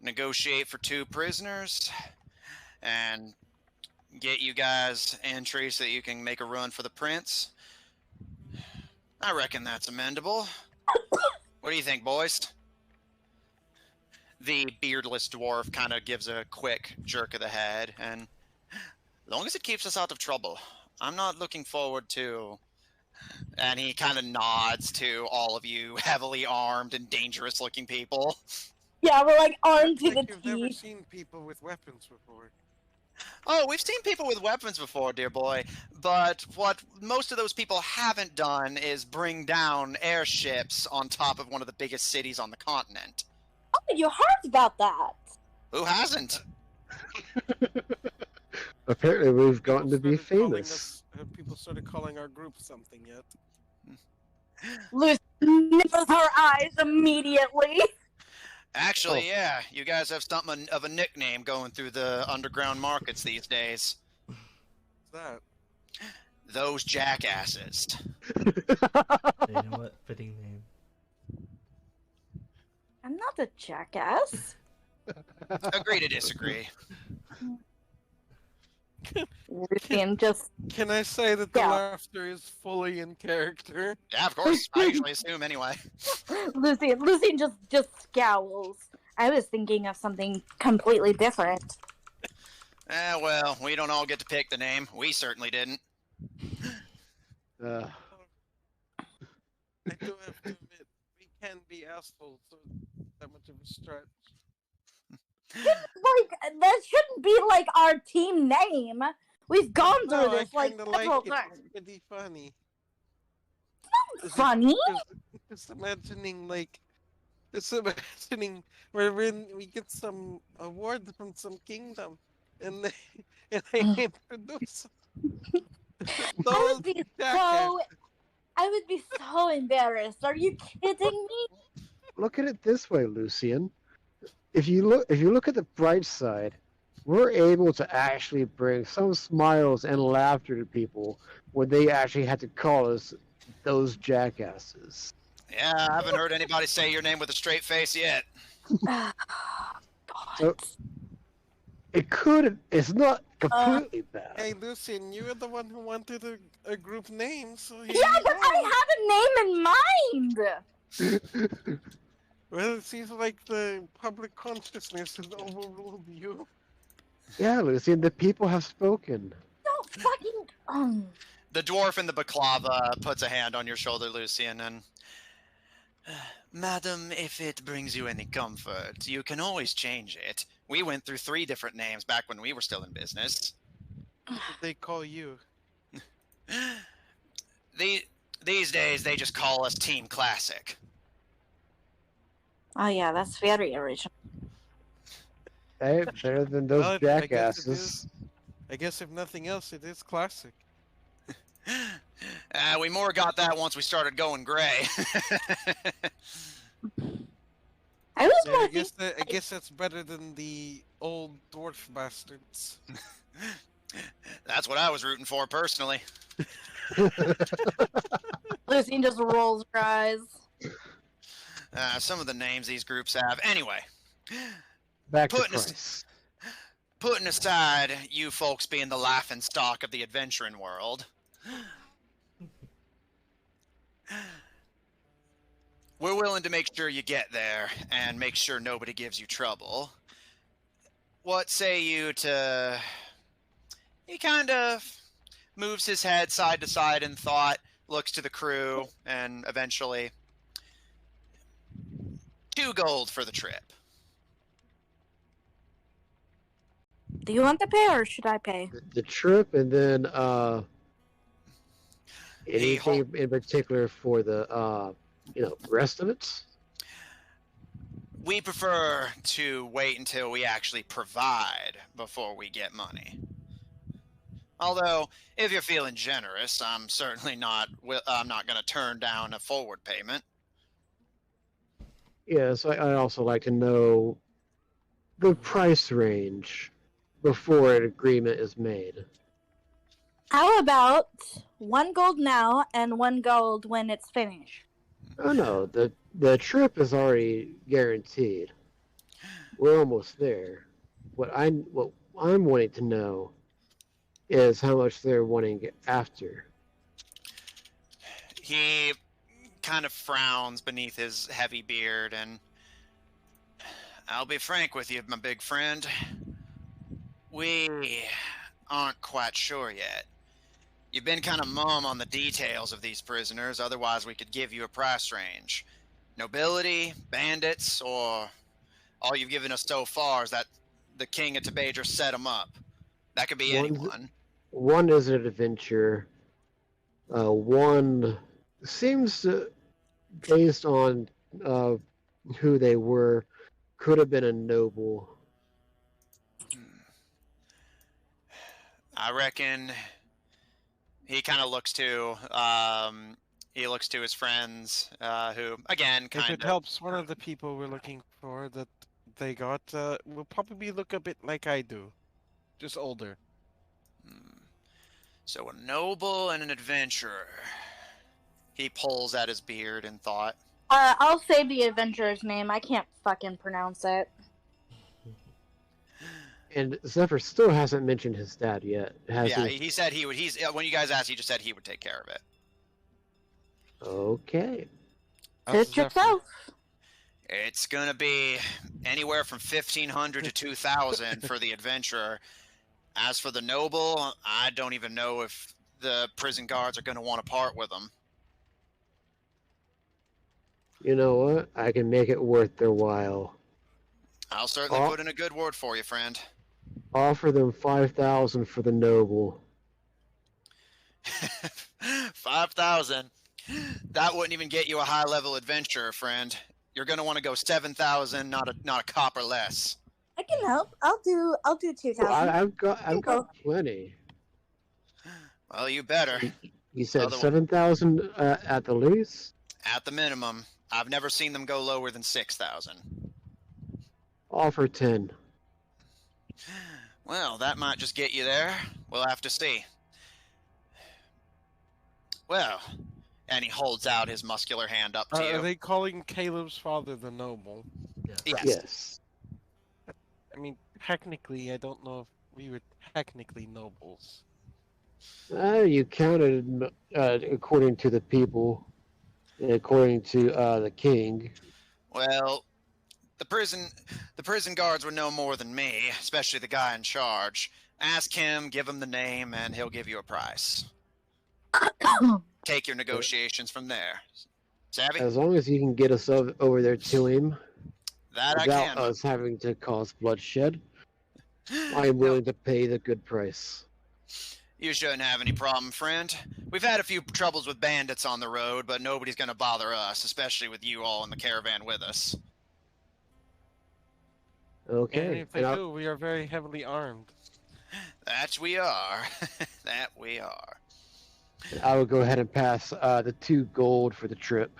Negotiate for 2 prisoners, and get you guys entry so that you can make a run for the prince. I reckon that's amendable. What do you think, boys? The beardless dwarf kind of gives a quick jerk of the head, and as long as it keeps us out of trouble, I'm not looking forward to... And he kind of nods to all of you heavily armed and dangerous-looking people. Yeah, we're like armed to Like the you've never teeth. seen people with weapons before. Oh, we've seen people with weapons before, dear boy, but what most of those people haven't done is bring down airships on top of one of the biggest cities on the continent. Oh, you heard about that? Who hasn't? Apparently, we've gotten to be famous. Have people started calling our group something yet? Lucy nipples her eyes immediately. Actually, yeah, you guys have something of a nickname going through the underground markets these days. What's that? Those jackasses. You know what? Fitting name. I'm not a jackass. Agree to disagree. Lucian just Can I say that the Yeah. laughter is fully in character? Yeah, of course. I usually assume anyway. Lucian just scowls. I was thinking of something completely different. Well, we don't all get to pick the name. We certainly didn't. I do have to admit, we can be assholes, so it's that much of a stretch. Like that shouldn't be like our team name. We've gone through No, this I like kinda several it. times. It's pretty funny. Funny? Just imagining we get some award from some kingdom, and they introduce I would be so embarrassed. Are you kidding me? Look at it this way, Lucian. If you look at the bright side, we're able to actually bring some smiles and laughter to people when they actually had to call us those jackasses. Yeah, I haven't heard anybody say your name with a straight face yet. God. So, it's not completely bad. Hey, Lucian, you were the one who wanted a group name, so here Yeah, you but go. I had a name in mind. Well, it seems like the public consciousness has overruled you. Yeah, Lucian, the people have spoken. Don't fucking The dwarf in the baklava puts a hand on your shoulder, Lucian, and... Madam, if it brings you any comfort, you can always change it. We went through 3 different names back when we were still in business. What did they call you? These days, they just call us Team Classic. Oh yeah, that's very original. Hey, better than those Well, jackasses. I guess if nothing else, it is classic. We more got that once we started going gray. I was Yeah, more I guess that's better than the old dwarf bastards. That's what I was rooting for, personally. Lucian just rolls her eyes. Some of the names these groups have. Anyway, Back to Putting us- price. putting aside you folks being the laughing stock of the adventuring world, we're willing to make sure you get there and make sure nobody gives you trouble. What say you to... He kind of moves his head side to side in thought. looks to the crew, and eventually 2 gold for the trip. Do you want to pay or should I pay? The trip, and then He anything in particular for the rest of it. We prefer to wait until we actually provide before we get money. Although, if you're feeling generous, I'm certainly not. I'm not going to turn down a forward payment. Yes, I also like to know the price range before an agreement is made. How about 1 gold now and 1 gold when it's finished? Oh no, the trip is already guaranteed. We're almost there. What I'm wanting to know is how much they're wanting after. He kind of frowns beneath his heavy beard, and I'll be frank with you, my big friend. We aren't quite sure yet. You've been kind of mum on the details of these prisoners, otherwise we could give you a price range. Nobility, bandits, or all you've given us so far is that the king of Tebadra set them up. That could be anyone. One is an adventure. One seems to, based on who they were, could have been a noble. I reckon he kind of looks to his friends, who again If kind it of helps, one of the people we're looking for that they got will probably look a bit like I do, just older. So a noble and an adventurer. He pulls at his beard in thought. I'll say the adventurer's name. I can't fucking pronounce it. And Zephyr still hasn't mentioned his dad yet, has he? He said he would. When you guys asked, he just said he would take care of it. Okay. That's Sit yourself. It's gonna be anywhere from 1,500 to 2,000 for the adventurer. As for the noble, I don't even know if the prison guards are gonna want to part with them. You know what? I can make it worth their while. I'll certainly put in a good word for you, friend. Offer them 5,000 for the noble. 5,000. That wouldn't even get you a high-level adventurer, friend. You're gonna want to go 7,000, not a copper less. I can help. I'll do 2,000. I've got plenty. Well, you better. You said 7,000 at the least? At the minimum. I've never seen them go lower than 6,000. Offer 10. Well, that might just get you there. We'll have to see. Well, and he holds out his muscular hand up to you. Are they calling Caleb's father the noble? Yes. I mean, technically, I don't know if we were technically nobles. You counted according to the people, and according to the king. Well, the prison guards would know more than me, especially the guy in charge. Ask him, give him the name, and he'll give you a price. Take your negotiations from there. Savvy? As long as you can get us over there to him, That I without can. us having to cause bloodshed, I am willing to pay the good price. You shouldn't have any problem, friend. We've had a few troubles with bandits on the road, but nobody's going to bother us, especially with you all in the caravan with us. Okay. And if they do, we are very heavily armed. That we are. That we are. I will go ahead and pass the 2 gold for the trip.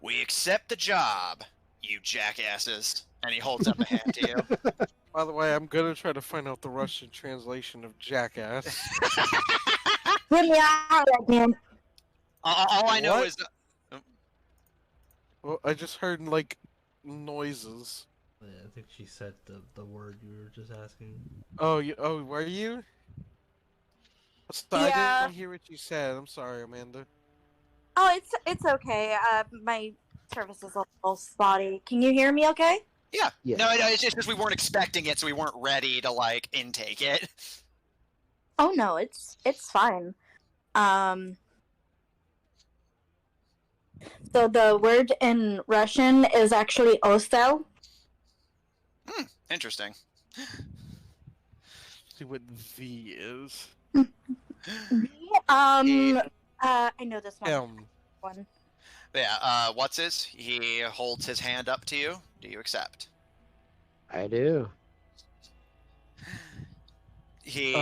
We accept the job, you jackasses. And he holds up a hand to you. By the way, I'm gonna try to find out the Russian translation of jackass. Get me out again. All I know What? is... Well, I just heard, like, noises. Yeah, I think she said the word you were just asking. Oh, were you? I Yeah. didn't hear what you said. I'm sorry, Amanda. Oh, it's okay. My service is a little spotty. Can you hear me okay? Yeah. Yeah. No, it's just we weren't expecting it, so we weren't ready to, like, intake it. Oh no, it's fine. So the word in Russian is actually osel. Interesting. See what V is. I know this M. one. Yeah, what's his? He holds his hand up to you. Do you accept? I do. He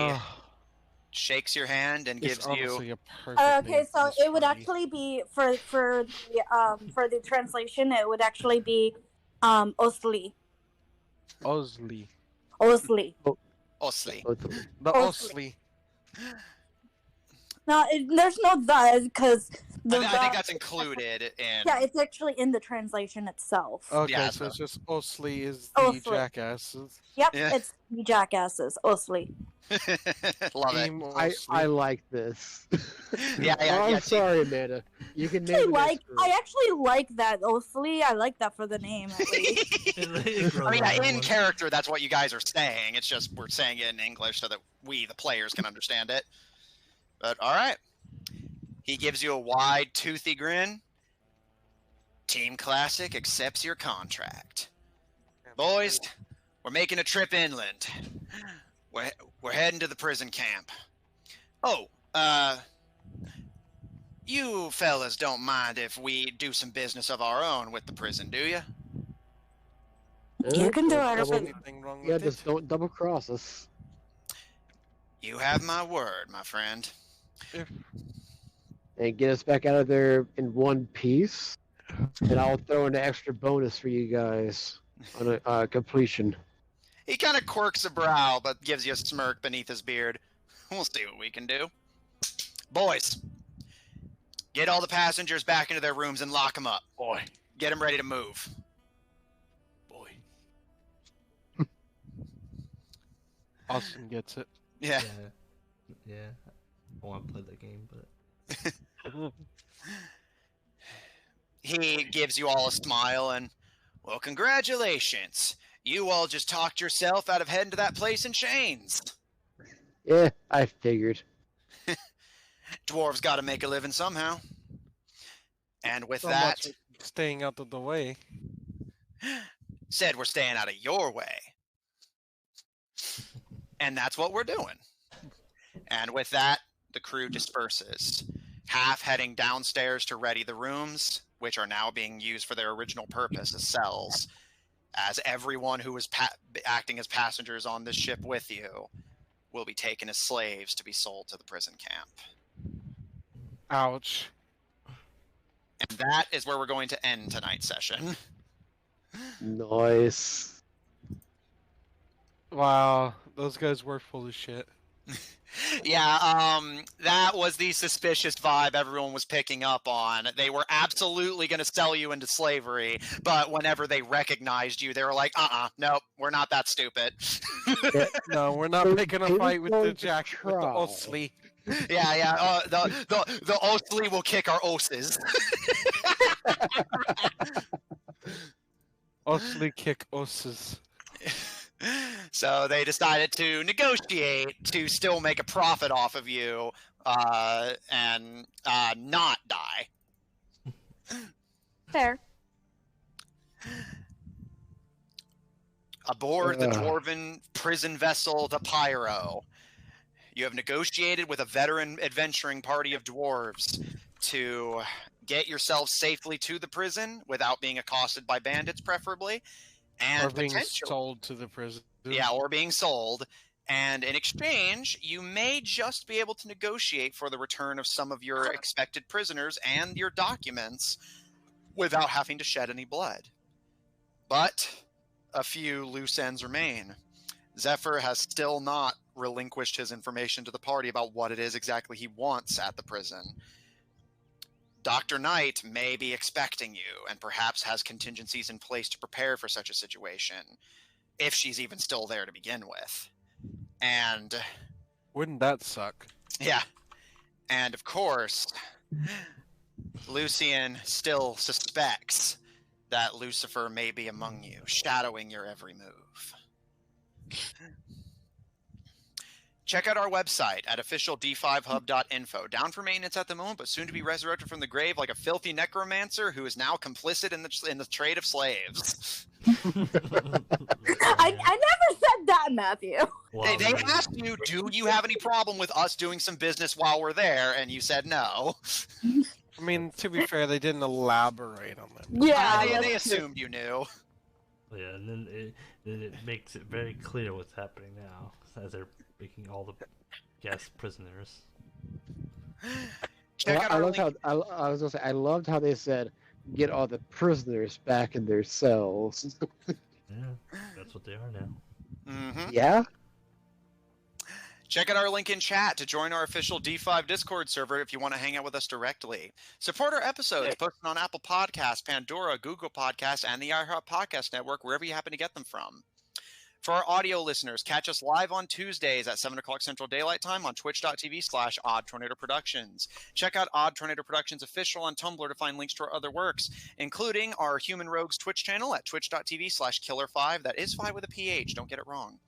shakes your hand and It's gives you... honestly a perfect Okay, name for so this it would party. actually be for the translation. It would actually be osli. Osli. Osli. Osli. Both of them. The Osli. Osli. No, there's no the because I think that's included in... Yeah, it's actually in the translation itself. Okay, Yeah, so it's just Osli is the Osli. jackasses. Yep, Yeah. it's the jackasses. Osli. Love it. Team I Osli. like this. Yeah, Oh, I'm yeah. sorry, Amanda. You can name it. I actually like that Osli. I like that for the name at least. I mean, yeah, in character, that's what you guys are saying. It's just we're saying it in English so that we, the players, can understand it. But all right. He gives you a wide, toothy grin. Team Classic accepts your contract. Boys, we're making a trip inland. We're heading to the prison camp. Oh, you fellas don't mind if we do some business of our own with the prison, do you? You can do There's it. anything wrong Yeah, with just it? don't double cross us. You have my word, my friend. And get us back out of there in one piece. And I'll throw in an extra bonus for you guys on a completion. He kind of quirks a brow, but gives you a smirk beneath his beard. We'll see what we can do. Boys, get all the passengers back into their rooms and lock them up. Boy. Get them ready to move. Boy. Austin gets it. Yeah. Yeah. I want to play that game, but He gives you all a smile and, well, congratulations. You all just talked yourself out of heading to that place in chains. Yeah, I figured. Dwarves got to make a living somehow. And with So that, much staying out of the way. said we're staying out of your way. And that's what we're doing. And with that, the crew disperses, half heading downstairs to ready the rooms, which are now being used for their original purpose as cells, as everyone who was acting as passengers on this ship with you will be taken as slaves to be sold to the prison camp. Ouch. And that is where we're going to end tonight's session. Nice. Wow, those guys were full of shit. Yeah, that was the suspicious vibe everyone was picking up on. They were absolutely going to sell you into slavery, but whenever they recognized you, they were like, nope, we're not that stupid. No, we're not picking a fight with the jack with the Osli. Yeah, the Osli will kick our oses. Osli kick osses. So they decided to negotiate to still make a profit off of you and not die. Fair. Aboard the dwarven prison vessel, the Pyro, you have negotiated with a veteran adventuring party of dwarves to get yourselves safely to the prison without being accosted by bandits, preferably. And Or being sold to the prison. Yeah, or being sold. And in exchange, you may just be able to negotiate for the return of some of your expected prisoners and your documents without having to shed any blood. But a few loose ends remain. Zephyr has still not relinquished his information to the party about what it is exactly he wants at the prison. Dr. Knight may be expecting you and perhaps has contingencies in place to prepare for such a situation, if she's even still there to begin with. And Wouldn't that suck? yeah, and of course, Lucian still suspects that Lucifer may be among you, shadowing your every move. Check out our website at officiald5hub.info. Down for maintenance at the moment, but soon to be resurrected from the grave like a filthy necromancer who is now complicit in the trade of slaves. I never said that, Matthew. Well, They asked you, do you have any problem with us doing some business while we're there? And you said no. I mean, to be fair, they didn't elaborate on that. Yeah, They assumed you knew. Yeah, and then it makes it very clear what's happening now as they're making all the guests prisoners. Check out I our loved link. how I was gonna say I loved how they said get all the prisoners back in their cells. Yeah, that's what they are now. Mhm. Yeah. Check out our link in chat to join our official D5 Discord server if you want to hang out with us directly. Support our episodes posted on Apple Podcasts, Pandora, Google Podcasts, and the iHeart Podcast Network, wherever you happen to get them from. For our audio listeners, catch us live on Tuesdays at 7 o'clock Central Daylight Time on twitch.tv/Odd Tornado Productions. Check out Odd Tornado Productions official on Tumblr to find links to our other works, including our Human Rogues Twitch channel at twitch.tv/Killer5. That is 5 with a PH, don't get it wrong.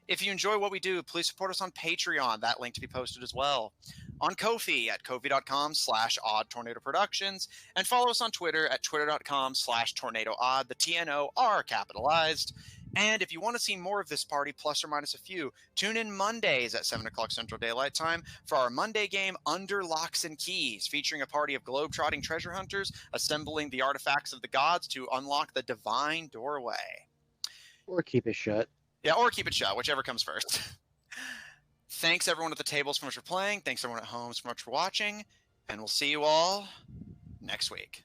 If you enjoy what we do, please support us on Patreon. That link to be posted as well. On Ko-fi at ko-fi.com/Odd Tornado Productions. And follow us on Twitter at twitter.com/TornadoOdd. The TNO are capitalized. And if you want to see more of this party, plus or minus a few, tune in Mondays at 7 o'clock Central Daylight Time for our Monday game, Under Locks and Keys, featuring a party of globe-trotting treasure hunters assembling the artifacts of the gods to unlock the divine doorway. Or keep it shut. Yeah, or keep it shut, whichever comes first. Thanks everyone at the tables so much for playing. Thanks everyone at home so much for watching. And we'll see you all next week.